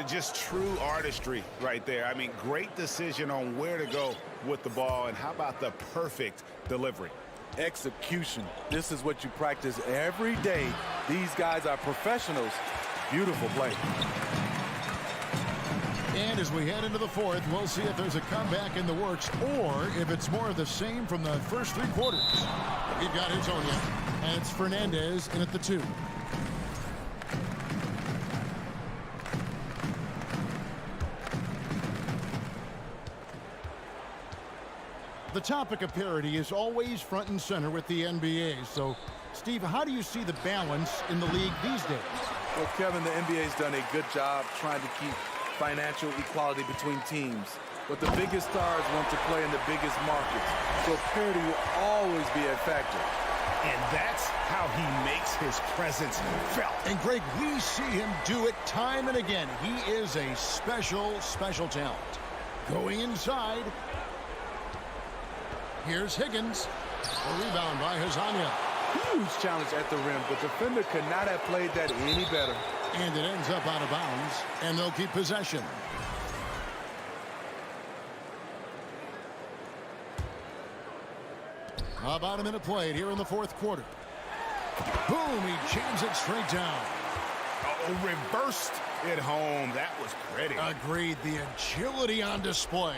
Just true artistry right there. I mean, great decision on where to go with the ball, and how about the perfect delivery? Execution. This is what you practice every day. These guys are professionals. Beautiful play. And as we head into the fourth, we'll see if there's a comeback in the works or if it's more of the same from the first three quarters. He's got his own yet, and it's Fernandez in at the 2. The topic of parity is always front and center with the NBA. So, Steve, how do you see the balance in the league these days? Well, Kevin, the NBA's done a good job trying to keep financial equality between teams. But the biggest stars want to play in the biggest markets. So parity will always be a factor. And that's how he makes his presence felt. And, Greg, we see him do it time and again. He is a special, special talent. Going inside. Here's Higgins. A rebound by Hazania. Huge challenge at the rim. The defender could not have played that any better. And it ends up out of bounds, and they'll keep possession. About a minute played here in the fourth quarter. Boom, he jams it straight down. Oh, reversed it home. That was pretty. Agreed. The agility on display.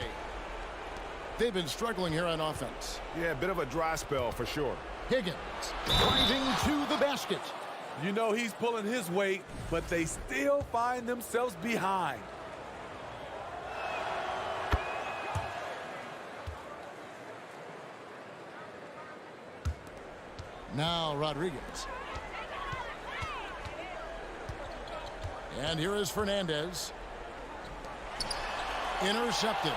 They've been struggling here on offense. Yeah, a bit of a dry spell for sure. Higgins driving to the basket. You know he's pulling his weight, but they still find themselves behind. Now Rodriguez. And here is Fernandez. Intercepted.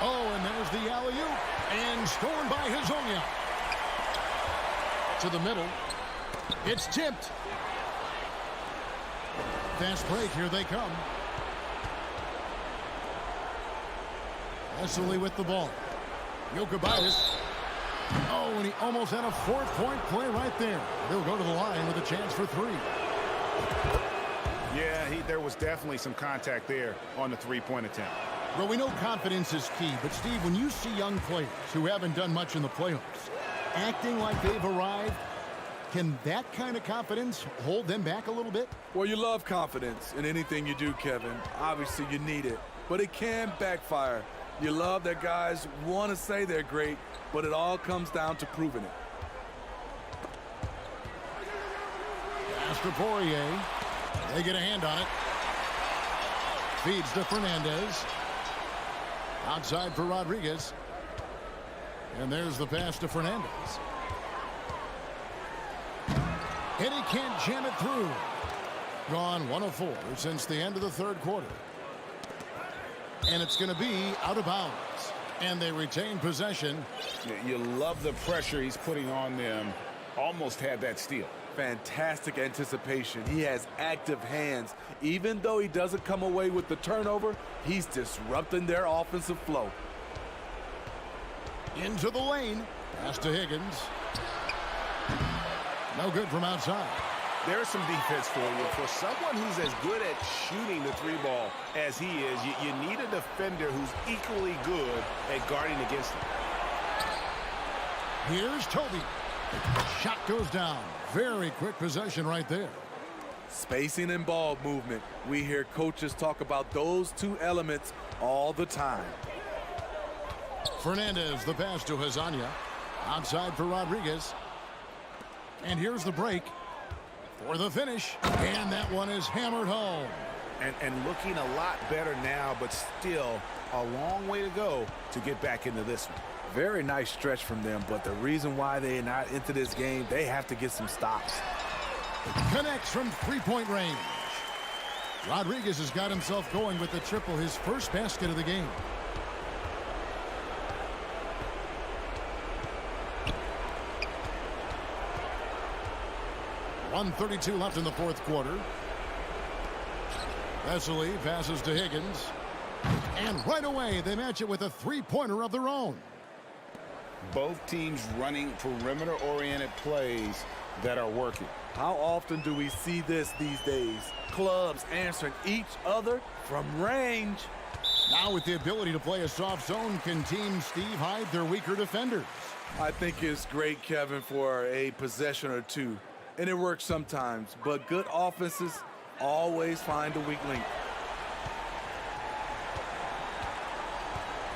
Oh, and there's the alley-oop. And scored by Hazonia. To the middle. It's tipped. Fast break. Here they come. Wesley with the ball. Jokic. Oh, and he almost had a 4-point play right there. He'll go to the line with a chance for 3. Yeah, there was definitely some contact there on the three-point attempt. Well, we know confidence is key, but Steve, when you see young players who haven't done much in the playoffs acting like they've arrived, can that kind of confidence hold them back a little bit? Well, you love confidence in anything you do, Kevin. Obviously, you need it, but it can backfire. You love that guys want to say they're great, but it all comes down to proving it. Pass to Poirier. They get a hand on it. Feeds to Fernandez. Outside for Rodriguez. And there's the pass to Fernandez. And he can't jam it through. Gone 1 of 4 since the end of the third quarter. And it's going to be out of bounds. And they retain possession. You love the pressure he's putting on them. Almost had that steal. Fantastic anticipation. He has active hands. Even though he doesn't come away with the turnover, he's disrupting their offensive flow. Into the lane. Pass to Higgins. No good from outside. There's some defense for you. For someone who's as good at shooting the 3-ball as he is, you need a defender who's equally good at guarding against him. Here's Toby. Shot goes down. Very quick possession right there. Spacing and ball movement. We hear coaches talk about those two elements all the time. Fernandez, the pass to Hazania. Outside for Rodriguez. And here's the break for the finish. And that one is hammered home. And looking a lot better now, but still a long way to go to get back into this one. Very nice stretch from them, but the reason why they're not into this game, they have to get some stops. Connects from 3-point range. Rodriguez has got himself going with the triple, his first basket of the game. .132 left in the fourth quarter. Wesley passes to Higgins. And right away, they match it with a three-pointer of their own. Both teams running perimeter-oriented plays that are working. How often do we see this these days? Clubs answering each other from range. Now with the ability to play a soft zone, can Team Steve hide their weaker defenders? I think it's great, Kevin, for a possession or two. And it works sometimes, but good offenses always find a weak link.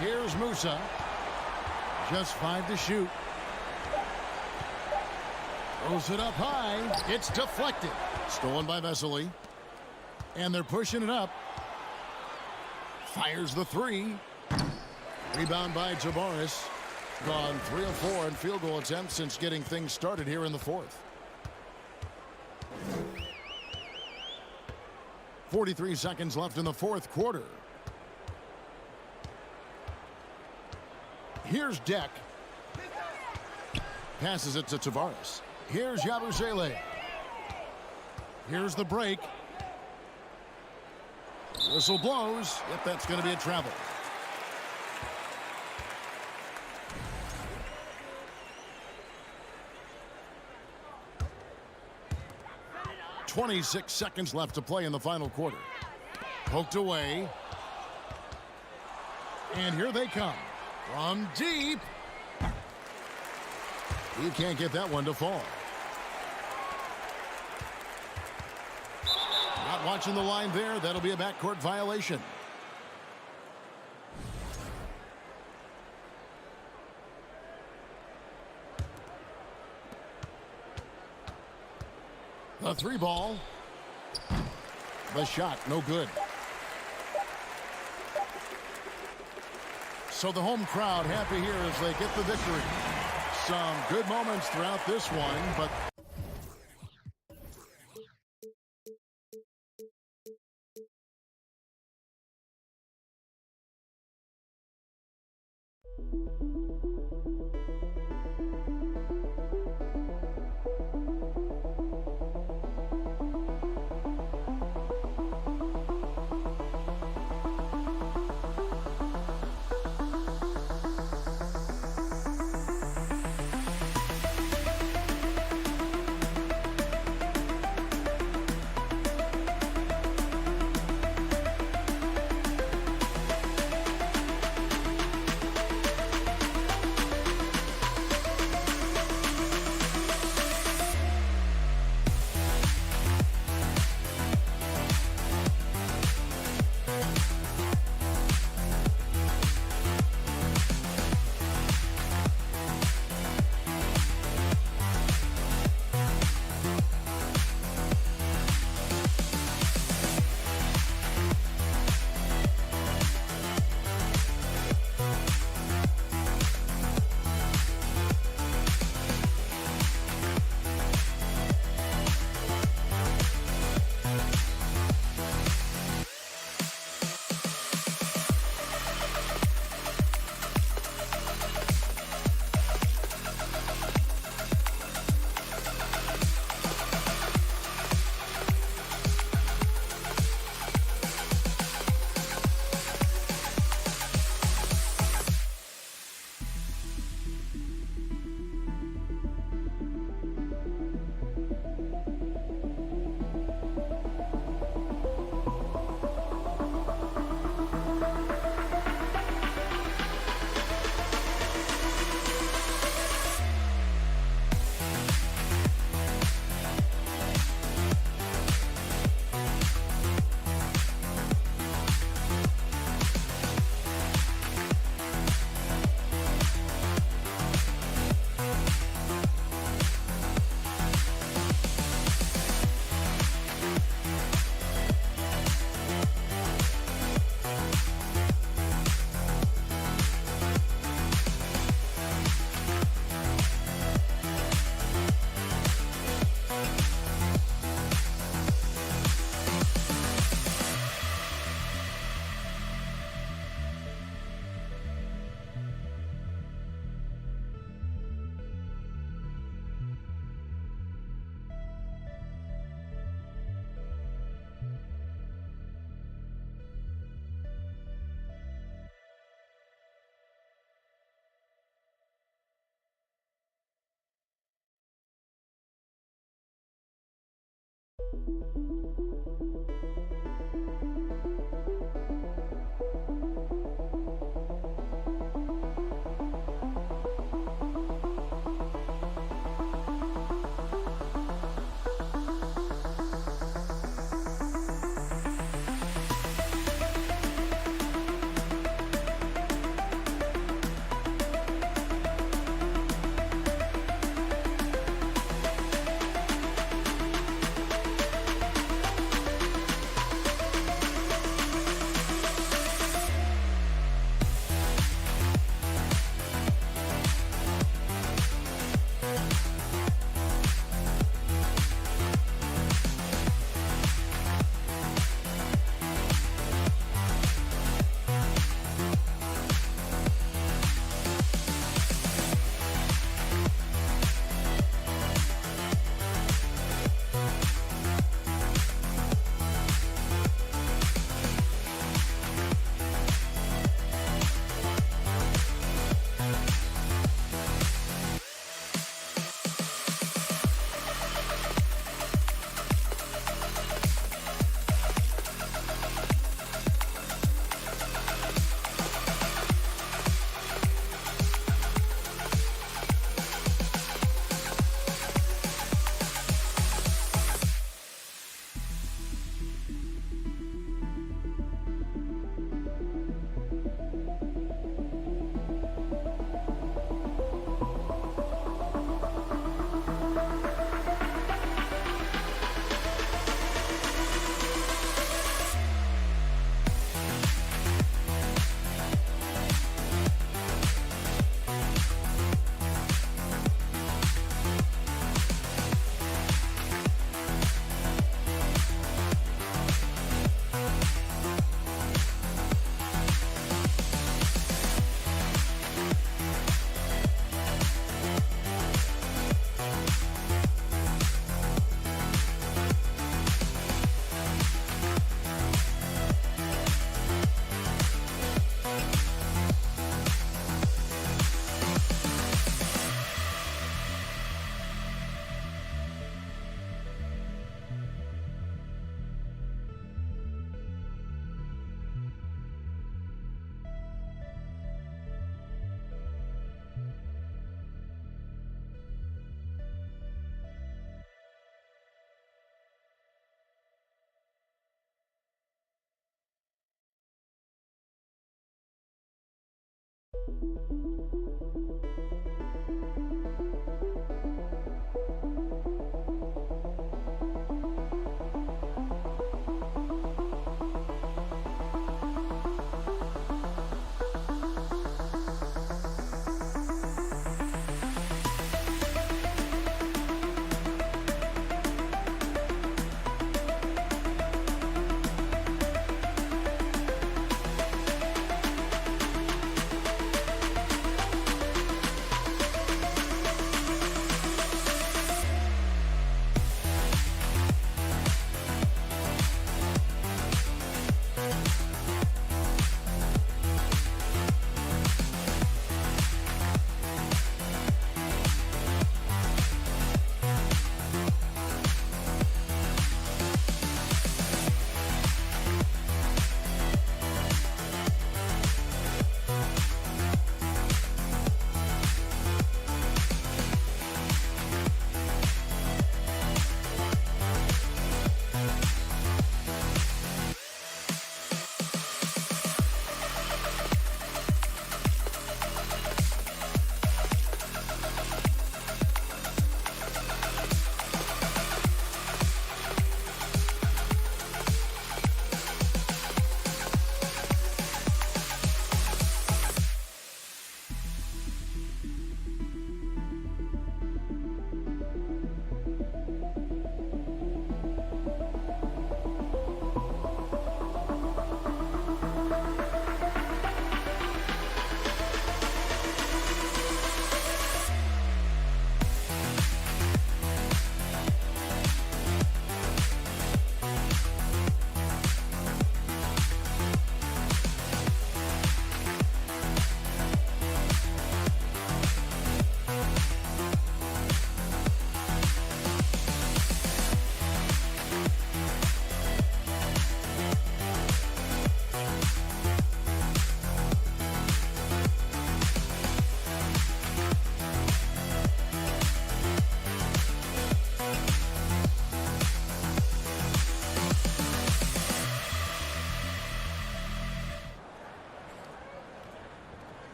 Here's Musa. Just 5 to shoot. Throws it up high. It's deflected. Stolen by Vesely. And they're pushing it up. Fires the three. Rebound by Tavares. Gone 3 of 4 in field goal attempts since getting things started here in the fourth. 43 seconds left in the fourth quarter. Here's Deck. Passes it to Tavares. Here's Yabusele. Here's the break. Whistle blows. Yep, that's going to be a travel. .26 seconds left to play in the final quarter. Poked away. And here they come. From deep. You can't get that one to fall. Not watching the line there. That'll be a backcourt violation. The three ball. The shot, no good. So the home crowd happy here as they get the victory. Some good moments throughout this one, but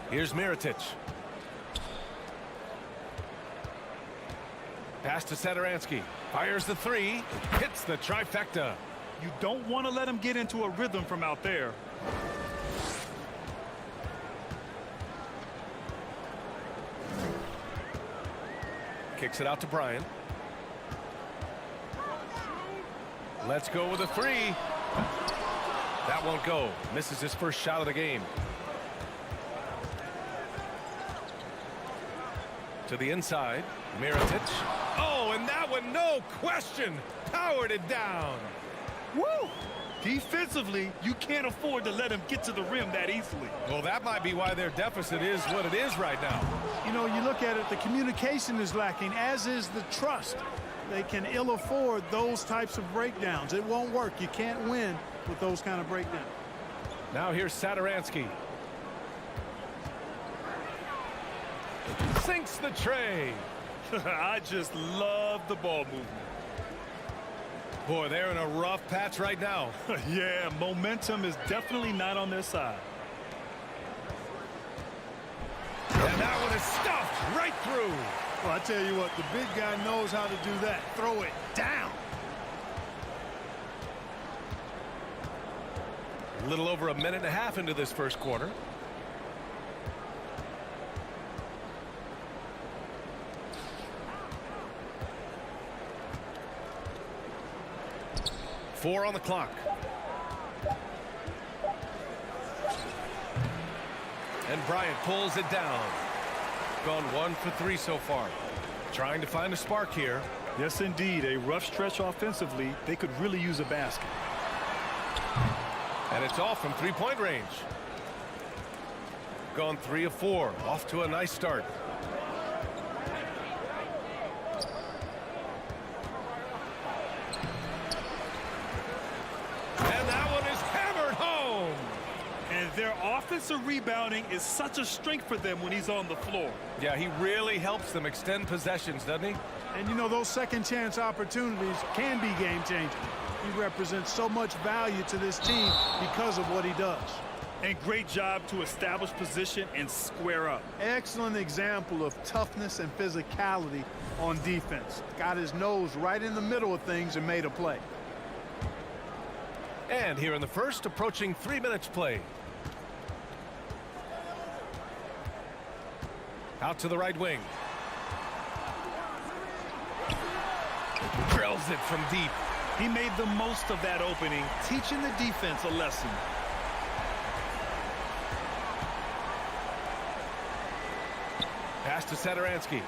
Here's Mirotic. Pass to Satoransky. Fires the three. Hits the trifecta. You don't want to let him get into a rhythm from out there. Kicks it out to Bryant. Let's go with a three. That won't go. Misses his first shot of the game. To the inside. Mirotic. Oh, and that one, no question, powered it down. Woo! Defensively, you can't afford to let him get to the rim that easily. Well, that might be why their deficit is what it is right now. You know, you look at it, the communication is lacking, as is the trust. They can ill afford those types of breakdowns. It won't work. You can't win with those kind of breakdowns. Now here's Satoransky. Sinks the tray. I just love the ball movement. Boy, they're in a rough patch right now. Yeah, momentum is definitely not on their side. And that one is stuffed right through. Well, I tell you what, the big guy knows how to do that. Throw it down. A little over a minute and a half into this first quarter. Four on the clock. And Bryant pulls it down. Gone 1 for 3 so far. Trying to find a spark here. Yes, indeed. A rough stretch offensively. They could really use a basket. And it's off from three-point range. Gone 3 of 4. Off to a nice start. And their offensive rebounding is such a strength for them when he's on the floor. Yeah, he really helps them extend possessions, doesn't he? And, you know, those second chance opportunities can be game-changing. He represents so much value to this team because of what he does. And great job to establish position and square up. Excellent example of toughness and physicality on defense. Got his nose right in the middle of things and made a play. And here in the first, approaching 3 minutes play. Out to the right wing. Drills it from deep. He made the most of that opening, teaching the defense a lesson. Pass to Satoransky.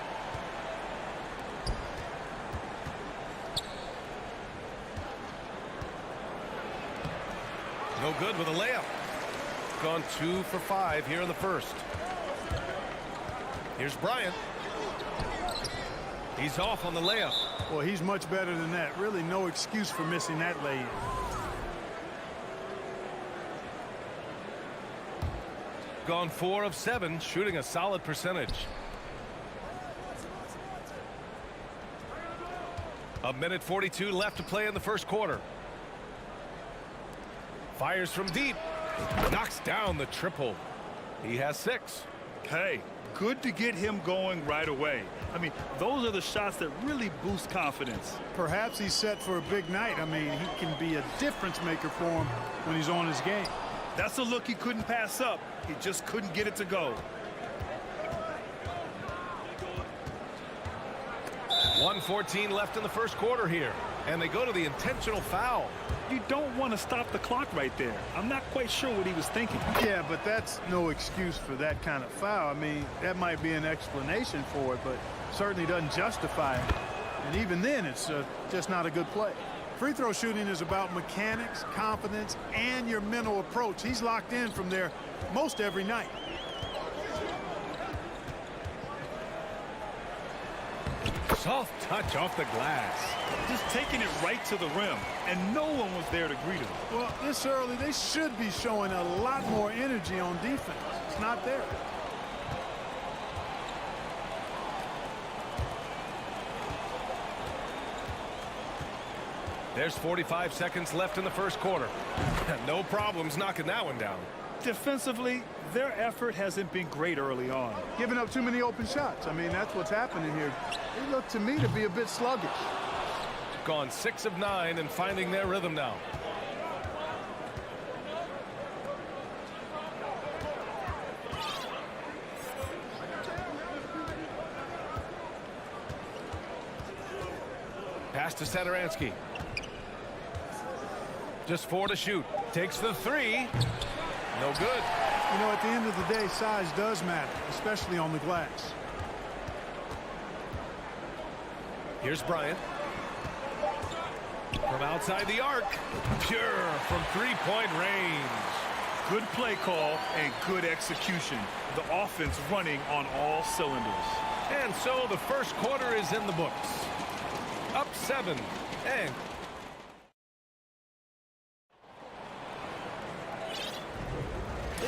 No good with a layup. Gone 2 for 5 here in the first. Here's Bryant. He's off on the layup. Well, he's much better than that. Really no excuse for missing that lay-in. Gone 4 of 7, shooting a solid percentage. A minute 42 left to play in the first quarter. Fires from deep. Knocks down the triple. He has 6. Hey, good to get him going right away. I mean, those are the shots that really boost confidence. Perhaps he's set for a big night. I mean, he can be a difference maker for him when he's on his game. That's a look he couldn't pass up. He just couldn't get it to go. 1:14 left in the first quarter here. And they go to the intentional foul. You don't want to stop the clock right there. I'm not quite sure what he was thinking. Yeah, but that's no excuse for that kind of foul. I mean, that might be an explanation for it, but certainly doesn't justify it. And even then, it's just not a good play. Free throw shooting is about mechanics, confidence, and your mental approach. He's locked in from there most every night. Soft touch off the glass. Just taking it right to the rim, and no one was there to greet him. Well, this early, they should be showing a lot more energy on defense. It's not there. There's 45 seconds left in the first quarter. No problems knocking that one down. Defensively, their effort hasn't been great early on. Giving up too many open shots. I mean, that's what's happening here. They look to me to be a bit sluggish. Gone 6 of 9 and finding their rhythm now. Pass to Satoransky. Just 4 to shoot. Takes the 3. No good. You know, at the end of the day, size does matter, especially on the glass. Here's Bryant. From outside the arc. Pure from three-point range. Good play call and good execution. The offense running on all cylinders. And so the first quarter is in the books. Up 7. And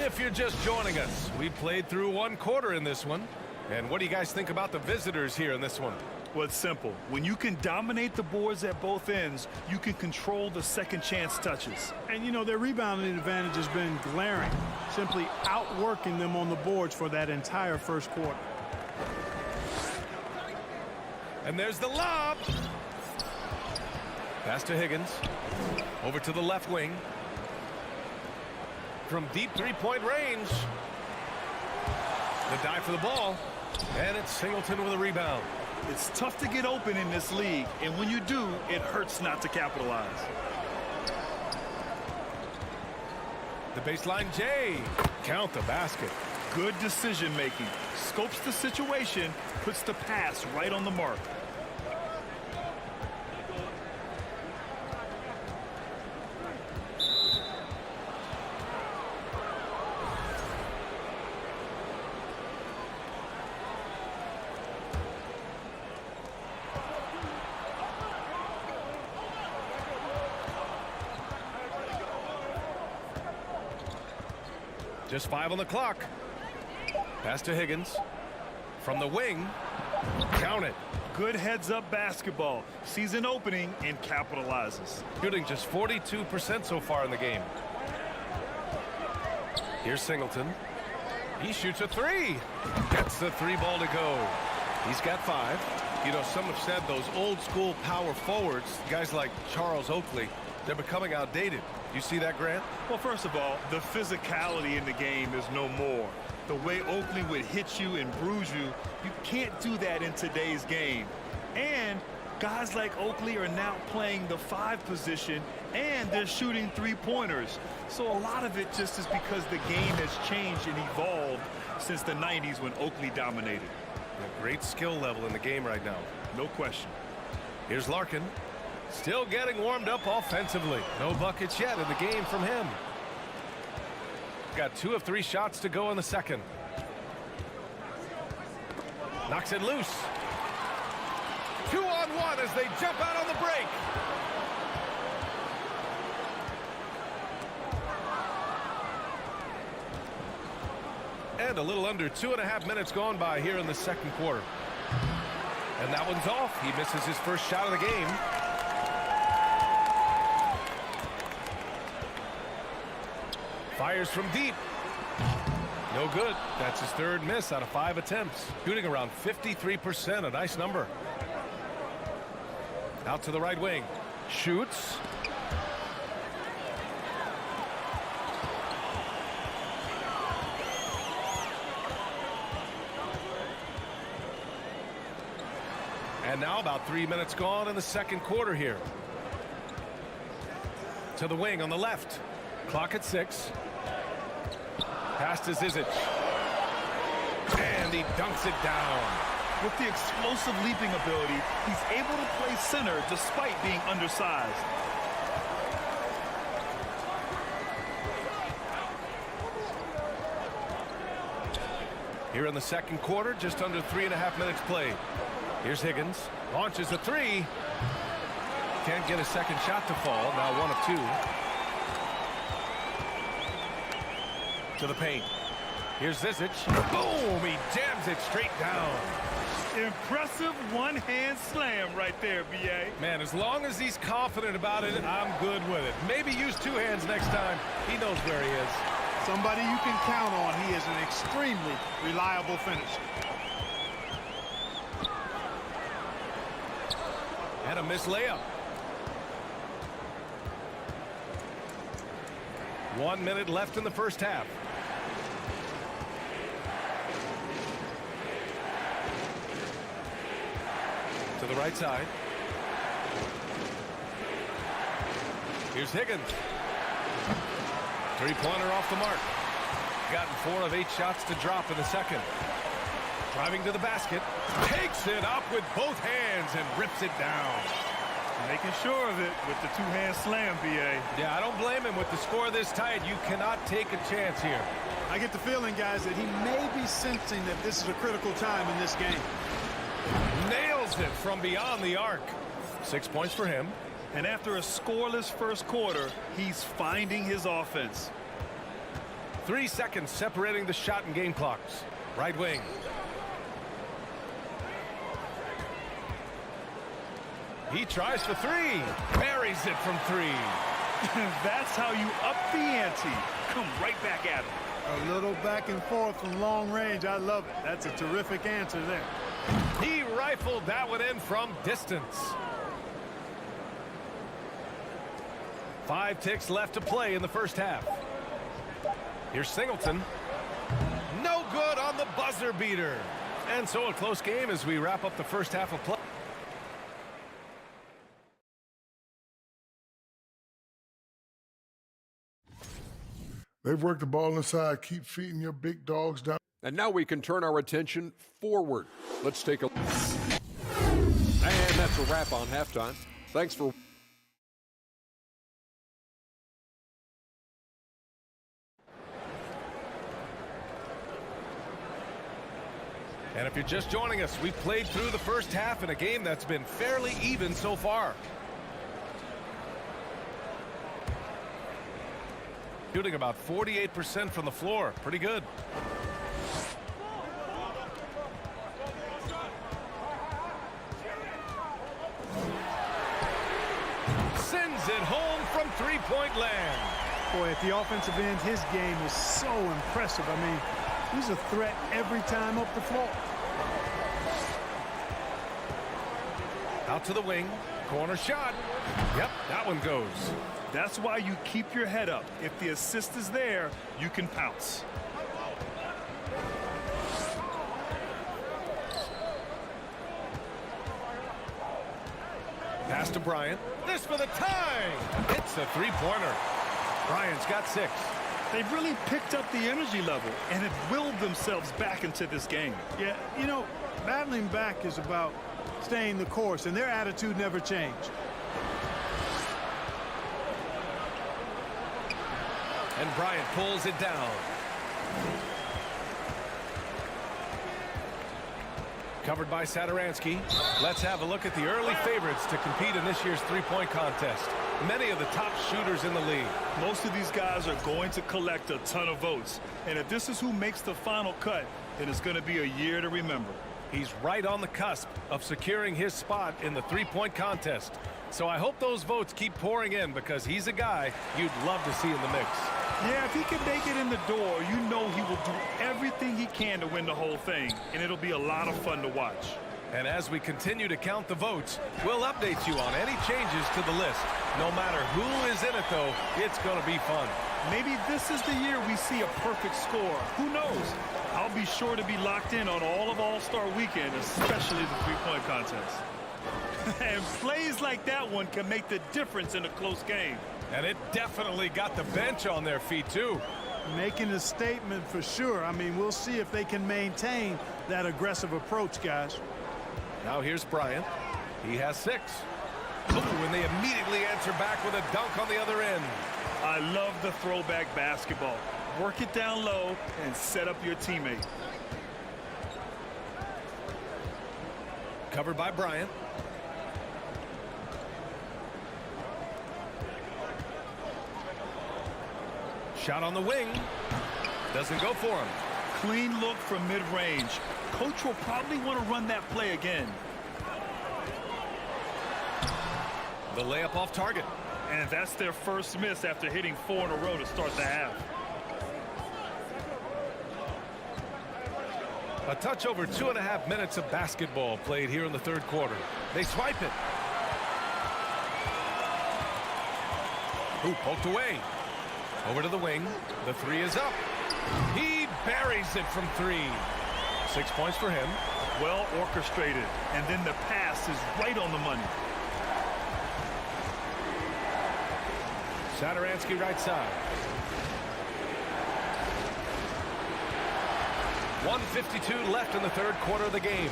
if you're just joining us, we played through 1 quarter in this one. And what do you guys think about the visitors here in this one? Well, it's simple. When you can dominate the boards at both ends, you can control the second chance touches. And, you know, their rebounding advantage has been glaring, simply outworking them on the boards for that entire first quarter. And there's the lob. Pass to Higgins. Over to the left wing. From deep three-point range. The dive for the ball. And it's Singleton with a rebound. It's tough to get open in this league, and when you do, it hurts not to capitalize. The baseline J. Count the basket. Good decision making. Scopes the situation, puts the pass right on the mark. Just 5 on the clock. Pass to Higgins. From the wing. Count it. Good heads-up basketball. Sees an opening and capitalizes. Shooting just 42% so far in the game. Here's Singleton. He shoots a 3. Gets the 3 ball to go. He's got 5. You know, some have said those old-school power forwards, guys like Charles Oakley, they're becoming outdated. You see that, Grant? Well, first of all, the physicality in the game is no more. The way Oakley would hit you and bruise you, you can't do that in today's game. And guys like Oakley are now playing the 5 position, and they're shooting 3-pointers. So a lot of it just is because the game has changed and evolved since the 90s when Oakley dominated. A great skill level in the game right now. No question. Here's Larkin. Still getting warmed up offensively. No buckets yet in the game from him. Got 2 of 3 shots to go in the second. Knocks it loose. 2-on-1 as they jump out on the break. And a little under 2.5 minutes gone by here in the second quarter. And that one's off. He misses his first shot of the game. Fires from deep. No good. That's his 3rd miss out of 5 attempts. Shooting around 53%, a nice number. Out to the right wing. Shoots. And now about 3 minutes gone in the second quarter here. To the wing on the left. Clock at 6. Pass to Zizic. And he dunks it down. With the explosive leaping ability, he's able to play center despite being undersized. Here in the second quarter, just under 3.5 minutes played. Here's Higgins. Launches a 3. Can't get a second shot to fall. Now 1 of 2. To the paint. Here's Zizic. Boom! He jams it straight down. Impressive one-hand slam right there, B.A. Man, as long as he's confident about it, I'm good with it. Maybe use 2 hands next time. He knows where he is. Somebody you can count on. He is an extremely reliable finisher. And a missed layup. 1 minute left in the first half. To the right side. Here's Higgins. Three-pointer off the mark. Gotten 4 of 8 shots to drop in the second. Driving to the basket. Takes it up with both hands and rips it down. Making sure of it with the two-hand slam, B.A. Yeah, I don't blame him. With the score this tight, you cannot take a chance here. I get the feeling, guys, that he may be sensing that this is a critical time in this game. Nails it from beyond the arc. 6 points for him. And after a scoreless first quarter, he's finding his offense. 3 seconds separating the shot and game clocks. Right wing. He tries for 3. Buries it from 3. That's how you up the ante. Come right back at him. A little back and forth from long range. I love it. That's a terrific answer there. He rifled that one in from distance. 5 ticks left to play in the first half. Here's Singleton. No good on the buzzer beater. And so a close game as we wrap up the first half of play. They've worked the ball inside. Keep feeding your big dogs down. And now we can turn our attention forward. Let's take a... And that's a wrap on halftime. Thanks for... And if you're just joining us, we've played through the first half in a game that's been fairly even so far. Shooting about 48% from the floor. Pretty good. Sends it home from three-point land. Boy, at the offensive end, his game is so impressive. I mean, he's a threat every time up the floor. Out to the wing. Corner shot. Yep, that one goes. That's why you keep your head up. If the assist is there, you can pounce. Pass to Bryant. This for the tie. It's a three-pointer. Bryant's got 6. They've really picked up the energy level and have willed themselves back into this game. Yeah, you know, battling back is about staying the course, and their attitude never changed. And Bryant pulls it down. Covered by Satoransky. Let's have a look at the early favorites to compete in this year's three-point contest. Many of the top shooters in the league. Most of these guys are going to collect a ton of votes. And if this is who makes the final cut, then it's going to be a year to remember. He's right on the cusp of securing his spot in the three-point contest. So I hope those votes keep pouring in because he's a guy you'd love to see in the mix. Yeah, if he can make it in the door, you know he will do everything he can to win the whole thing, and it'll be a lot of fun to watch. And as we continue to count the votes, we'll update you on any changes to the list. No matter who is in it, though, it's going to be fun. Maybe this is the year we see a perfect score. Who knows? I'll be sure to be locked in on all of All-Star Weekend, especially the three-point contest. And plays like that one can make the difference in a close game. And it definitely got the bench on their feet, too. Making a statement for sure. I mean, we'll see if they can maintain that aggressive approach, guys. Now here's Bryant. He has 6. Ooh, and they immediately answer back with a dunk on the other end. I love the throwback basketball. Work it down low and set up your teammate. Covered by Bryant. Shot on the wing. Doesn't go for him. Clean look from mid-range. Coach will probably want to run that play again. The layup off target. And that's their first miss after hitting 4 in a row to start the half. A touch over 2.5 minutes of basketball played here in the third quarter. They swipe it. Hoop poked away. Over to the wing. The three is up. He buries it from three. 6 points for him. Well orchestrated. And then the pass is right on the money. Satoransky right side. 1:52 left in the third quarter of the game.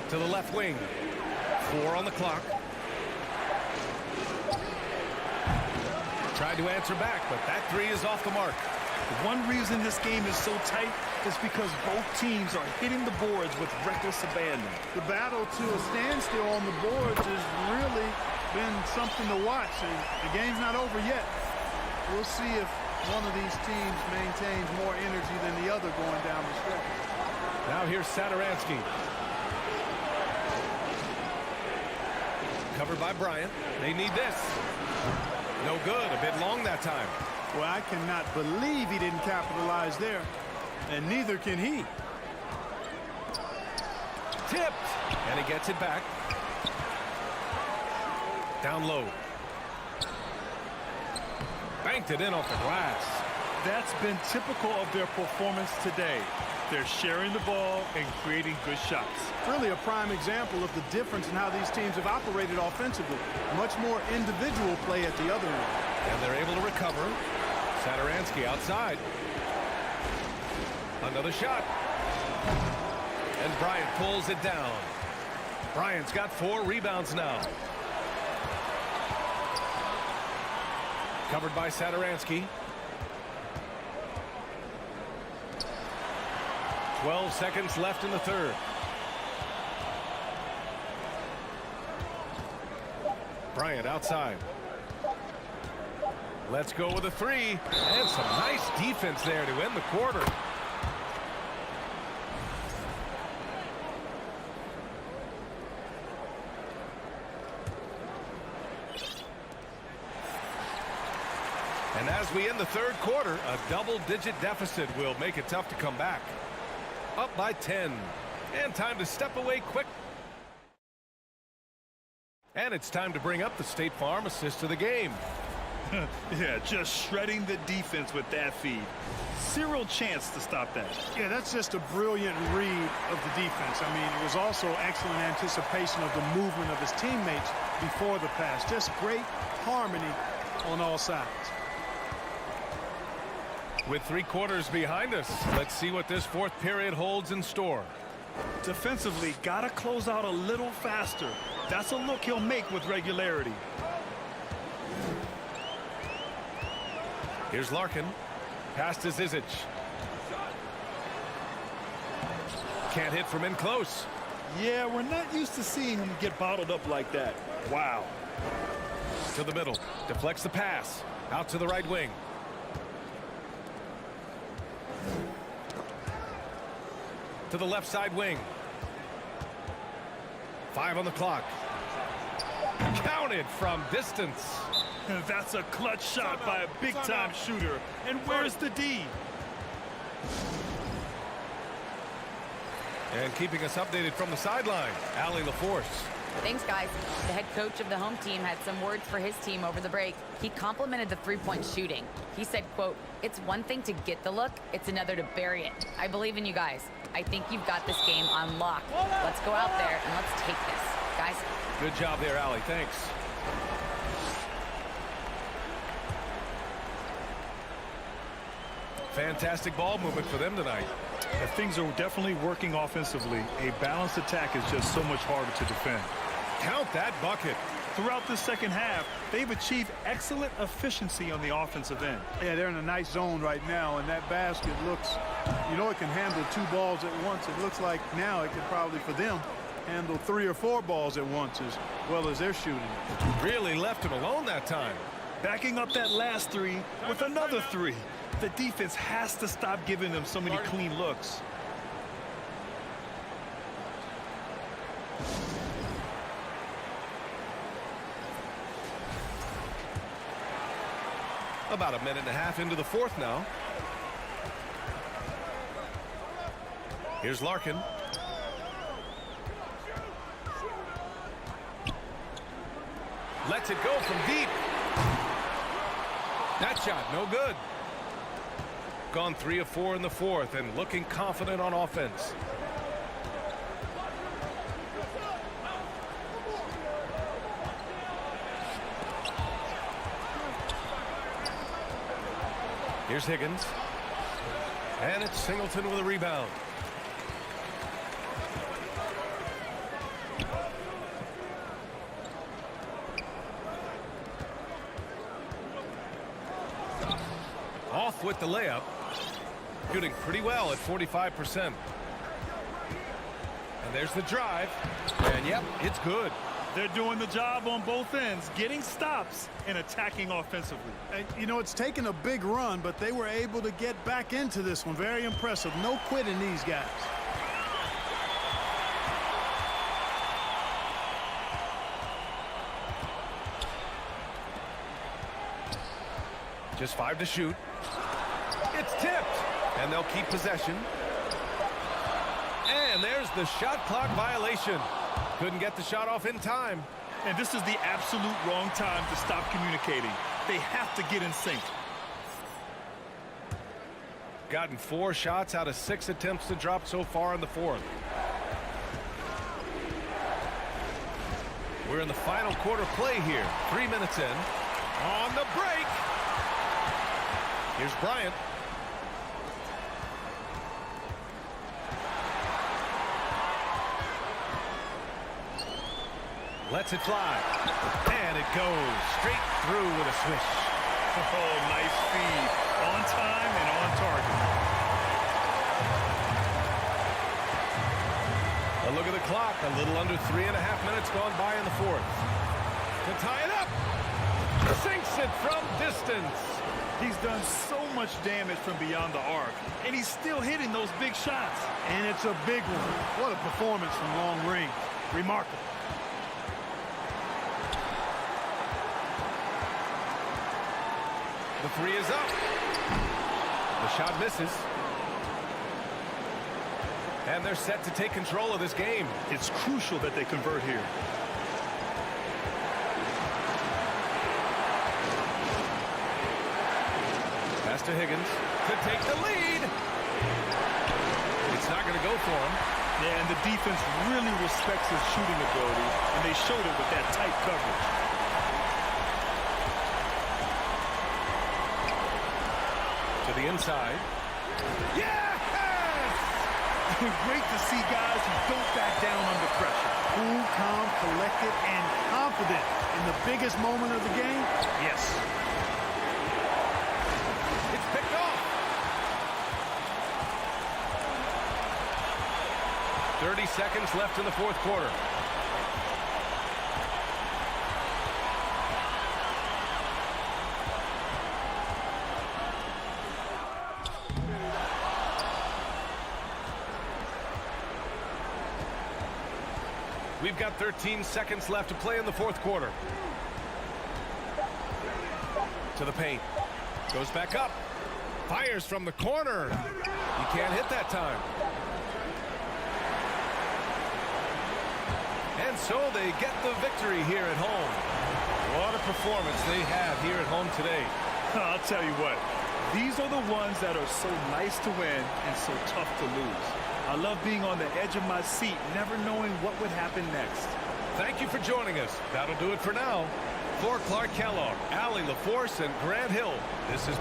To the left wing. 4 on the clock. Tried to answer back, but that three is off the mark. One reason this game is so tight is because both teams are hitting the boards with reckless abandon. The battle to a standstill on the boards has really been something to watch, and the game's not over yet. We'll see if one of these teams maintains more energy than the other going down the stretch. Now here's Satoransky. Covered by Bryant. They need this. No good. A bit long that time. Well, I cannot believe he didn't capitalize there. And neither can he. Tipped. And he gets it back. Down low. Banked it in off the glass. That's been typical of their performance today. They're sharing the ball and creating good shots. Really a prime example of the difference in how these teams have operated offensively. Much more individual play at the other end. And they're able to recover. Satoransky outside. Another shot. And Bryant pulls it down. Bryant's got 4 rebounds now. Covered by Satoransky. 12 seconds left in the third. Bryant outside. Let's go with a three. And some nice defense there to end the quarter. And as we end the third quarter, a double-digit deficit will make it tough to come back. Up by 10. And time to step away quick. And it's time to bring up the State Farm assist of the game. Yeah, just shredding the defense with that feed. Zero chance to stop that. Yeah, that's just a brilliant read of the defense. I mean, it was also excellent anticipation of the movement of his teammates before the pass. Just great harmony on all sides. With 3 quarters behind us, let's see what this fourth period holds in store. Defensively, gotta close out a little faster. That's a look he'll make with regularity. Here's Larkin. Pass to Zizic. Can't hit from in close. Yeah, we're not used to seeing him get bottled up like that. Wow. To the middle. Deflects the pass. Out to the right wing. To the left side wing. 5 on the clock. Counted from distance. That's a clutch shot by a big-time shooter. And where's the D? And keeping us updated from the sideline, Allie LaForce. Thanks, guys. The head coach of the home team had some words for his team over the break. He complimented the three-point shooting. He said, quote, "It's one thing to get the look, it's another to bury it. I believe in you guys. I think you've got this game on lock. Let's go out there and let's take this." Guys. Good job there, Allie. Thanks. Fantastic ball movement for them tonight. If things are definitely working offensively, a balanced attack is just so much harder to defend. Count that bucket. Throughout the second half, they've achieved excellent efficiency on the offensive end. Yeah, they're in a nice zone right now, and that basket looks, you know, it can handle 2 balls at once. It looks like now it could probably, for them, handle 3 or 4 balls at once as well as they're shooting. Really left him alone that time. Backing up that last 3 with another 3. The defense has to stop giving them so many clean looks. About a minute and a half into the fourth now. Here's Larkin. Lets it go from deep. That shot, no good. Gone 3 of 4 in the fourth and looking confident on offense. Here's Higgins. And it's Singleton with a rebound. Off with the layup. Shooting pretty well at 45%. And there's the drive. And yep, it's good. They're doing the job on both ends, getting stops and attacking offensively. And, you know, it's taken a big run, but they were able to get back into this one. Very impressive. No quitting these guys. Just 5 to shoot. It's tipped. And they'll keep possession. And there's the shot clock violation. Couldn't get the shot off in time. And this is the absolute wrong time to stop communicating. They have to get in sync. Gotten 4 shots out of 6 attempts to drop so far in the fourth. We're in the final quarter play here. 3 minutes in. On the break. Here's Bryant. Lets it fly. And it goes straight through with a swish. Oh, nice feed. On time and on target. A look at the clock. A little under 3.5 minutes gone by in the fourth. To tie it up. Sinks it from distance. He's done so much damage from beyond the arc, and he's still hitting those big shots. And it's a big one. What a performance from long range. Remarkable. The 3 is up. The shot misses. And they're set to take control of this game. It's crucial that they convert here. Pass to Higgins to take the lead. It's not going to go for him. Yeah, and the defense really respects his shooting ability, and they showed it with that tight coverage. To the inside. Yes! Great to see guys who don't back down under pressure. Cool, calm, collected, and confident in the biggest moment of the game. Yes. It's picked off. 30 seconds left in the fourth quarter. We've got 13 seconds left to play in the fourth quarter. To the paint. Goes back up. Fires from the corner. He can't hit that time. And so they get the victory here at home. What a performance they have here at home today. I'll tell you what. These are the ones that are so nice to win and so tough to lose. I love being on the edge of my seat, never knowing what would happen next. Thank you for joining us. That'll do it for now. For Clark Kellogg, Allie LaForce, and Grant Hill, this is